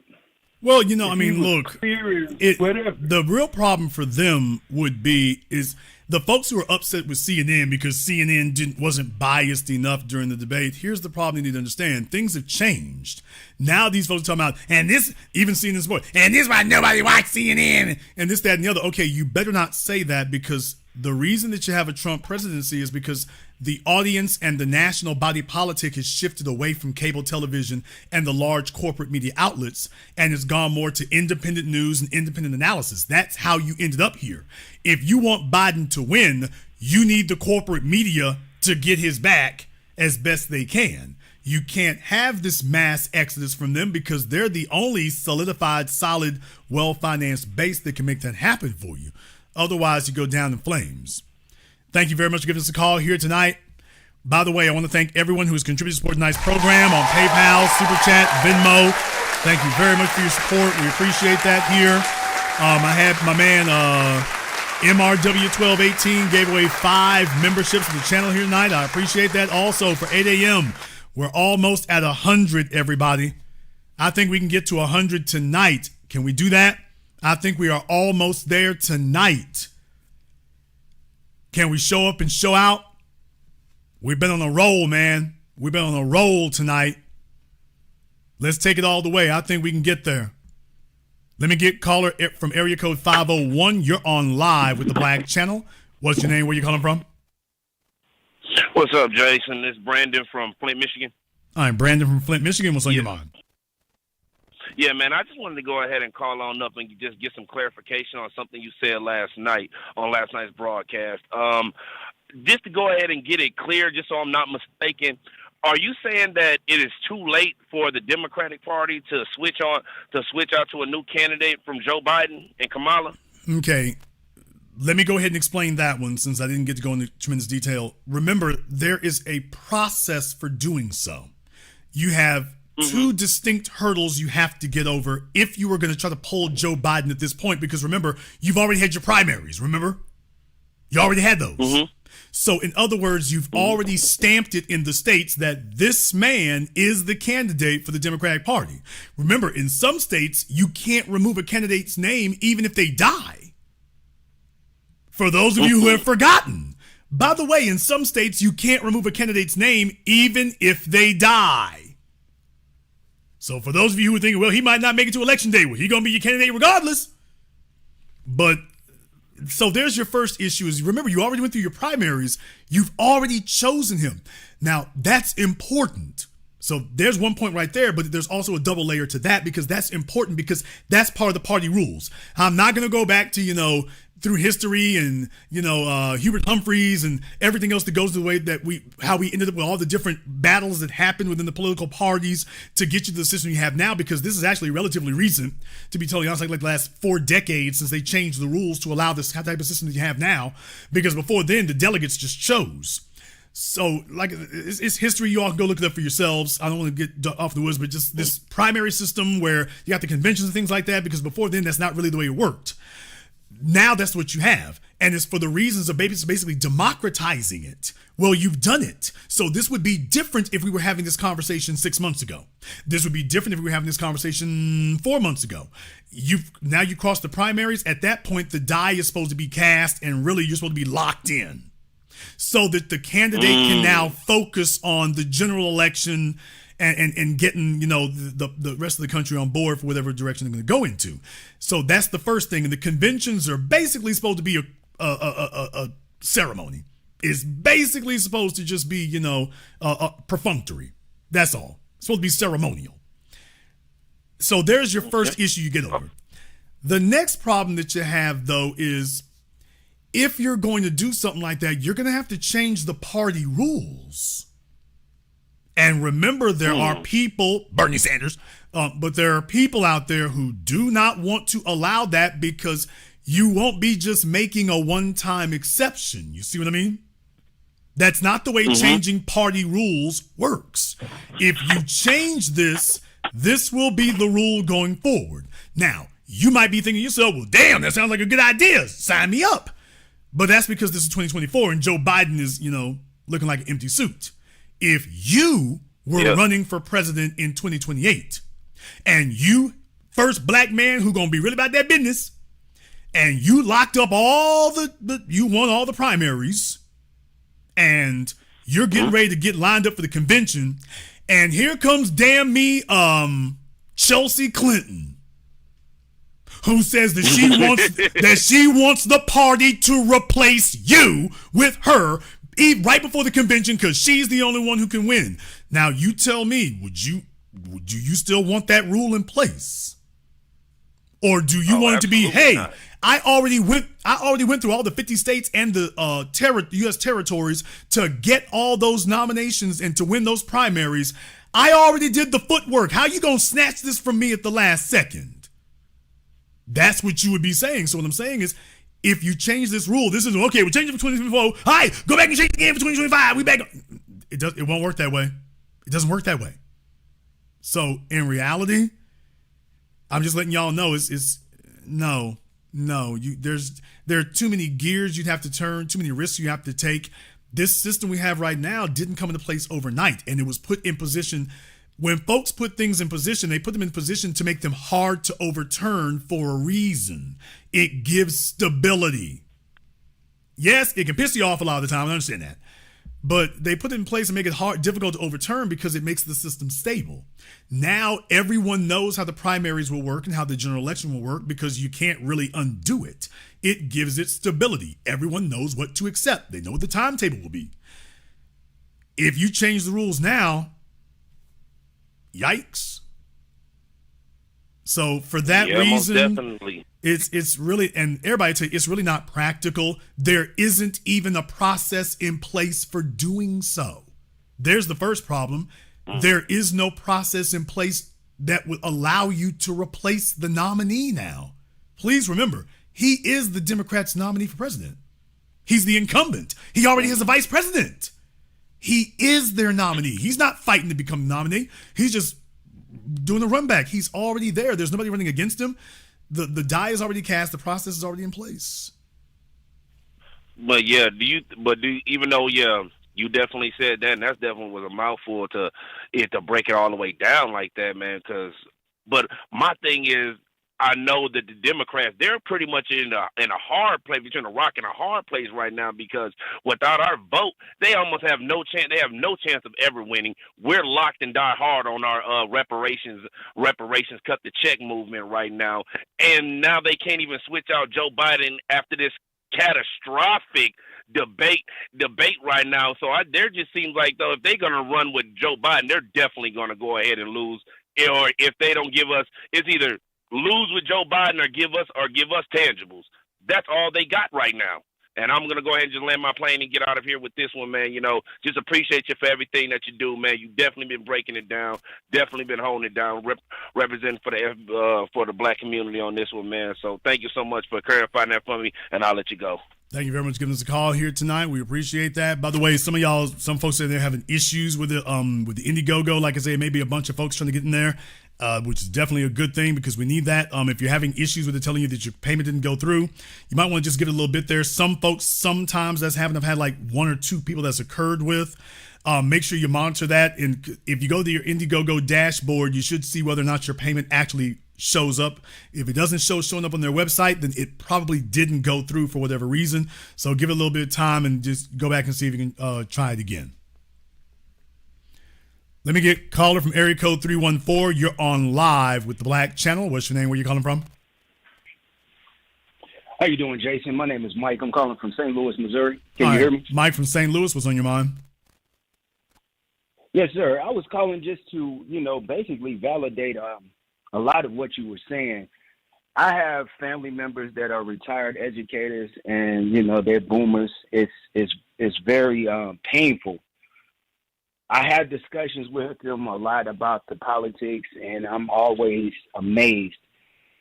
Well, you know, I mean, look, the real problem for them would be is the folks who are upset with CNN because CNN wasn't biased enough during the debate. Here's the problem you need to understand. Things have changed. Now these folks are talking about, and this, even CNN Sport, and this is why nobody watched CNN, and this, that, and the other. Okay, you better not say that because the reason that you have a Trump presidency is because the audience and the national body politic has shifted away from cable television and the large corporate media outlets and has gone more to independent news and independent analysis. That's how you ended up here. If you want Biden to win, you need the corporate media to get his back as best they can. You can't have this mass exodus from them because they're the only solidified, solid, well-financed base that can make that happen for you. Otherwise, you go down in flames. Thank you very much for giving us a call here tonight. By the way, I want to thank everyone who has contributed to support tonight's program on PayPal, Super Chat, Venmo. Thank you very much for your support. We appreciate that here. I had my man MRW1218 gave away 5 memberships to the channel here tonight. I appreciate that. Also, for 8 a.m., we're almost at 100, everybody. I think we can get to 100 tonight. Can we do that? I think we are almost there tonight. Can we show up and show out? We've been on a roll, man. We've been on a roll tonight. Let's take it all the way. I think we can get there. Let me get caller from area code 501. You're on live with the Black Channel. What's your name? Where you calling from? What's up, Jason? This is Brandon from Flint, Michigan. All right, Brandon from Flint, Michigan. What's on your mind? Yeah, man, I just wanted to go ahead and call on up and just get some clarification on something you said last night on last night's broadcast. Just to go ahead and get it clear, just so I'm not mistaken, are you saying that it is too late for the Democratic Party to switch out to a new candidate from Joe Biden and Kamala? Okay. Let me go ahead and explain that one since I didn't get to go into tremendous detail. Remember, there is a process for doing so. You have two distinct hurdles you have to get over if you were going to try to pull Joe Biden at this point, because remember, you've already had your primaries, remember? You already had those. So in other words, you've already stamped it in the states that this man is the candidate for the Democratic Party. Remember, in some states, you can't remove a candidate's name even if they die. For those of you who have forgotten, by the way, in some states, you can't remove a candidate's name even if they die. So for those of you who are thinking, well, he might not make it to election day, well, he's going to be your candidate regardless. But so there's your first issue is, remember, you already went through your primaries. You've already chosen him. Now, that's important. So there's one point right there, but there's also a double layer to that because that's important because that's part of the party rules. I'm not going to go back to, through history and, Hubert Humphreys and everything else that goes the way that how we ended up with all the different battles that happened within the political parties to get you to the system you have now, because this is actually relatively recent, to be totally honest, like the last 4 decades since they changed the rules to allow this type of system that you have now, because before then the delegates just chose. So, like, it's history. You all can go look it up for yourselves. I don't want to get off the woods, but just this primary system where you got the conventions and things like that, because before then, that's not really the way it worked. Now that's what you have. And it's for the reasons of basically democratizing it. Well, you've done it. So this would be different if we were having this conversation 6 months ago. This would be different if we were having this conversation 4 months ago. Now you crossed the primaries. At that point, the die is supposed to be cast, and really you're supposed to be locked in, so that the candidate can now focus on the general election and getting, the rest of the country on board for whatever direction they're going to go into. So that's the first thing. And the conventions are basically supposed to be a ceremony. It's basically supposed to just be, perfunctory. That's all. It's supposed to be ceremonial. So there's your first issue you get over. The next problem that you have, though, is if you're going to do something like that, you're going to have to change the party rules. And remember, there are people, Bernie Sanders, but there are people out there who do not want to allow that because you won't be just making a one-time exception. You see what I mean? That's not the way changing party rules works. If you change this, this will be the rule going forward. Now, you might be thinking to yourself, well, damn, that sounds like a good idea. Sign me up. But that's because this is 2024 and Joe Biden is, looking like an empty suit. If you were running for president in 2028 and you, first black man who gonna be really about that business, and you locked up you won all the primaries and you're getting ready to get lined up for the convention, and here comes damn me, Chelsea Clinton, who says that she wants the party to replace you with her right before the convention because she's the only one who can win. Now you tell me, would you still want that rule in place, or do you want it to be, hey, not. I already went through all the 50 states and the U.S. territories to get all those nominations and to win those primaries. I already did the footwork. How you gonna snatch this from me at the last second? That's what you would be saying. So what I'm saying is, if you change this rule, this is okay. We're changing for 2024. All right, go back and change it again for 2025. We back. It won't work that way. It doesn't work that way. So in reality, I'm just letting y'all know no. There are too many gears you'd have to turn, too many risks you have to take. This system we have right now didn't come into place overnight, and it was put in position. When folks put things in position, they put them in position to make them hard to overturn for a reason. It gives stability. Yes, it can piss you off a lot of the time. I understand that. But they put it in place and make it difficult to overturn because it makes the system stable. Now everyone knows how the primaries will work and how the general election will work because you can't really undo it. It gives it stability. Everyone knows what to accept. They know what the timetable will be. If you change the rules now, yikes. So for that reason, definitely. It's really, and everybody tell you, it's really not practical. There isn't even a process in place for doing so. There's the first problem. There is no process in place that would allow you to replace the nominee now. Please remember, he is the Democrats' nominee for president. He's the incumbent. He already has a vice president. He is their nominee. He's not fighting to become the nominee. He's just doing a run back. He's already there. There's nobody running against him. The die is already cast. The process is already in place. But yeah, even though you definitely said that, and that definitely was a mouthful to break it all the way down like that, man. But my thing is, I know that the Democrats, they're pretty much in a hard place, between a rock and a hard place right now, because without our vote, they almost have no chance. They have no chance of ever winning. We're locked and die hard on our reparations, cut the check movement right now. And now they can't even switch out Joe Biden after this catastrophic debate right now. So there just seems like, though, if they're going to run with Joe Biden, they're definitely going to go ahead and lose. Or if they don't give us, it's either lose with Joe Biden or give us tangibles. That's all they got right now. And I'm going to go ahead and just land my plane and get out of here with this one, man. You know, just appreciate you for everything that you do, man. You've definitely been breaking it down, definitely been holding it down, representing for the black community on this one, man. So thank you so much for clarifying that for me, and I'll let you go. Thank you very much for giving us a call here tonight. We appreciate that. By the way, some folks say they're having issues with the Indiegogo. Like I say, maybe a bunch of folks trying to get in there, which is definitely a good thing because we need that. If you're having issues with it telling you that your payment didn't go through, you might want to just give it a little bit there. Some folks, sometimes that's happened. I've had like one or two people that's occurred with. Make sure you monitor that. And if you go to your Indiegogo dashboard, you should see whether or not your payment actually shows up. If it doesn't showing up on their website, then it probably didn't go through for whatever reason. So give it a little bit of time and just go back and see if you can try it again. Let me get caller from area code 314. You're on live with the Black Channel. What's your name? Where you calling from? How you doing, Jason? My name is Mike. I'm calling from St. Louis, Missouri. Can you hear me? Mike from St. Louis. What's on your mind? Yes, sir. I was calling just to, basically validate a lot of what you were saying. I have family members that are retired educators, and they're boomers. It's very painful. I have discussions with them a lot about the politics, and I'm always amazed.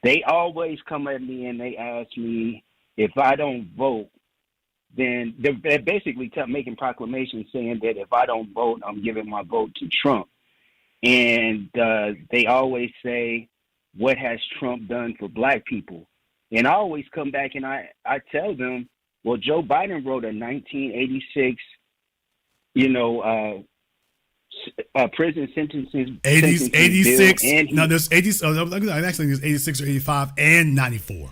They always come at me and they ask me if I don't vote, then they're basically making proclamations saying that if I don't vote, I'm giving my vote to Trump. And they always say, what has Trump done for black people? And I always come back and I tell them, well, Joe Biden wrote a 1986, prison sentencing. 86. Bill, no, there's 80. Actually, there's 86 or 85 and 94.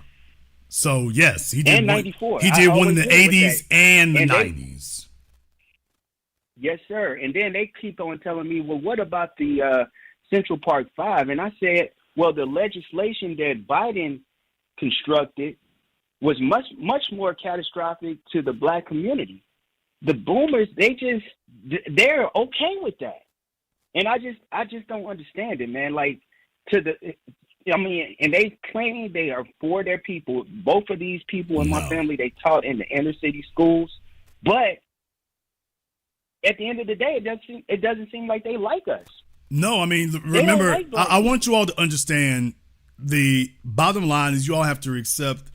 So yes, he did. And 94. He did one in the 80s and the 90s. Yes, sir. And then they keep on telling me, well, what about the Central Park 5? And I said, well, the legislation that Biden constructed was much more catastrophic to the black community. The boomers, they're okay with that. And I just don't understand it, man. Like, and they claim they are for their people. Both of these people in my family, they taught in the inner city schools. But at the end of the day, it doesn't seem like they like us. No, I mean, remember, I want you all to understand the bottom line is you all have to accept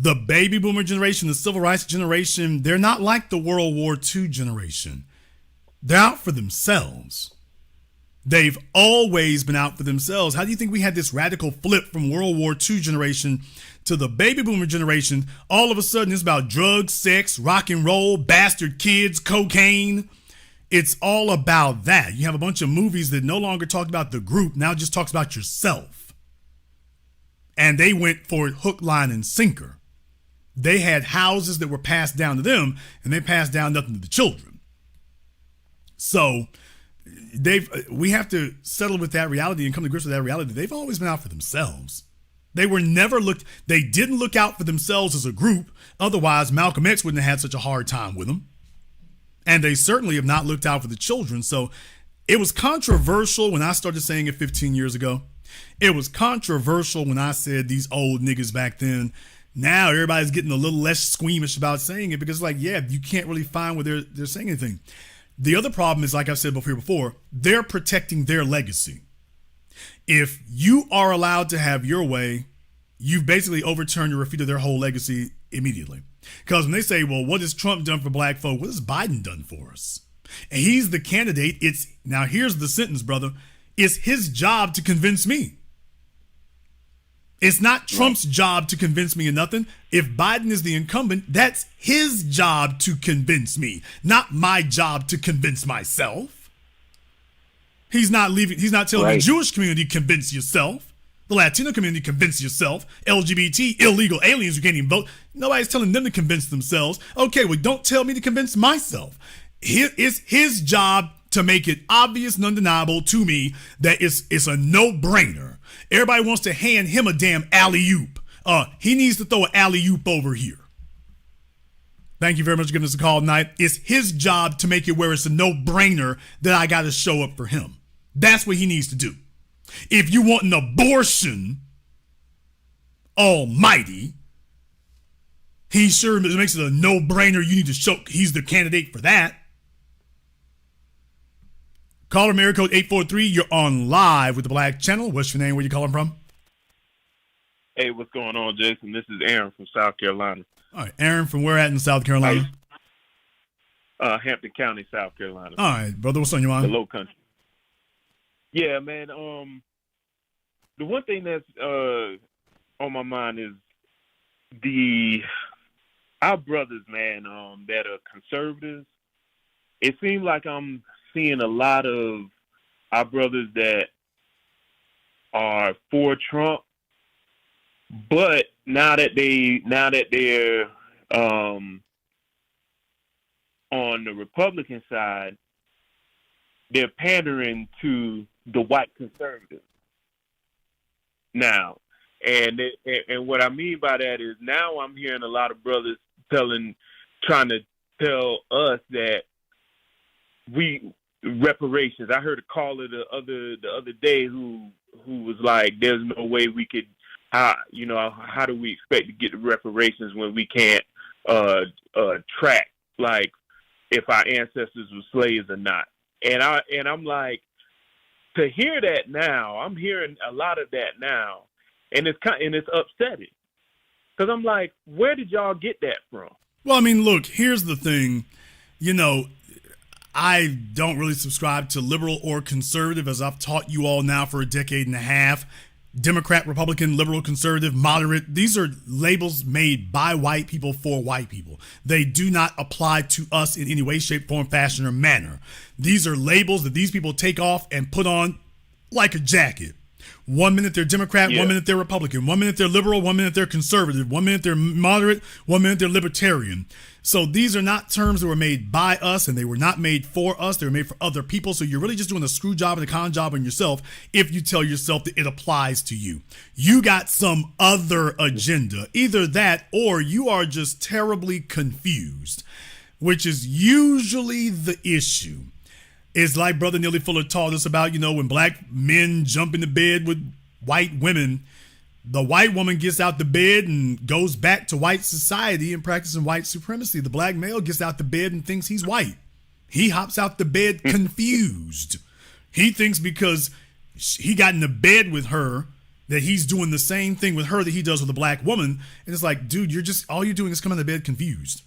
the baby boomer generation, the civil rights generation. They're not like the World War II generation. They're out for themselves. They've always been out for themselves. How do you think we had this radical flip from World War II generation to the baby boomer generation? All of a sudden, it's about drugs, sex, rock and roll, bastard kids, cocaine. It's all about that. You have a bunch of movies that no longer talk about the group, now just talks about yourself. And they went for hook, line, and sinker. They had houses that were passed down to them, and they passed down nothing to the children. So we have to settle with that reality and come to grips with that reality. They've always been out for themselves. They didn't look out for themselves as a group. Otherwise, Malcolm X wouldn't have had such a hard time with them. And they certainly have not looked out for the children. So it was controversial when I started saying it 15 years ago. It was controversial when I said these old niggas back then. Now everybody's getting a little less squeamish about saying it because, you can't really find where they're saying anything. The other problem is, like I've said before, they're protecting their legacy. If you are allowed to have your way, you've basically overturned or refuted their whole legacy immediately. Because when they say, well, what has Trump done for black folk? What has Biden done for us? And he's the candidate. Now here's the sentence, brother. It's his job to convince me. It's not Trump's job to convince me of nothing. If Biden is the incumbent, that's his job to convince me, not my job to convince myself. He's not telling the Jewish community, convince yourself. The Latino community, convince yourself. LGBT, illegal aliens who can't even vote. Nobody's telling them to convince themselves. Okay, well, don't tell me to convince myself. It's his job to make it obvious and undeniable to me that it's a no-brainer. Everybody wants to hand him a damn alley-oop. He needs to throw an alley-oop over here. Thank you very much for giving us a call tonight. It's his job to make it where it's a no-brainer that I got to show up for him. That's what he needs to do. If you want an abortion, almighty, he sure makes it a no-brainer. You need to show he's the candidate for that. Caller from area code 843. You're on live with the Black Channel. What's your name? Where you calling from? Hey, what's going on, Jason? This is Aaron from South Carolina. All right, Aaron, from where at in South Carolina? Hampton County, South Carolina. All right, brother, what's on your mind? The Low Country. Yeah, man. The one thing that's on my mind is our brothers, man, that are conservatives. It seems like I'm seeing a lot of our brothers that are for Trump, but now that they're on the Republican side, they're pandering to the white conservatives now. And what I mean by that is now I'm hearing a lot of brothers trying to tell us that reparations. I heard a caller the other day who was like, "There's no way we could. How do we expect to get the reparations when we can't track like if our ancestors were slaves or not?" And I'm like, to hear that now, I'm hearing a lot of that now, and it's upsetting because I'm like, where did y'all get that from? Well, I mean, look, here's the thing, I don't really subscribe to liberal or conservative, as I've taught you all now for a decade and a half. Democrat, Republican, liberal, conservative, moderate. These are labels made by white people for white people. They do not apply to us in any way, shape, form, fashion, or manner. These are labels that these people take off and put on like a jacket. 1 minute they're Democrat, 1 minute they're Republican, 1 minute they're liberal, 1 minute they're conservative, 1 minute they're moderate, 1 minute they're libertarian. So these are not terms that were made by us, and they were not made for us. They were made for other people. So you're really just doing a screw job and a con job on yourself if you tell yourself that it applies to you. You got some other agenda. Either that or you are just terribly confused, which is usually the issue. It's like Brother Neely Fuller taught us about, when black men jump into bed with white women, the white woman gets out the bed and goes back to white society and practicing white supremacy. The black male gets out the bed and thinks he's white. He hops out the bed confused. He thinks because he got in the bed with her that he's doing the same thing with her that he does with a black woman. And it's like, dude, all you're doing is coming to bed confused.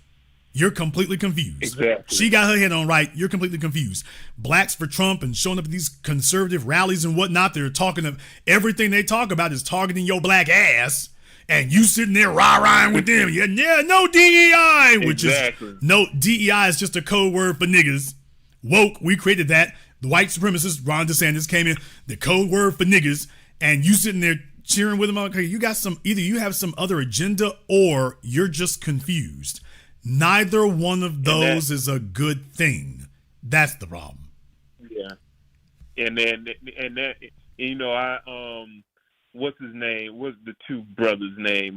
You're completely confused. Exactly. She got her head on right. You're completely confused. Blacks for Trump and showing up at these conservative rallies and whatnot. They're talking of everything they talk about is targeting your black ass. And you sitting there rah-rahing with them. Yeah, no DEI. Which is, no, DEI is just a code word for niggas. Woke, we created that. The white supremacist, Ron DeSantis, came in, the code word for niggas. And you sitting there cheering with them. Okay, you got either you have some other agenda or you're just confused. Neither one of those is a good thing. That's the problem. Yeah. And what's his name? What's the two brothers' name?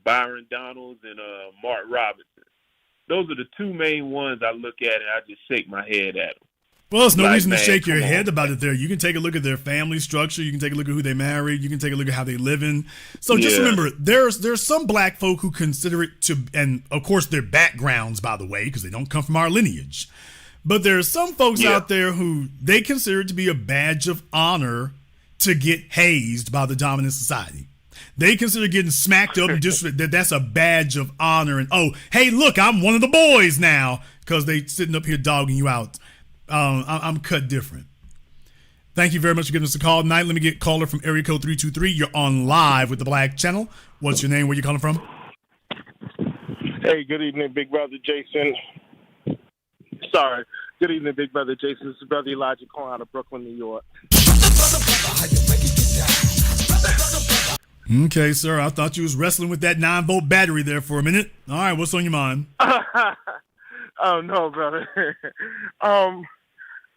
Byron Donalds and Mark Robinson. Those are the two main ones I look at and I just shake my head at them. Well, there's no reason to shake your head about it there. You can take a look at their family structure. You can take a look at who they married. You can take a look at how they live in. So just remember, there's some black folk who consider it to, and of course their backgrounds, by the way, because they don't come from our lineage. But there's some folks out there who they consider it to be a badge of honor to get hazed by the dominant society. They consider getting smacked up and that's a badge of honor. And, oh, hey, look, I'm one of the boys now, because they sitting up here dogging you out. I'm cut different. Thank you very much for giving us a call tonight. Let me get caller from area code 323. You're on live with the Black Channel. What's your name? Where you calling from? Hey, good evening, Big Brother Jason. Sorry. Good evening, Big Brother Jason. This is Brother Elijah calling out of Brooklyn, New York. Okay, sir. I thought you was wrestling with that 9-volt battery there for a minute. All right, what's on your mind? Oh, no, brother.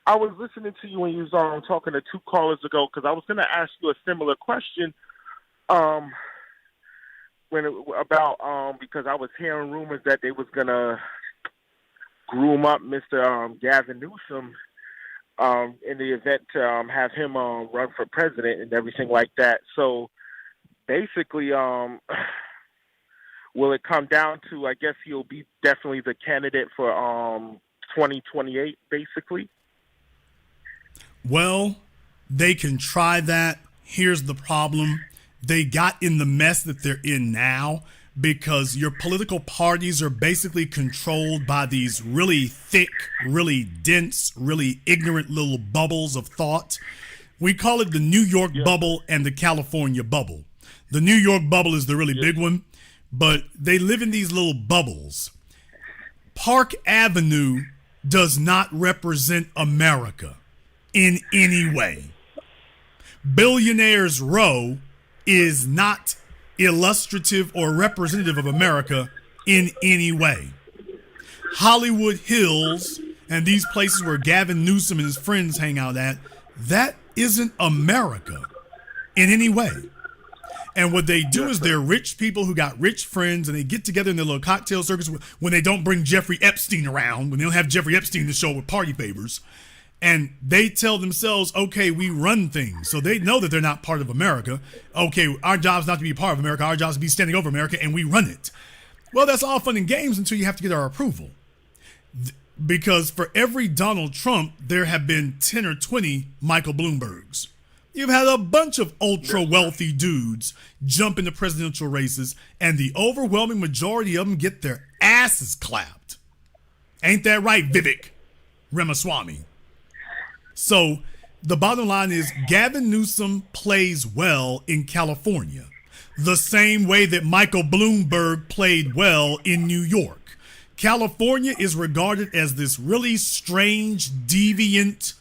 I was listening to you when you was talking to two callers ago because I was going to ask you a similar question because I was hearing rumors that they was going to groom up Mr. Gavin Newsom in the event to have him run for president and everything like that. So basically, will it come down to, I guess he'll be definitely the candidate for 2028, basically? Well, they can try that. Here's the problem. They got in the mess that they're in now because your political parties are basically controlled by these really thick, really dense, really ignorant little bubbles of thought. We call it the New York bubble and the California bubble. The New York bubble is the really big one, but they live in these little bubbles. Park Avenue does not represent America in any way. Billionaires Row is not illustrative or representative of America in any way. Hollywood Hills and these places where Gavin Newsom and his friends hang out at, that isn't America in any way. And what they do is they're rich people who got rich friends, and they get together in their little cocktail circus when they don't bring Jeffrey Epstein around, when they don't have Jeffrey Epstein to show with party favors. And they tell themselves, okay, we run things. So they know that they're not part of America. Okay, our job's not to be a part of America. Our job's to be standing over America, and we run it. Well, that's all fun and games until you have to get our approval. Because for every Donald Trump, there have been 10 or 20 Michael Bloombergs. You've had a bunch of ultra-wealthy dudes jump into presidential races, and the overwhelming majority of them get their asses clapped. Ain't that right, Vivek Ramaswamy? So the bottom line is Gavin Newsom plays well in California, the same way that Michael Bloomberg played well in New York. California is regarded as this really strange, deviant,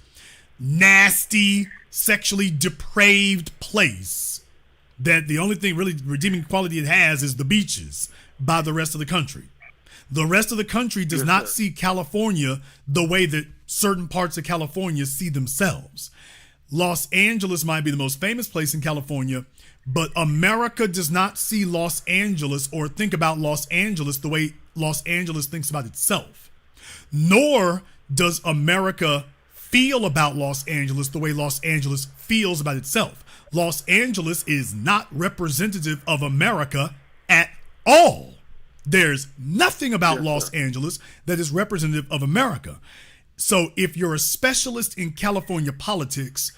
nasty, sexually depraved place that the only thing really redeeming quality it has is the beaches by the rest of the country. The rest of the country does not see California the way that certain parts of California see themselves. Los Angeles might be the most famous place in California, but America does not see Los Angeles or think about Los Angeles the way Los Angeles thinks about itself. Nor does America feel about Los Angeles the way Los Angeles feels about itself. Los Angeles is not representative of America at all. There's nothing about Los Angeles that is representative of America. So if you're a specialist in California politics,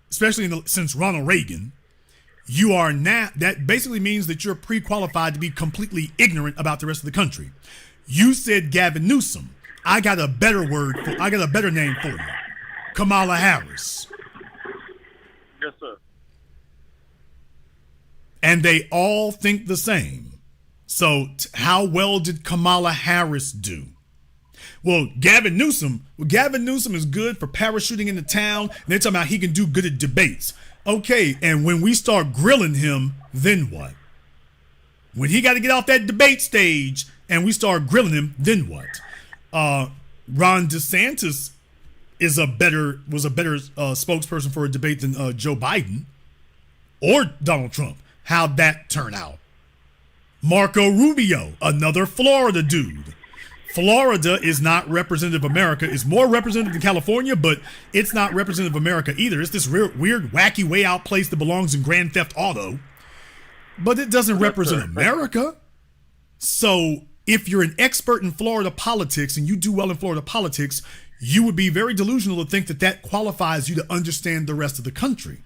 especially since Ronald Reagan, you are now, that basically means that you're pre-qualified to be completely ignorant about the rest of the country. You said Gavin Newsom. I got a better name for you. Kamala Harris. Yes, sir. And they all think the same. So how well did Kamala Harris do? Well, Gavin Newsom is good for parachuting into town. And they're talking about he can do good at debates. Okay, and when we start grilling him, then what? When he got to get off that debate stage and we start grilling him, then what? Ron DeSantis was a better spokesperson for a debate than Joe Biden or Donald Trump. How'd that turn out? Marco Rubio, another Florida dude. Florida is not representative of America. It's more representative than California, but it's not representative of America either. It's this weird, wacky, way out place that belongs in Grand Theft Auto, but it doesn't represent America. So if you're an expert in Florida politics and you do well in Florida politics, you would be very delusional to think that that qualifies you to understand the rest of the country.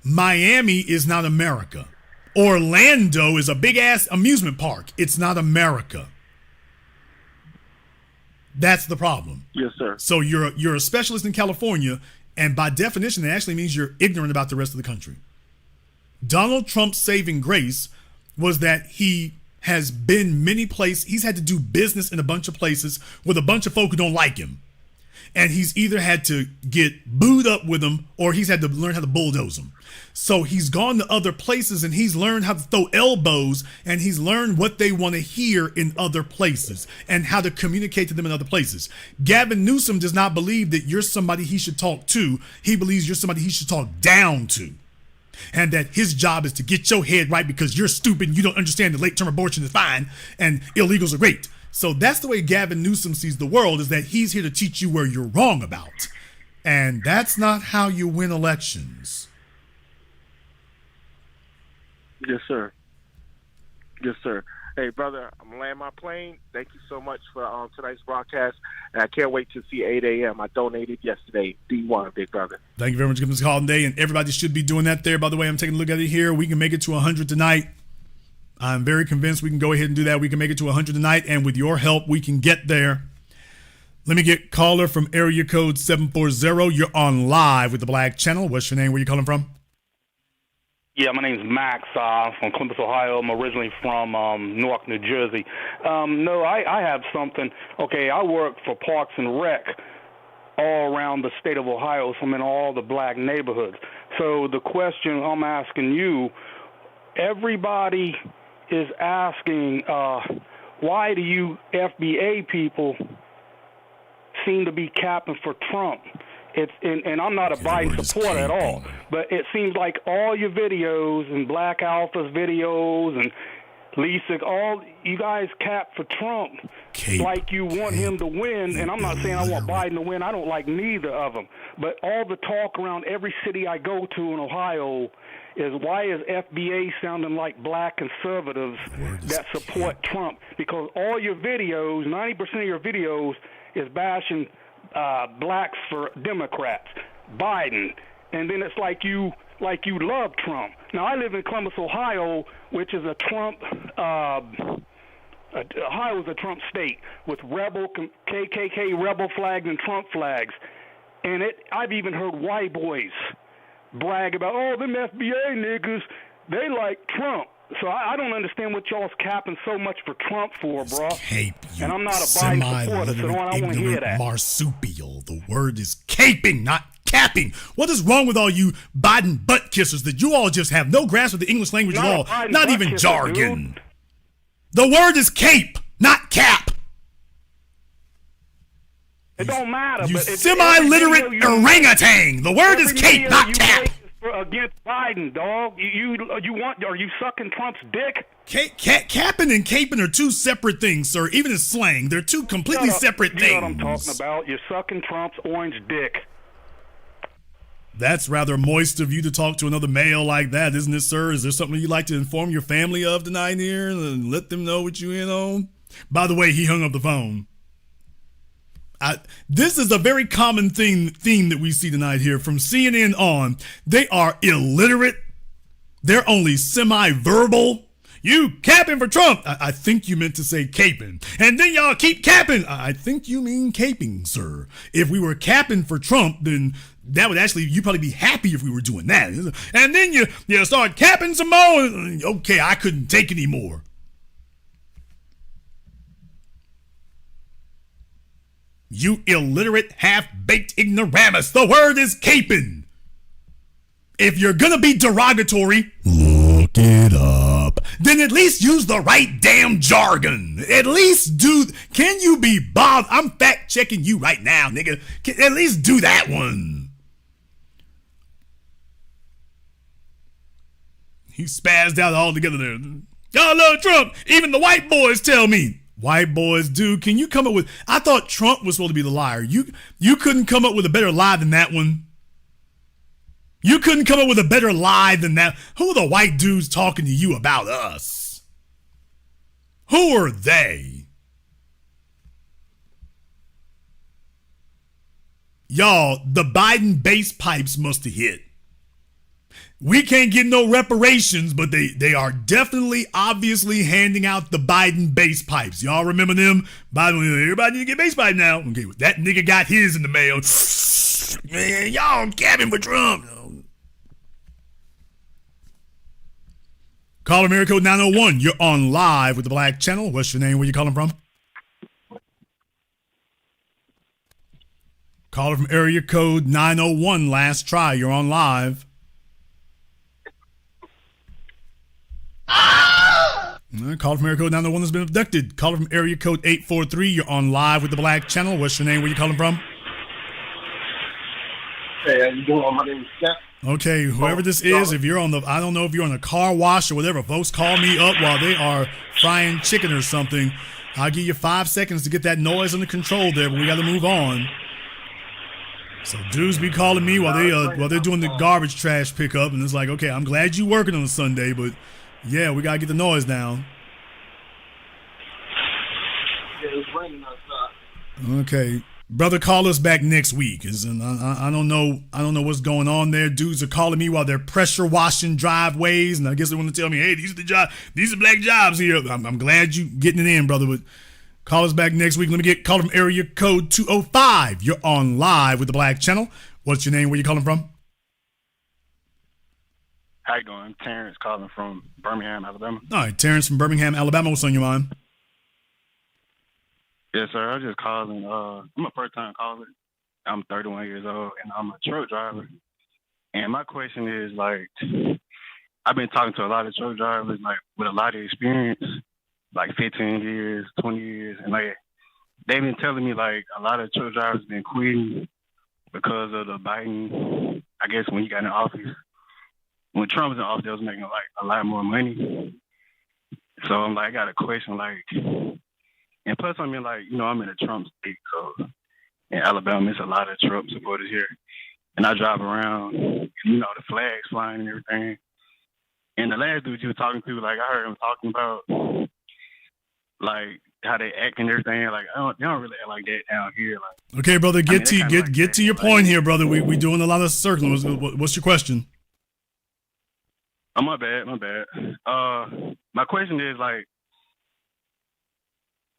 Miami is not America. Orlando is a big-ass amusement park. It's not America. That's the problem. Yes, sir. So you're a specialist in California, and by definition, it actually means you're ignorant about the rest of the country. Donald Trump's saving grace was that he has been many places. He's had to do business in a bunch of places with a bunch of folk who don't like him. And he's either had to get booed up with them or he's had to learn how to bulldoze them. So he's gone to other places and he's learned how to throw elbows, and he's learned what they want to hear in other places and how to communicate to them in other places. Gavin Newsom does not believe that you're somebody he should talk to. He believes you're somebody he should talk down to. And that his job is to get your head right because you're stupid and you don't understand that late-term abortion is fine and illegals are great. So that's the way Gavin Newsom sees the world, is that he's here to teach you where you're wrong about. And that's not how you win elections. Yes, sir. Yes, sir. Hey, brother, I'm going to land my plane. Thank you so much for tonight's broadcast. And I can't wait to see 8 a.m. I donated yesterday. D1, big brother. Thank you very much for giving us a call today. And everybody should be doing that there. By the way, I'm taking a look at it here. We can make it to 100 tonight. I'm very convinced we can go ahead and do that. We can make it to 100 tonight. And with your help, we can get there. Let me get caller from area code 740. You're on live with the Black Channel. What's your name? Where you calling from? Yeah, my name's Max. I'm from Columbus, Ohio. I'm originally from Newark, New Jersey. No, I have something. Okay, I work for Parks and Rec all around the state of Ohio, so I'm in all the black neighborhoods. So the question I'm asking you, everybody is asking, why do you FBA people seem to be capping for Trump? And I'm not a Biden supporter at all, but it seems like all your videos and Black Alpha's videos and Lisa, all you guys cap for Trump like you want him to win. And I'm not saying I want Biden to win. I don't like neither of them. But all the talk around every city I go to in Ohio is, why is FBA sounding like black conservatives that support Trump? Because all your videos, 90% of your videos is bashing blacks for Democrats, Biden, and then it's like you love Trump. Now I live in Columbus, Ohio, which is a Trump. Ohio is a Trump state with rebel KKK rebel flags and Trump flags, and I've even heard white boys brag about, oh, them FBA niggas, they like Trump. So I don't understand what y'all's capping so much for Trump for, bro. And I'm not a Biden supporter, so I don't want to hear that. Marsupial. The word is caping, not capping. What is wrong with all you Biden butt kissers that you all just have no grasp of the English language at all? Not even jargon. Dude. The word is cape, not cap. It don't matter. You semi-literate orangutan. The word is cape, not cap. Against Biden, dog. You want? Are you sucking Trump's dick? Capping and caping are two separate things, sir. Even in slang, they're two completely separate things. You know what I'm talking about? You're sucking Trump's orange dick. That's rather moist of you to talk to another male like that, isn't it, sir? Is there something you'd like to inform your family of tonight here and let them know what you're in on? By the way, he hung up the phone. This is a very common theme that we see tonight here from CNN on. They are illiterate. They're only semi-verbal. You capping for Trump. I think you meant to say caping. And then y'all keep capping. I think you mean caping, sir. If we were capping for Trump, then that would actually, you'd probably be happy if we were doing that. And then you start capping some more. Okay, I couldn't take any more. You illiterate, half-baked ignoramus. The word is caping. If you're gonna be derogatory, look it up. Then at least use the right damn jargon. At least can you be bothered? I'm fact-checking you right now, nigga. At least do that one. He spazzed out altogether there. Y'all love Trump. Even the white boys tell me. White boys do. Can you come up with... I thought Trump was supposed to be the liar. You couldn't come up with a better lie than that one. You couldn't come up with a better lie than that. Who are the white dudes talking to you about us? Who are they? Y'all, the Biden base pipes must have hit. We can't get no reparations, but they are definitely, obviously handing out the Biden base pipes. Y'all remember them? Biden, everybody need to get base pipe now. Okay, that nigga got his in the mail. Man, y'all capping for Trump. Call Area Code 901. You're on live with the Black Channel. What's your name? Where you calling from? Caller from Area Code 901. Last try. You're on live. Caller from area code 901 has been abducted. Caller from area code 843. You're on live with the Black Channel. What's your name? Where you calling from? Hey, how you doing? My name is Scott. Okay, whoever this is, if you're on I don't know if you're on a car wash or whatever, folks call me up while they are frying chicken or something. I'll give you 5 seconds to get that noise under control there, but we got to move on. So dudes be calling me while they're doing the garbage trash pickup, and it's like, okay, I'm glad you working on a Sunday, but yeah, we gotta get the noise down. Yeah, it's raining outside. Okay, brother, call us back next week. I don't know what's going on there. Dudes are calling me while they're pressure washing driveways, and I guess they want to tell me, hey, these are black jobs here. I'm glad you getting it in, brother, but call us back next week. Let me get called from area code 205. You're on live with the Black Channel. What's your name? Where you calling from? How you doing? I'm Terrence calling from Birmingham, Alabama. All right, Terrence from Birmingham, Alabama. What's on your mind? Yes, sir. I was just calling. I'm a first-time caller. I'm 31 years old, and I'm a truck driver. And my question is, like, I've been talking to a lot of truck drivers, like, with a lot of experience, like 15 years, 20 years, and like they've been telling me like a lot of truck drivers been quitting because of the Biden. I guess when he got in office, when Trump was in office, they was making like a lot more money. So I'm like, I got a question, like, and plus I mean, like, you know, I'm in a Trump state, so in Alabama, it's a lot of Trump supporters here, and I drive around, you know, the flags flying and everything. And the last dude you were talking to, like, I heard him talking about like how they act and everything. Like they don't really act like that down here. Like, okay, brother, get to your point here, brother. We doing a lot of circling. What's your question? Oh, my bad. My question is like,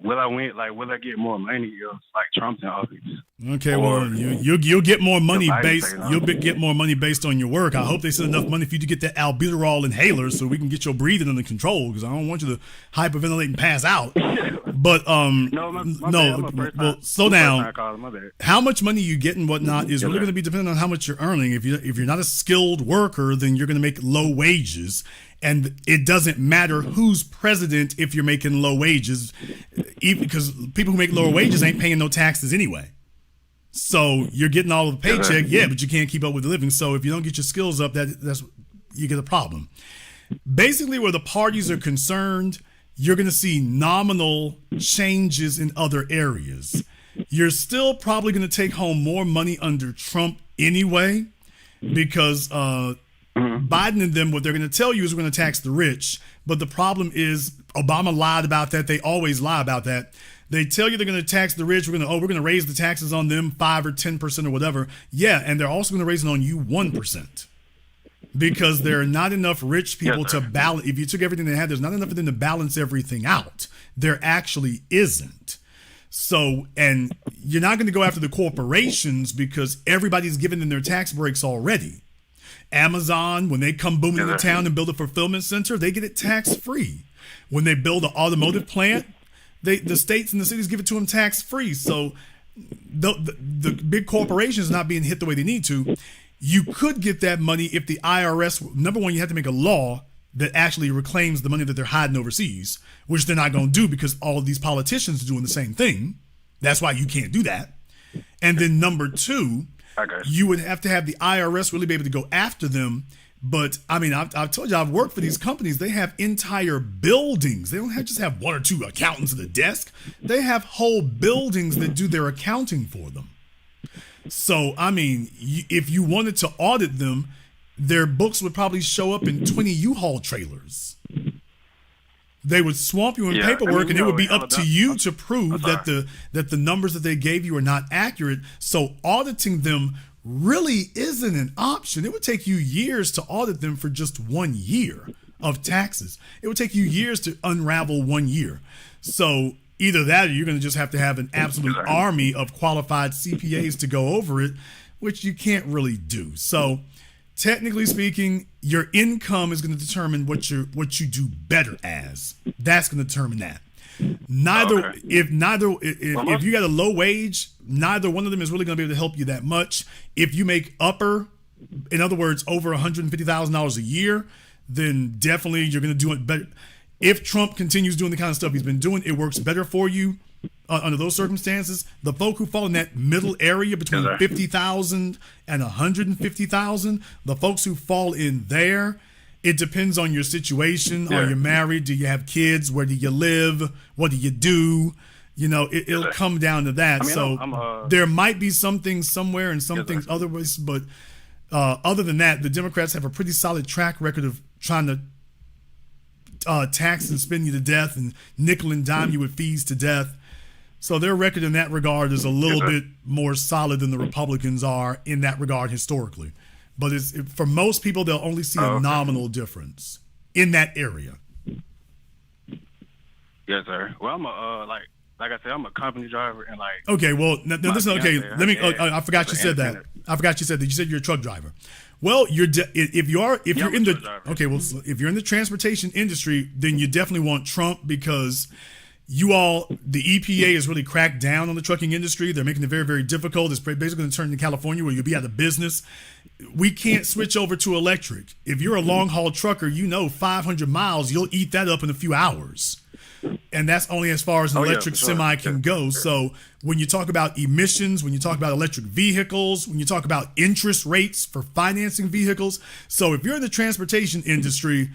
will I get more money if like Trump's in office? Okay, well, you'll get more money get more money based on your work. I hope they send enough money for you to get that albuterol inhaler so we can get your breathing under control, because I don't want you to hyperventilate and pass out. But well, slow down. How much money you get and whatnot is really going to be dependent on how much you're earning. If you're not a skilled worker, then you're going to make low wages. And it doesn't matter who's president if you're making low wages, even because people who make lower wages ain't paying no taxes anyway. So you're getting all of the paycheck, yeah, but you can't keep up with the living. So if you don't get your skills up, that's you get a problem. Basically, where the parties are concerned, you're going to see nominal changes in other areas. You're still probably going to take home more money under Trump anyway, because Biden and them, what they're going to tell you is we're going to tax the rich. But the problem is Obama lied about that. They always lie about that. They tell you they're going to tax the rich. We're going to raise the taxes on them 5 or 10% or whatever. Yeah, and they're also going to raise it on you 1%. Because there are not enough rich people to balance. If you took everything they had, there's not enough of them to balance everything out. There actually isn't. So, and you're not going to go after the corporations because everybody's given them their tax breaks already. Amazon, when they come booming into town and build a fulfillment center, they get it tax free. When they build an automotive plant, the states and the cities give it to them tax free. So the big corporations not being hit the way they need to. You could get that money if the IRS, number one, you have to make a law that actually reclaims the money that they're hiding overseas, which they're not going to do because all of these politicians are doing the same thing. That's why you can't do that. And then number two, you would have to have the IRS really be able to go after them. But I mean, I've told you, I've worked for these companies. They have entire buildings. They don't just have 1 or 2 accountants at the desk. They have whole buildings that do their accounting for them. So, I mean, if you wanted to audit them, their books would probably show up in 20 U-Haul trailers. They would swamp you in paperwork, and it would be up to you to prove that the numbers that they gave you are not accurate. So auditing them really isn't an option. It would take you years to audit them for just 1 year of taxes. It would take you years to unravel 1 year. So either that, or you're going to just have to have an absolute army of qualified CPAs to go over it, which you can't really do. So technically speaking, your income is going to determine what you do better as. That's going to determine that. If you got a low wage, neither one of them is really going to be able to help you that much. If you make in other words, over $150,000 a year, then definitely you're going to do it better. If Trump continues doing the kind of stuff he's been doing, it works better for you under those circumstances. The folk who fall in that middle area between 50,000 and 150,000, the folks who fall in there, It depends on your situation. Yeah. Are you married? Do you have kids? Where do you live? What do you do? You know, it'll come down to that. I mean, so there might be some things somewhere and some things otherwise, but other than that, the Democrats have a pretty solid track record of trying to tax and spend you to death and nickel and dime you with fees to death. So their record in that regard is a little bit more solid than the Republicans are in that regard historically. But for most people, they'll only see a nominal difference in that area. Yes, sir. Well, I'm like I said, I'm a company driver and like. Okay, well, now this is okay. Let me. I forgot you said that. I forgot you said that. You said you're a truck driver. Well, if you're in the okay, well, if you're in the transportation industry, then you definitely want Trump because the EPA has really cracked down on the trucking industry. They're making it very, very difficult. It's basically going to turn into California where you'll be out of business. We can't switch over to electric. If you're a long haul trucker, 500 miles, you'll eat that up in a few hours. And that's only as far as an electric semi can go. So when you talk about emissions, when you talk about electric vehicles, when you talk about interest rates for financing vehicles. So if you're in the transportation industry,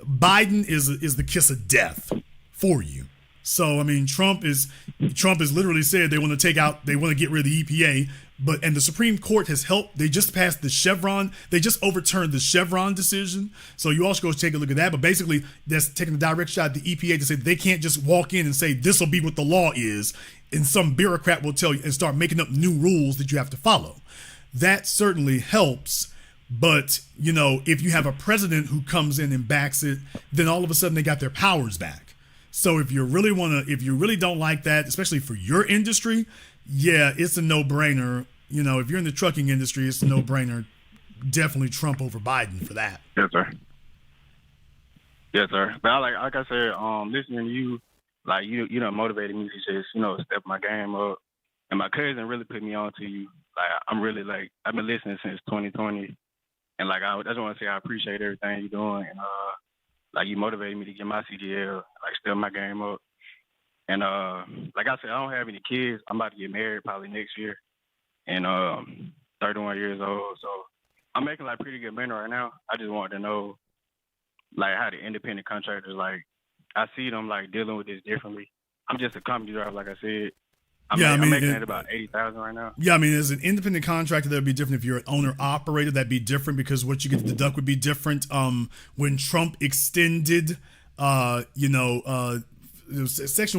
Biden is the kiss of death for you. So, I mean, Trump has literally said they want to get rid of the EPA, and the Supreme Court has helped. They just passed they just overturned the Chevron decision. So you also go take a look at that. But basically, that's taking a direct shot at the EPA to say they can't just walk in and say this will be what the law is, and some bureaucrat will tell you and start making up new rules that you have to follow. That certainly helps. But, if you have a president who comes in and backs it, then all of a sudden they got their powers back. So if you really don't like that, especially for your industry, yeah, it's a no-brainer. If you're in the trucking industry, it's a no-brainer. Definitely Trump over Biden for that. Yes, sir. Yes, sir. But like I said, listening to you, like you done motivated me to just step my game up. And my cousin really put me on to you. Like I'm really I've been listening since 2020, and I just want to say I appreciate everything you're doing. And you motivated me to get my CDL, step my game up. And like I said, I don't have any kids. I'm about to get married probably next year. And 31 years old. So I'm making pretty good money right now. I just wanted to know how the independent contractors, I see them dealing with this differently. I'm just a company driver, like I said. I'm making it about $80,000 right now. Yeah, I mean, as an independent contractor, that would be different. If you're an owner-operator, that'd be different because what you get to deduct would be different. When Trump extended, Section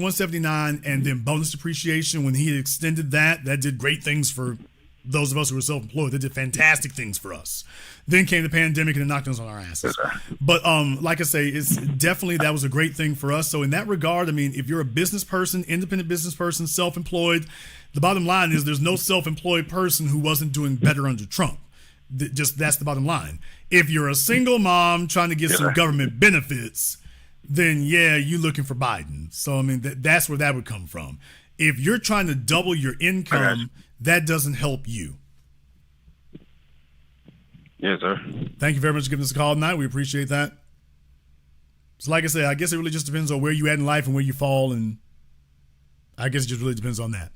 179 and then bonus depreciation, when he extended that did great things for those of us who were self-employed. They did fantastic things for us. Then came the pandemic and it knocked us on our asses. But like I say, it's definitely that was a great thing for us. So in that regard, I mean, if you're a business person, independent business person, self-employed, the bottom line is there's no self-employed person who wasn't doing better under Trump. That's the bottom line. If you're a single mom trying to get some government benefits, then yeah, you're looking for Biden. So I mean, that's where that would come from. If you're trying to double your income, that doesn't help you. Yes, sir. Thank you very much for giving us a call tonight. We appreciate that. So like I said, I guess it really just depends on where you at in life and where you fall, and I guess it just really depends on that.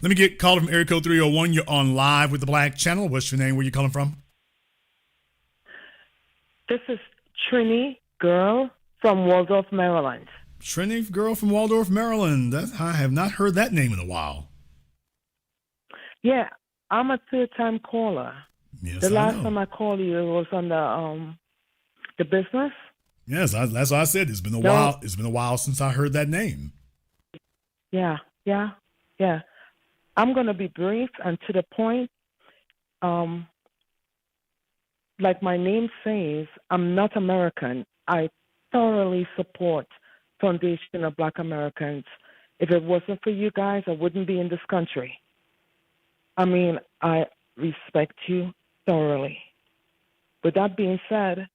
Let me get called from area code 301. You're on live with the Black Channel. What's your name? Where you calling from? This is Trini Girl from Waldorf, Maryland. Trini Girl from Waldorf, Maryland. I have not heard that name in a while. Yeah, I'm a third-time caller. Yes, the last time I called you was on the business. Yes, that's what I said. It's been a while. It's been a while since I heard that name. Yeah. I'm going to be brief and to the point. Like my name says, I'm not American. I thoroughly support Foundation of Black Americans. If it wasn't for you guys, I wouldn't be in this country. I mean, I respect you thoroughly. With that being said,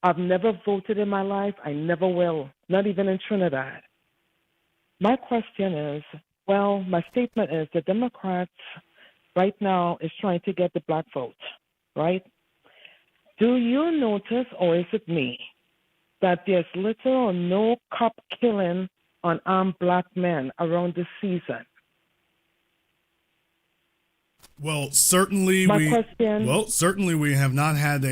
I've never voted in my life. I never will, not even in Trinidad. My question is, my statement is the Democrats right now is trying to get the black vote, right? Do you notice, or is it me, that there's little or no cop killing on armed black men around this season? Well, certainly we have not had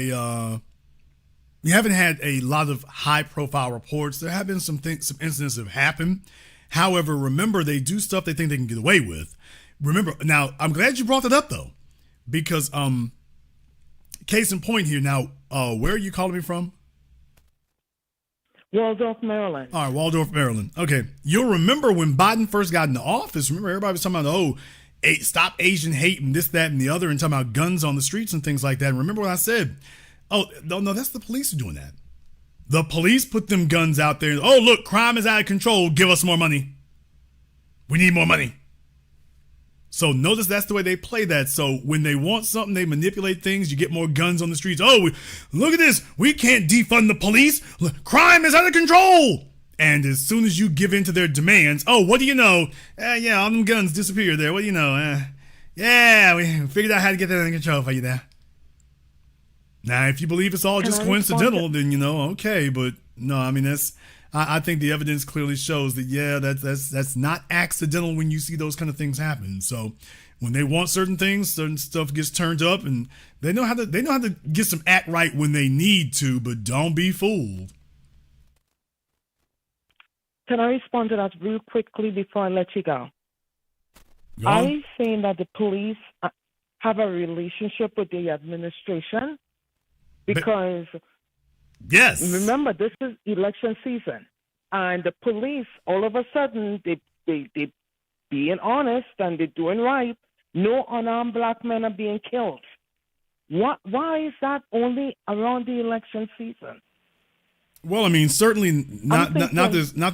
We haven't had a lot of high-profile reports. There have been some incidents that have happened. However, remember, they do stuff they think they can get away with. Remember, now, I'm glad you brought that up, though, because case in point here. Now, where are you calling me from? Waldorf, Maryland. All right, Waldorf, Maryland. Okay, you'll remember when Biden first got into office, remember everybody was talking about, stop Asian hate and this, that, and the other, and talking about guns on the streets and things like that. And remember what I said? Oh, no, that's the police who are doing that. The police put them guns out there. Oh, look, crime is out of control. Give us more money. We need more money. So notice that's the way they play that. So when they want something, they manipulate things. You get more guns on the streets. Oh, look at this. We can't defund the police. Crime is out of control. And as soon as you give in to their demands, oh, what do you know? Yeah, all them guns disappear there. What do you know? Yeah, we figured out how to get that under control for you there. Now, if you believe it's all just coincidental, then, okay. But no, I mean, I think the evidence clearly shows that, yeah, that's not accidental when you see those kind of things happen. So when they want certain things, certain stuff gets turned up, and they know how to get some act right when they need to, but don't be fooled. Can I respond to that real quickly before I let you go? Are you saying that the police have a relationship with the administration? Because yes, remember, this is election season, and the police, all of a sudden, they being honest and they're doing right. No unarmed black men are being killed. Why is that only around the election season? Well, I mean, certainly not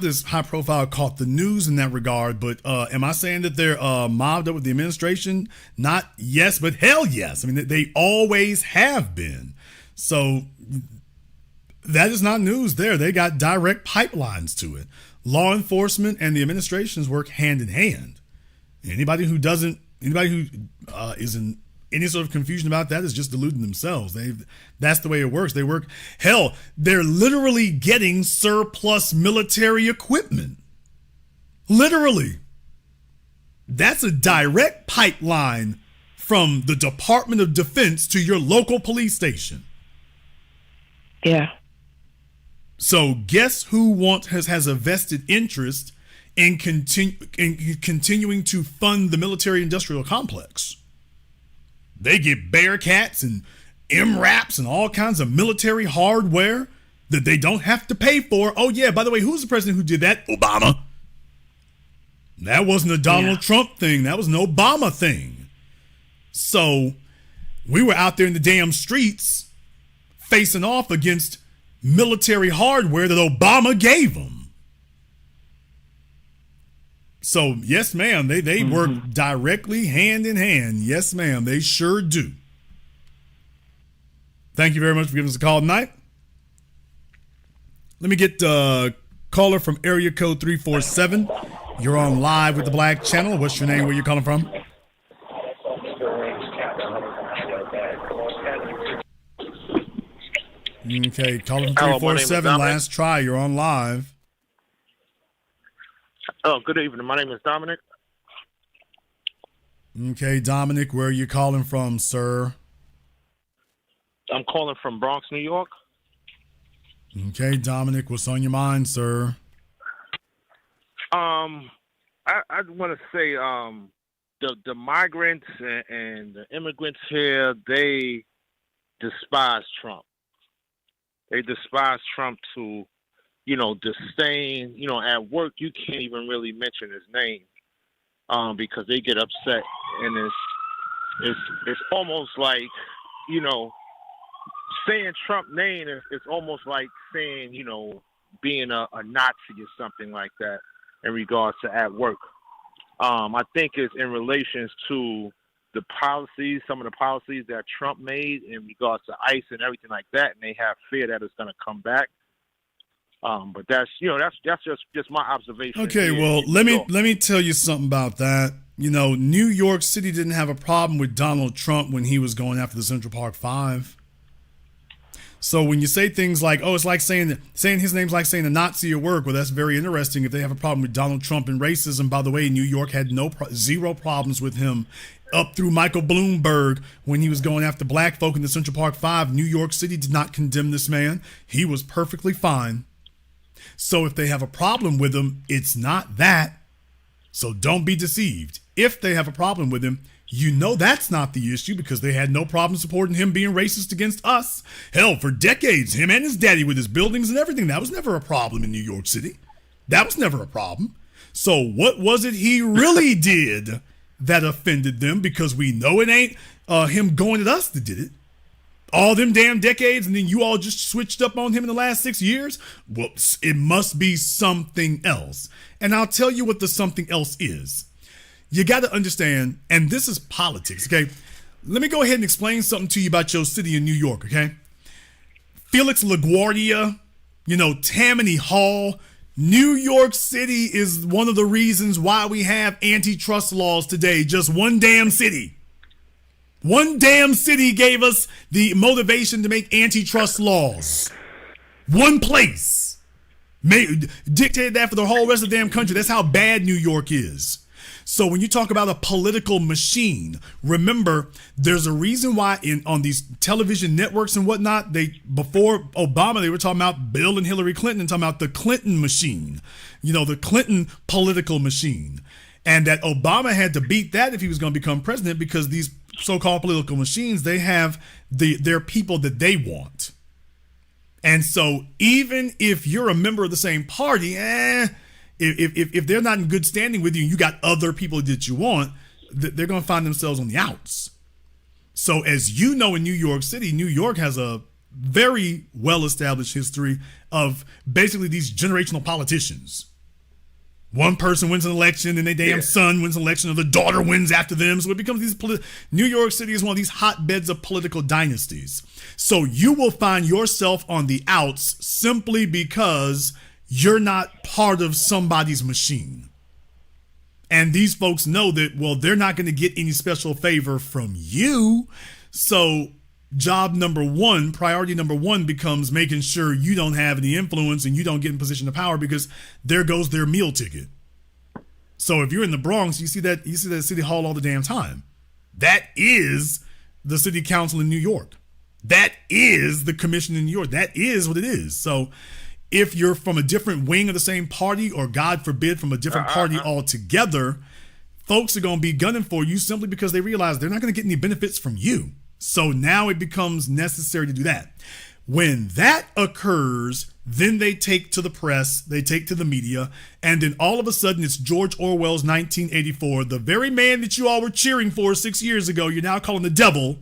this high profile caught the news in that regard. But am I saying that they're mobbed up with the administration? Not yes, but hell yes. I mean, they always have been. So that is not news there. They got direct pipelines to it. Law enforcement and the administrations work hand in hand. Anybody who is in any sort of confusion about that is just deluding themselves. That's the way it works. They work. Hell, they're literally getting surplus military equipment. Literally. That's a direct pipeline from the Department of Defense to your local police station. Yeah. So guess who has a vested interest in continuing to fund the military-industrial complex? They get Bearcats and MRAPs and all kinds of military hardware that they don't have to pay for. Oh, yeah, by the way, who's the president who did that? Obama. That wasn't a Donald Trump thing. That was an Obama thing. So we were out there in the damn streets facing off against military hardware that Obama gave them. So, yes, ma'am, they work directly hand in hand. Yes, ma'am, they sure do. Thank you very much for giving us a call tonight. Let me get caller from area code 347. You're on live with the Black Channel. What's your name? Where you calling from? Okay, calling from 347. Last try. You're on live. Oh, good evening. My name is Dominic. Okay, Dominic, where are you calling from, sir? I'm calling from Bronx, New York. Okay, Dominic, what's on your mind, sir? I want to say the migrants and the immigrants here, they despise Trump. They despise Trump to, disdain. At work you can't even really mention his name because they get upset, and it's almost like saying Trump name it's almost like saying being a Nazi or something like that in regards to at work. I think it's in relations to the policies, some of the policies that Trump made in regards to ICE and everything like that, and they have fear that it's going to come back. But that's just my observation. Okay, well, let me tell you something about that. New York City didn't have a problem with Donald Trump when he was going after the Central Park Five. So when you say things like, oh, it's like saying his name's like saying a Nazi at work, well, that's very interesting if they have a problem with Donald Trump and racism. By the way, New York had zero problems with him up through Michael Bloomberg when he was going after black folk in the Central Park Five. New York City did not condemn this man. He was perfectly fine. So if they have a problem with him, it's not that. So don't be deceived. If they have a problem with him, you know that's not the issue because they had no problem supporting him being racist against us. Hell, for decades, him and his daddy with his buildings and everything, that was never a problem in New York City. That was never a problem. So what was it he really did that offended them? Because we know it ain't him going at us that did it. All them damn decades, and then you all just switched up on him in the last 6 years? Whoops, it must be something else. And I'll tell you what the something else is. You got to understand, and this is politics, okay? Let me go ahead and explain something to you about your city in New York, okay? Felix LaGuardia, Tammany Hall. New York City is one of the reasons why we have antitrust laws today. Just one damn city. One damn city gave us the motivation to make antitrust laws. One place dictated that for the whole rest of the damn country. That's how bad New York is. So when you talk about a political machine, remember there's a reason why on these television networks and whatnot, before Obama, they were talking about Bill and Hillary Clinton and talking about the Clinton machine, the Clinton political machine. And that Obama had to beat that if he was going to become president because these so-called political machines, they have their people that they want. And so even if you're a member of the same party, if they're not in good standing with you and you got other people that you want, they're going to find themselves on the outs. So as you know, in New York City, New York has a very well-established history of basically these generational politicians. One person wins an election and their damn son wins an election or the daughter wins after them. So it becomes New York City is one of these hotbeds of political dynasties. So you will find yourself on the outs simply because you're not part of somebody's machine. And these folks know that, well, they're not going to get any special favor from you. So job number one, priority number one becomes making sure you don't have any influence and you don't get in position of power because there goes their meal ticket. So if you're in the Bronx, you see that city hall all the damn time. That is the city council in New York. That is the commission in New York. That is what it is. So if you're from a different wing of the same party, or God forbid, from a different party altogether, folks are going to be gunning for you simply because they realize they're not going to get any benefits from you. So now it becomes necessary to do that. When that occurs, then they take to the press, they take to the media, and then all of a sudden it's George Orwell's 1984, the very man that you all were cheering for 6 years ago, you're now calling the devil,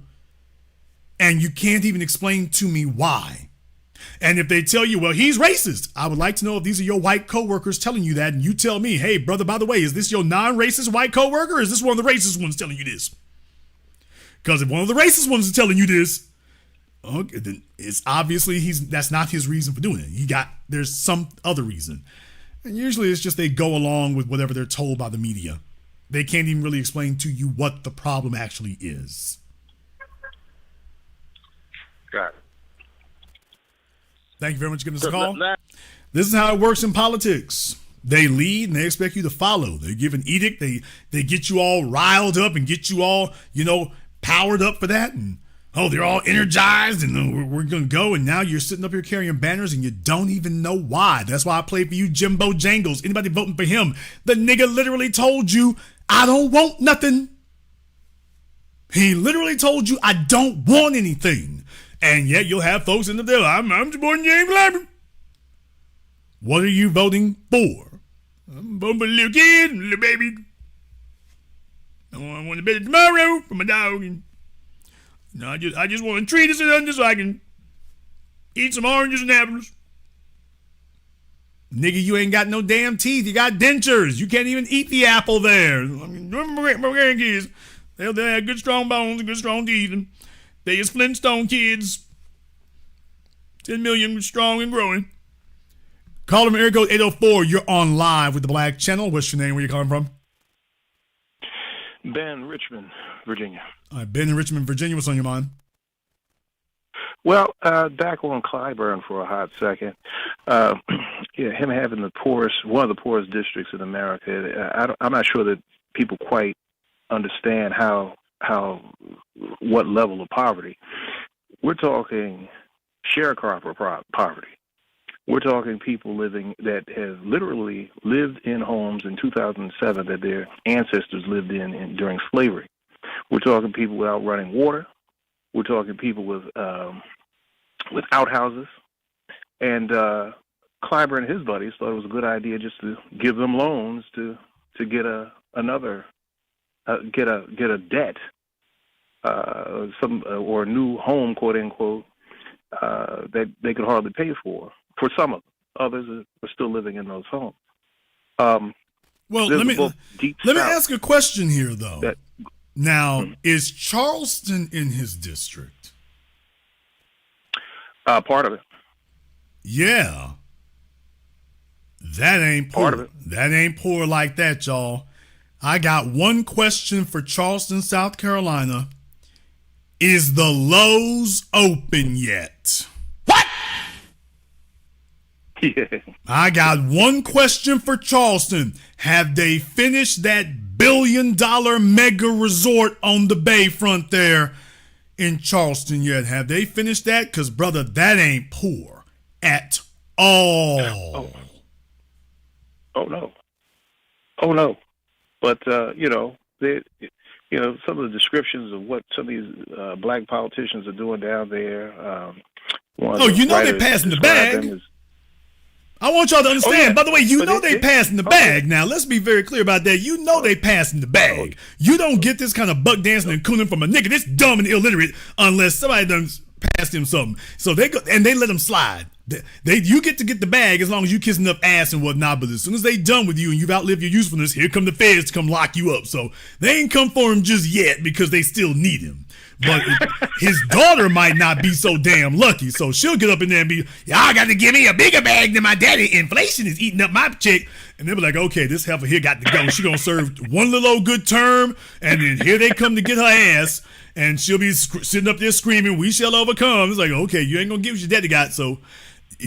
and you can't even explain to me why. And if they tell you, well, he's racist, I would like to know if these are your white coworkers telling you that, and you tell me, hey, brother, by the way, is this your non-racist white coworker, or is this one of the racist ones telling you this? Because if one of the racist ones is telling you this, okay, then it's obviously that's not his reason for doing it. There's some other reason. And usually it's just they go along with whatever they're told by the media. They can't even really explain to you what the problem actually is. Got it. Thank you very much for giving us a call. This is how it works in politics. They lead and they expect you to follow. They give an edict. They get you all riled up and get you all, powered up for that. And, they're all energized and we're going to go. And now you're sitting up here carrying banners and you don't even know why. That's why I played for you, Jimbo Jangles. Anybody voting for him? The nigga literally told you, I don't want nothing. He literally told you, I don't want anything. And yet you'll have folks in the bill. I'm supporting James Lambert. What are you voting for? I'm voting for a little kid, little baby. I want to bed tomorrow for my dog. And I just want to treat us under so I can eat some oranges and apples. Nigga, you ain't got no damn teeth. You got dentures. You can't even eat the apple there. My grandkids, they have good strong bones and good strong teeth. And they is Flintstone kids. 10 million strong and growing. Call them area code 804. You're on live with the Black Channel. What's your name? Where you calling from? Ben, Richmond, Virginia. All right, Ben in Richmond, Virginia. What's on your mind? Well, back on Clyburn for a hot second. Him having one of the poorest districts in America. I'm not sure that people quite understand what level of poverty. We're talking sharecropper poverty. We're talking people that have literally lived in homes in 2007 that their ancestors lived in during slavery. We're talking people without running water. We're talking people with outhouses. And Clyburn and his buddies thought it was a good idea just to give them loans to get a debt, or a new home, quote unquote, that they could hardly pay for some of them. Others are still living in those homes. Well, let me ask a question here, though. Now, is Charleston in his district? Part of it. Yeah. That ain't poor. Part of it. That ain't poor like that, y'all. I got one question for Charleston, South Carolina. Is the Lowe's open yet? What? Yeah. I got one question for Charleston. Have they finished that $1 billion mega resort on the bayfront there in Charleston yet? Have they finished that? Because, brother, that ain't poor at all. Oh no. But some of the descriptions of what some of these black politicians are doing down there. They passing the bag. I want y'all to understand. By the way, they passing the bag. Now, let's be very clear about that. They passing the bag. You don't get this kind of buck dancing and cooning from a nigga this dumb and illiterate unless somebody done passed him something. So they go and they let him slide. You get to get the bag as long as you kissing up ass and whatnot, but as soon as they done with you and you've outlived your usefulness, here come the feds to come lock you up. So they ain't come for him just yet because they still need him. But his daughter might not be so damn lucky, so she'll get up in there and be, y'all got to give me a bigger bag than my daddy. Inflation is eating up my check. And they'll be like, okay, this heifer here got to go. She gonna serve one little old good term, and then here they come to get her ass, and she'll be sitting up there screaming, "We shall overcome." It's like, okay, you ain't gonna give what your daddy got. So,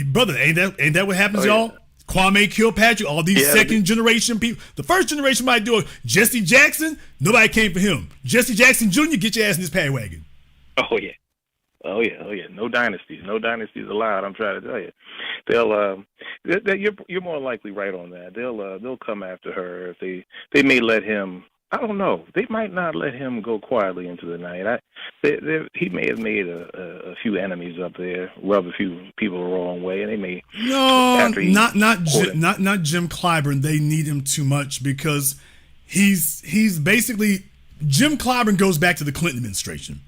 brother, ain't that what happens, y'all? Kwame Kilpatrick, all these second generation people. The first generation might do it. Jesse Jackson, nobody came for him. Jesse Jackson Jr., get your ass in this paddy wagon. Oh yeah. No dynasties allowed. I'm trying to tell you. They'll you're more likely right on that. They'll come after her if they may let him. I don't know. They might not let him go quietly into the night. He may have made a few enemies up there, rubbed a few people the wrong way, and they may. No, not Jim Clyburn. They need him too much because he's basically Jim Clyburn goes back to the Clinton administration.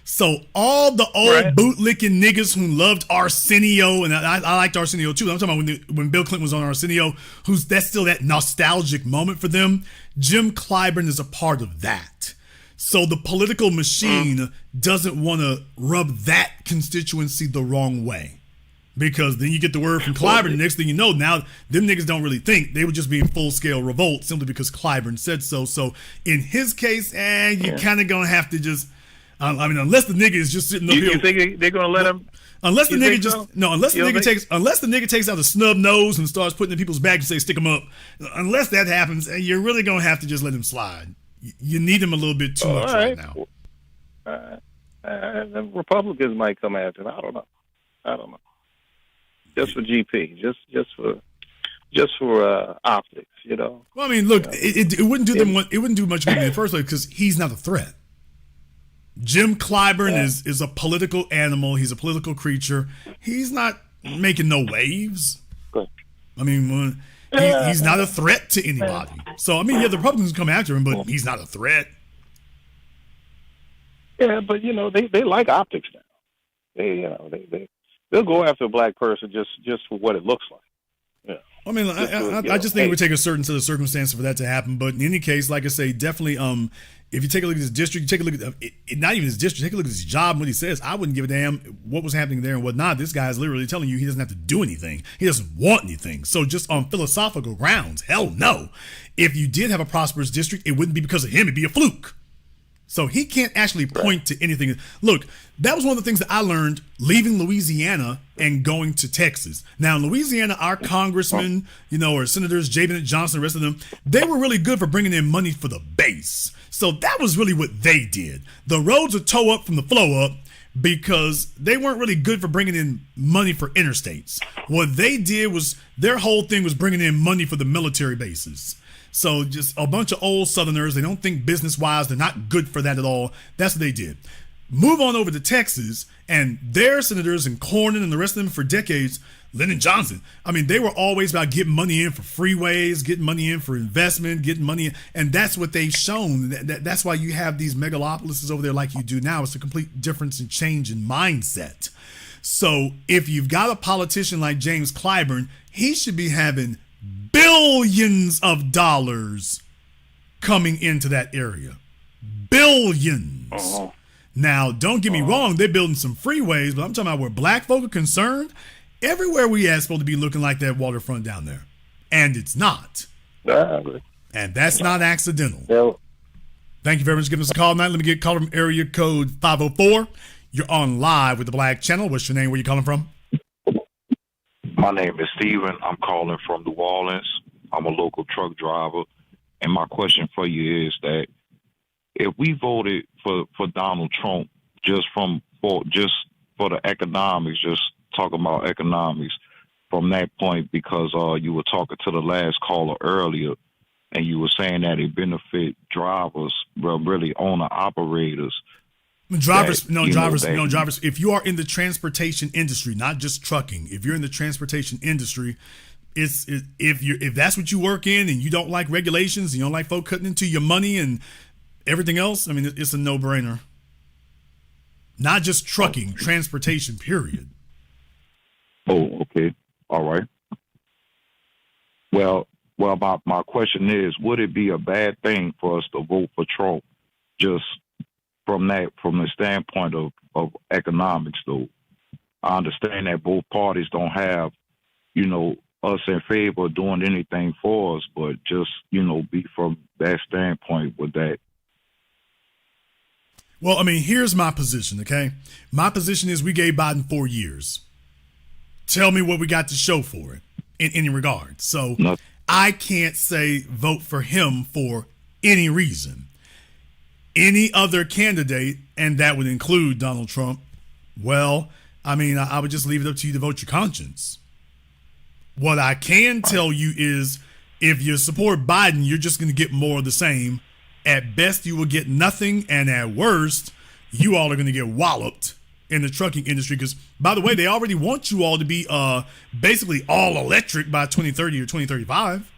So all the old bootlicking niggas who loved Arsenio, and I liked Arsenio too. I'm talking about when Bill Clinton was on Arsenio, that's still that nostalgic moment for them. Jim Clyburn is a part of that. So the political machine doesn't want to rub that constituency the wrong way. Because then you get the word from Clyburn, the next thing you know, now them niggas don't really think. They would just be in full-scale revolt simply because Clyburn said so. So in his case, you kind of going to have to just... unless the nigga is just sitting up here. You think they're gonna let him? Unless the nigga takes out a snub nose and starts putting in people's back and say stick him up. Unless that happens, you're really gonna have to just let him slide. You need him a little bit too much right now. The Republicans might come after him. I don't know. Just for GP, just for optics, Well, I mean, look, it wouldn't do them. It wouldn't do much good in the first place because he's not a threat. Jim Clyburn is a political animal. He's a political creature. He's not making no waves. I mean, he's not a threat to anybody. So, I mean, the Republicans come after him, but he's not a threat. Yeah, but, they like optics now. They'll go after a black person just for what it looks like. Yeah. I mean, I just think it would take a certain set of circumstances for that to happen. But in any case, like I say, definitely, if you take a look at his district, you take a look at not even his district, take a look at his job and what he says. I wouldn't give a damn what was happening there and whatnot. This guy is literally telling you he doesn't have to do anything. He doesn't want anything. So just on philosophical grounds, hell no. If you did have a prosperous district, it wouldn't be because of him. It'd be a fluke. So he can't actually point to anything. Look, that was one of the things that I learned leaving Louisiana and going to Texas. Now, in Louisiana, our congressmen, or senators, J. Bennett Johnson, the rest of them, they were really good for bringing in money for the base. So that was really what they did. The roads would tow up from the flow up because they weren't really good for bringing in money for interstates. What they did was their whole thing was bringing in money for the military bases. So just a bunch of old Southerners. They don't think business-wise. They're not good for that at all. That's what they did. Move on over to Texas, and their senators and Cornyn and the rest of them for decades, Lyndon Johnson, I mean, they were always about getting money in for freeways, getting money in for investment, getting money in, and that's what they've shown. That's why you have these megalopolises over there like you do now. It's a complete difference and change in mindset. So if you've got a politician like James Clyburn, he should be having billions of dollars coming into that area. Billions. Now, don't get me wrong, they're building some freeways, but I'm talking about where black folk are concerned. Everywhere we are supposed to be looking like that waterfront down there. And it's not. And that's not accidental. Thank you very much for giving us a call tonight. Let me get called from area code 504. You're on live with the Black Channel. What's your name? Where you calling from? My name is Steven. I'm calling from New Orleans. I'm a local truck driver. And my question for you is that if we voted for Donald Trump just for the economics, just talking about economics from that point, because you were talking to the last caller earlier, and you were saying that it benefit drivers, well, really owner operators. Drivers. If you are in the transportation industry, not just trucking, if you're in the transportation industry, if that's what you work in and you don't like regulations, you don't like folk cutting into your money and everything else, I mean, it's a no-brainer. Not just trucking, transportation, period. Oh, okay. All right. Well, my question is, would it be a bad thing for us to vote for Trump just from the standpoint of economics, though? I understand that both parties don't have, us in favor of doing anything for us, but just, be from that standpoint with that. Well, I mean, here's my position, okay? My position is we gave Biden 4 years. Tell me what we got to show for it in any regard. So I can't say vote for him for any reason. Any other candidate, and that would include Donald Trump, well, I mean, I would just leave it up to you to vote your conscience. What I can tell you is if you support Biden, you're just going to get more of the same. At best, you will get nothing, and at worst, you all are going to get walloped in the trucking industry. Because, by the way, they already want you all to be basically all electric by 2030 or 2035,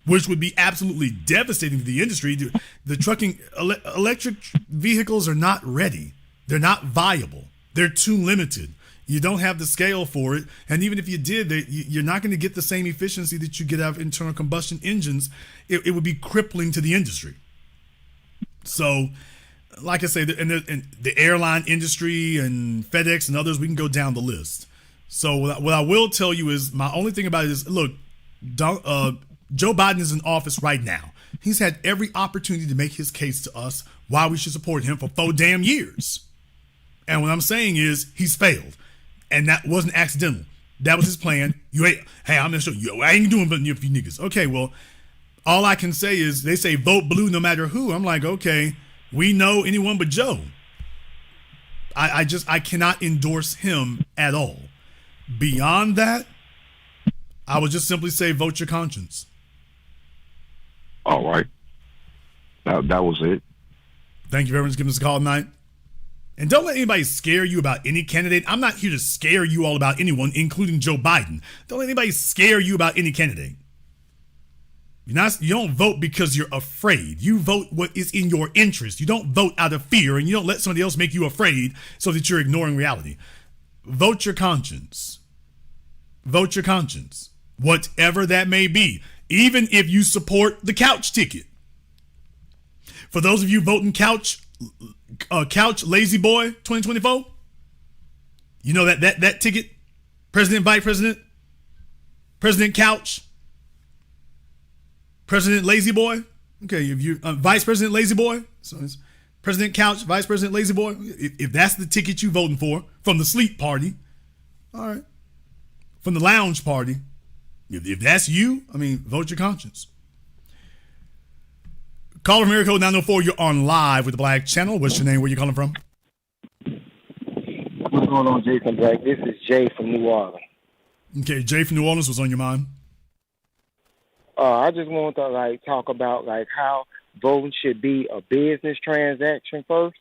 which would be absolutely devastating to the industry. The trucking electric vehicles are not ready. They're not viable. They're too limited. You don't have the scale for it. And even if you did, you're not going to get the same efficiency that you get out of internal combustion engines. It would be crippling to the industry. So, like I say, in the airline industry and FedEx and others, we can go down the list. So what I will tell you is my only thing about it is, look, Joe Biden is in office right now. He's had every opportunity to make his case to us why we should support him for 4 damn years. And what I'm saying is he's failed. And that wasn't accidental. That was his plan. Hey, I'm going to show you. I ain't doing nothing for you niggas. Okay, well, all I can say is they say vote blue no matter who. I'm like, okay, we know anyone but Joe. I cannot endorse him at all. Beyond that, I would just simply say vote your conscience. All right. That was it. Thank you very much for giving us a call tonight. And don't let anybody scare you about any candidate. I'm not here to scare you all about anyone, including Joe Biden. Don't let anybody scare you about any candidate. You don't vote because you're afraid. You vote what is in your interest. You don't vote out of fear, and you don't let somebody else make you afraid so that you're ignoring reality. Vote your conscience. Vote your conscience. Whatever that may be. Even if you support the couch ticket. For those of you voting couch lazy boy 2024, you know that ticket, President, Vice President, President Couch, President Lazy Boy. Okay, if you Vice President Lazy Boy, so President Couch, Vice President Lazy Boy, if that's the ticket you voting for from the sleep party, all right. From the lounge party, if that's you, I mean, vote your conscience. Caller from area code 904, you're on live with the Black Channel. What's your name? Where you calling from? What's going on, Jason Black? This is Jay from New Orleans. Okay, Jay from New Orleans, what's on your mind? I just want to talk about how voting should be a business transaction first,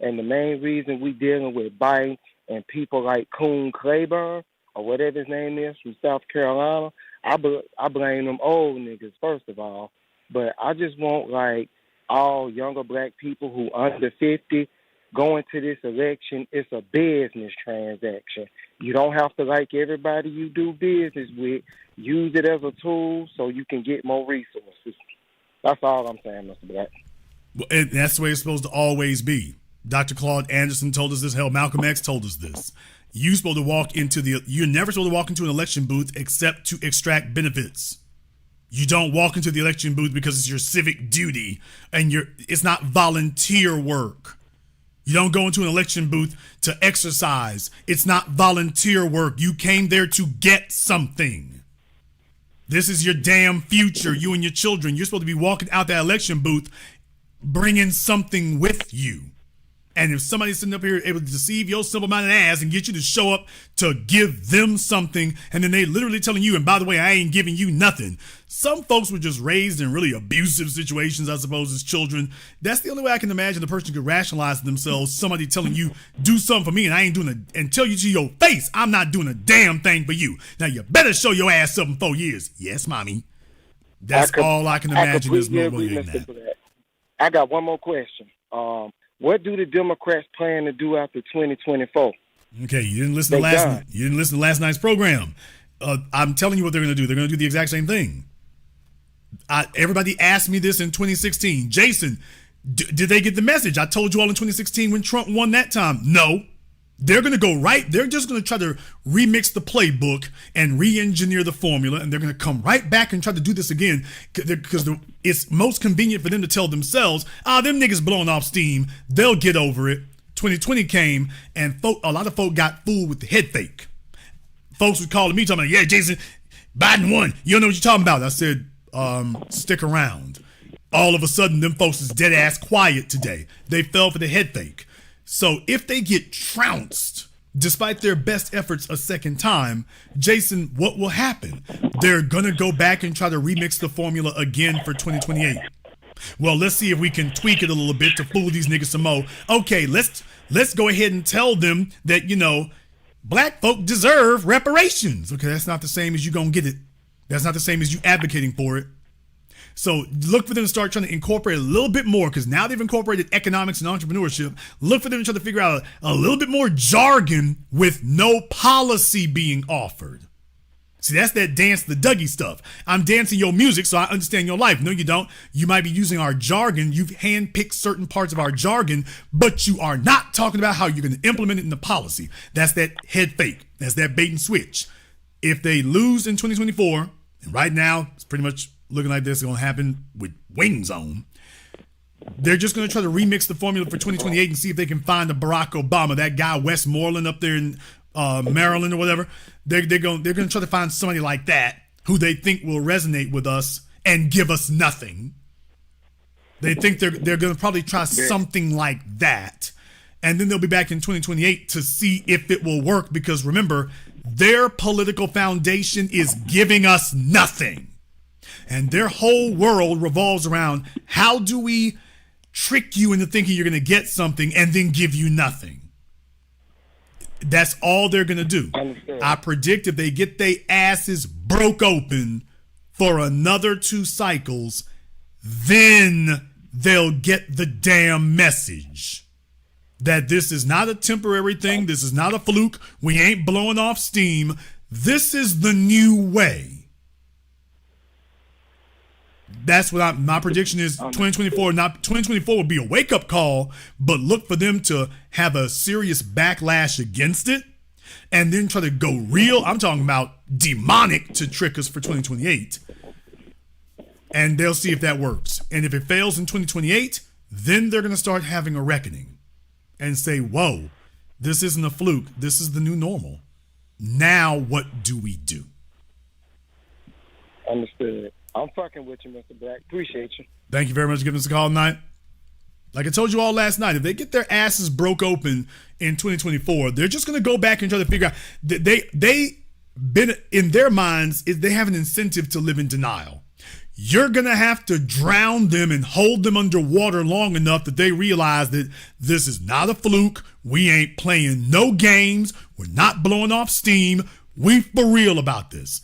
and the main reason we dealing with Biden and people like Coon Claiborne or whatever his name is from South Carolina, I blame them old niggas first of all, but I just want all younger black people who under 50 going to this election. It's a business transaction. You don't have to like everybody you do business with. Use it as a tool so you can get more resources. That's all I'm saying, Mr. Black. Well, and that's the way it's supposed to always be. Dr. Claude Anderson told us this. Hell, Malcolm X told us this. You're never supposed to walk into an election booth except to extract benefits. You don't walk into the election booth because it's your civic duty and it's not volunteer work. You don't go into an election booth to exercise. It's not volunteer work. You came there to get something. This is your damn future, you and your children. You're supposed to be walking out that election booth bringing something with you. And if somebody's sitting up here able to deceive your simple-minded ass and get you to show up to give them something, and then they literally telling you, and by the way, I ain't giving you nothing. Some folks were just raised in really abusive situations, I suppose, as children. That's the only way I can imagine a person could rationalize to themselves, somebody telling you, do something for me, and I ain't doing it, and tell you to your face, I'm not doing a damn thing for you. Now, you better show your ass up in 4 years. Yes, mommy. That's all I can imagine is no more than that. I got one more question. What do the Democrats plan to do after 2024? Okay, you didn't listen to last night's program. I'm telling you what they're going to do. They're going to do the exact same thing. Everybody asked me this in 2016. Jason, did they get the message? I told you all in 2016 when Trump won that time. No. They're going to go they're just going to try to remix the playbook and re-engineer the formula, and they're going to come right back and try to do this again because it's most convenient for them to tell themselves, them niggas blowing off steam, they'll get over it. 2020 came, and a lot of folk got fooled with the head fake. Folks were calling me, talking about, yeah, Jason, Biden won. You don't know what you're talking about. I said, stick around. All of a sudden, them folks is dead ass quiet today. They fell for the head fake. So if they get trounced, despite their best efforts a second time, Jason, what will happen? They're going to go back and try to remix the formula again for 2028. Well, let's see if we can tweak it a little bit to fool these niggas some more. Okay, let's go ahead and tell them that, black folk deserve reparations. Okay, that's not the same as you gonna get it. That's not the same as you advocating for it. So look for them to start trying to incorporate a little bit more, because now they've incorporated economics and entrepreneurship. Look for them to try to figure out a little bit more jargon with no policy being offered. See, that's that dance the Dougie stuff. I'm dancing your music so I understand your life. No, you don't. You might be using our jargon. You've handpicked certain parts of our jargon, but you are not talking about how you're going to implement it in the policy. That's that head fake. That's that bait and switch. If they lose in 2024, and right now it's pretty much looking like this is going to happen with wings on, they're just going to try to remix the formula for 2028 and see if they can find a Barack Obama, that guy Westmoreland up there in Maryland or whatever. They're going to try to find somebody like that who they think will resonate with us and give us nothing. They think they're going to probably try something like that, and then they'll be back in 2028 to see if it will work, because remember, their political foundation is giving us nothing. And their whole world revolves around, how do we trick you into thinking you're going to get something and then give you nothing? That's all they're going to do. I predict if they get their asses broke open for another 2 cycles, then they'll get the damn message that this is not a temporary thing. This is not a fluke. We ain't blowing off steam. This is the new way. That's what my prediction is. 2024 will be a wake-up call, but look for them to have a serious backlash against it and then try to go real, I'm talking about demonic, to trick us for 2028. And they'll see if that works. And if it fails in 2028, then they're going to start having a reckoning and say, whoa, this isn't a fluke. This is the new normal. Now what do we do? Understood. I'm fucking with you, Mr. Black. Appreciate you. Thank you very much for giving us a call tonight. Like I told you all last night, if they get their asses broke open in 2024, they're just going to go back and try to figure out that they been in their minds, they have an incentive to live in denial. You're going to have to drown them and hold them underwater long enough that they realize that this is not a fluke. We ain't playing no games. We're not blowing off steam. We for real about this.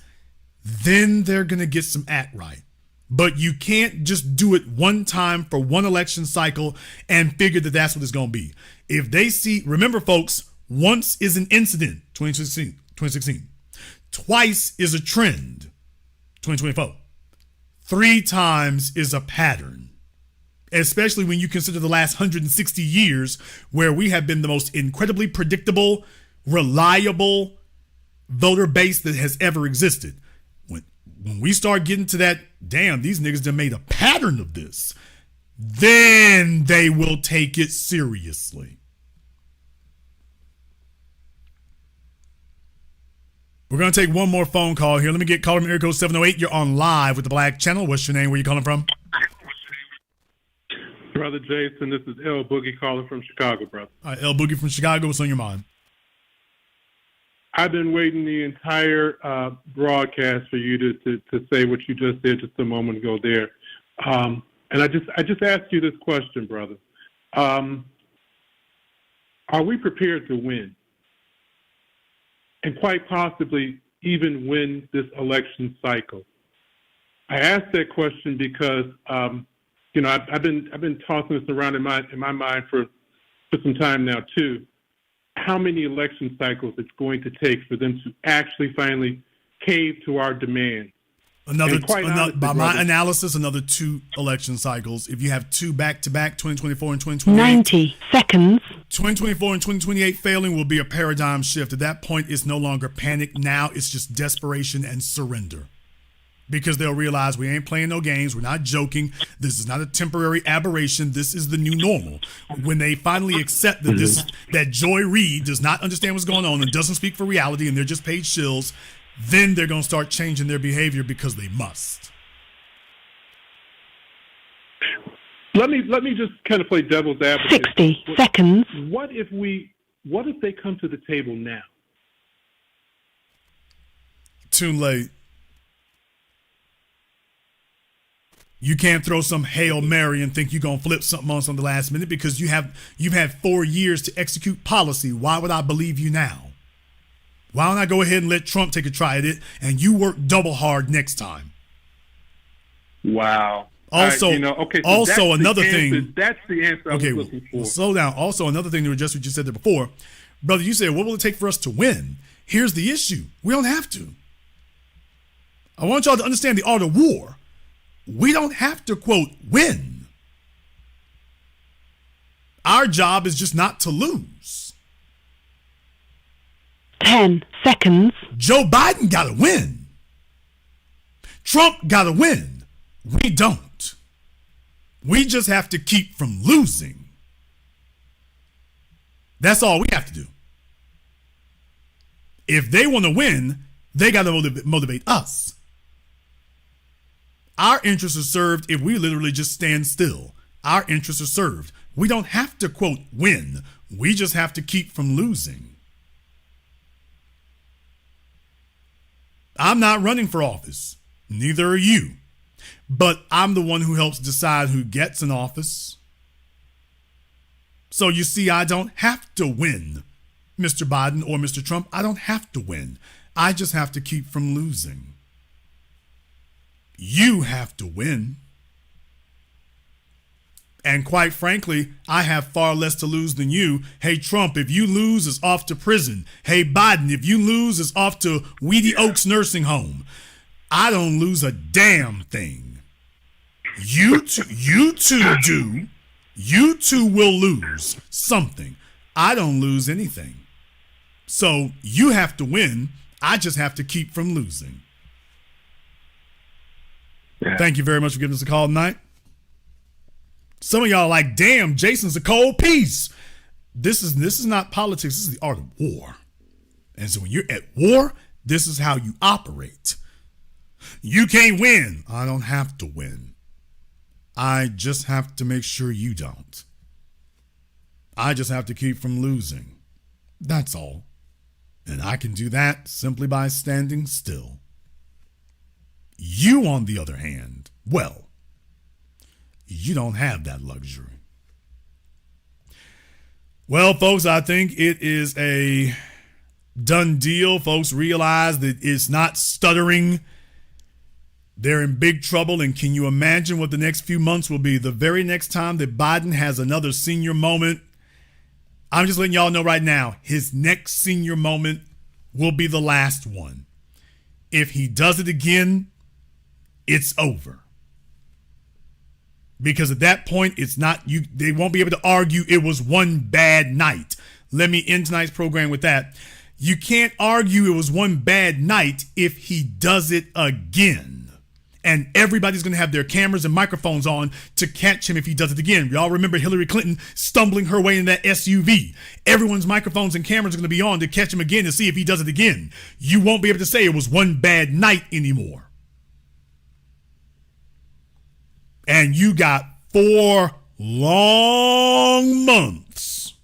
Then they're going to get some act right. But you can't just do it one time for one election cycle and figure that that's what it's going to be. If they see, remember folks, once is an incident, 2016. Twice is a trend, 2024. 3 times is a pattern, especially when you consider the last 160 years where we have been the most incredibly predictable, reliable voter base that has ever existed. When we start getting to that, damn, these niggas done made a pattern of this, then they will take it seriously. We're going to take one more phone call here. Let me get caller from area code 708. You're on live with the Black Channel. What's your name? Where you calling from? Brother Jason, this is L Boogie calling from Chicago, brother. All right, L Boogie from Chicago. What's on your mind? I've been waiting the entire broadcast for you to say what you just did just a moment ago there. And I just asked you this question, brother. Are we prepared to win? And quite possibly even win this election cycle? I asked that question because, I've been tossing this around in my mind for some time now too. How many election cycles it's going to take for them to actually finally cave to our demands? By my analysis, another 2 election cycles. If you have 2 back-to-back, 2024 and 2028. 90 seconds. 2024 and 2028 failing will be a paradigm shift. At that point, it's no longer panic. Now it's just desperation and surrender. Because they'll realize we ain't playing no games. We're not joking. This is not a temporary aberration. This is the new normal. When they finally accept that that Joy Reid does not understand what's going on and doesn't speak for reality and they're just paid shills, then they're going to start changing their behavior because they must. Let me just kind of play devil's advocate. 60 seconds. What if they come to the table now? Too late. You can't throw some Hail Mary and think you're going to flip something on us on the last minute because you've had 4 years to execute policy. Why would I believe you now? Why don't I go ahead and let Trump take a try at it and you work double hard next time? Wow. Also, so another thing. That's the answer I was looking for. Well, slow down. Also, another thing to address what you said there before. Brother, you said, what will it take for us to win? Here's the issue. We don't have to. I want y'all to understand the art of war. We don't have to, quote, win. Our job is just not to lose. 10 seconds. Joe Biden got to win. Trump got to win. We don't. We just have to keep from losing. That's all we have to do. If they want to win, they got to motivate us. Our interests are served if we literally just stand still. Our interests are served. We don't have to, quote, win. We just have to keep from losing. I'm not running for office. Neither are you. But I'm the one who helps decide who gets an office. So you see, I don't have to win, Mr. Biden or Mr. Trump. I don't have to win. I just have to keep from losing. You have to win. And quite frankly, I have far less to lose than you. Hey, Trump, if you lose, it's off to prison. Hey, Biden, if you lose, it's off to Weedy Oaks Nursing Home. I don't lose a damn thing. You two do. You two will lose something. I don't lose anything. So you have to win. I just have to keep from losing. Yeah. Thank you very much for giving us a call tonight. Some of y'all are like, damn, Jason's a cold piece. This is not politics. This is the art of war. And so when you're at war, this is how you operate. You can't win. I don't have to win. I just have to make sure you don't. I just have to keep from losing. That's all. And I can do that simply by standing still. You, on the other hand, well, you don't have that luxury. Well, folks, I think it is a done deal. Folks realize that it's not stuttering. They're in big trouble. And can you imagine what the next few months will be? The very next time that Biden has another senior moment, I'm just letting y'all know right now, his next senior moment will be the last one. If he does it again, it's over. Because at that point, it's not you. They won't be able to argue it was one bad night. Let me end tonight's program with that. You can't argue it was one bad night if he does it again. And everybody's going to have their cameras and microphones on to catch him if he does it again. Y'all remember Hillary Clinton stumbling her way in that SUV. Everyone's microphones and cameras are going to be on to catch him again to see if he does it again. You won't be able to say it was one bad night anymore. And you got 4 long months.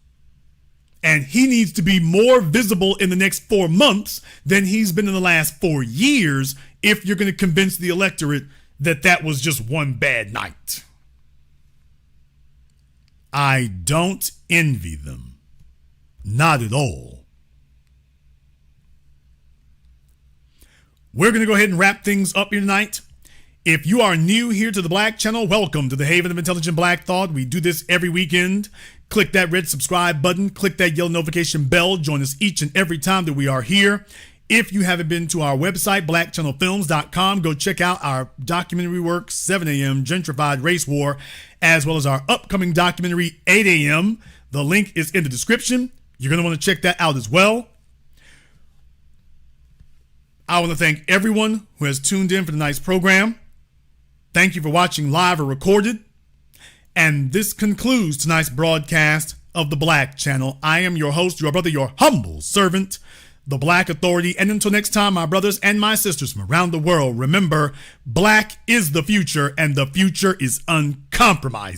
And he needs to be more visible in the next 4 months than he's been in the last 4 years if you're going to convince the electorate that that was just one bad night. I don't envy them. Not at all. We're going to go ahead and wrap things up here tonight. If you are new here to the Black Channel, welcome to the Haven of Intelligent Black Thought. We do this every weekend. Click that red subscribe button. Click that yellow notification bell. Join us each and every time that we are here. If you haven't been to our website, blackchannelfilms.com, go check out our documentary work, 7 a.m., Gentrified Race War, as well as our upcoming documentary, 8 a.m. The link is in the description. You're going to want to check that out as well. I want to thank everyone who has tuned in for tonight's program. Thank you for watching live or recorded. And this concludes tonight's broadcast of the Black Channel. I am your host, your brother, your humble servant, the Black Authority. And until next time, my brothers and my sisters from around the world, remember, black is the future and the future is uncompromising.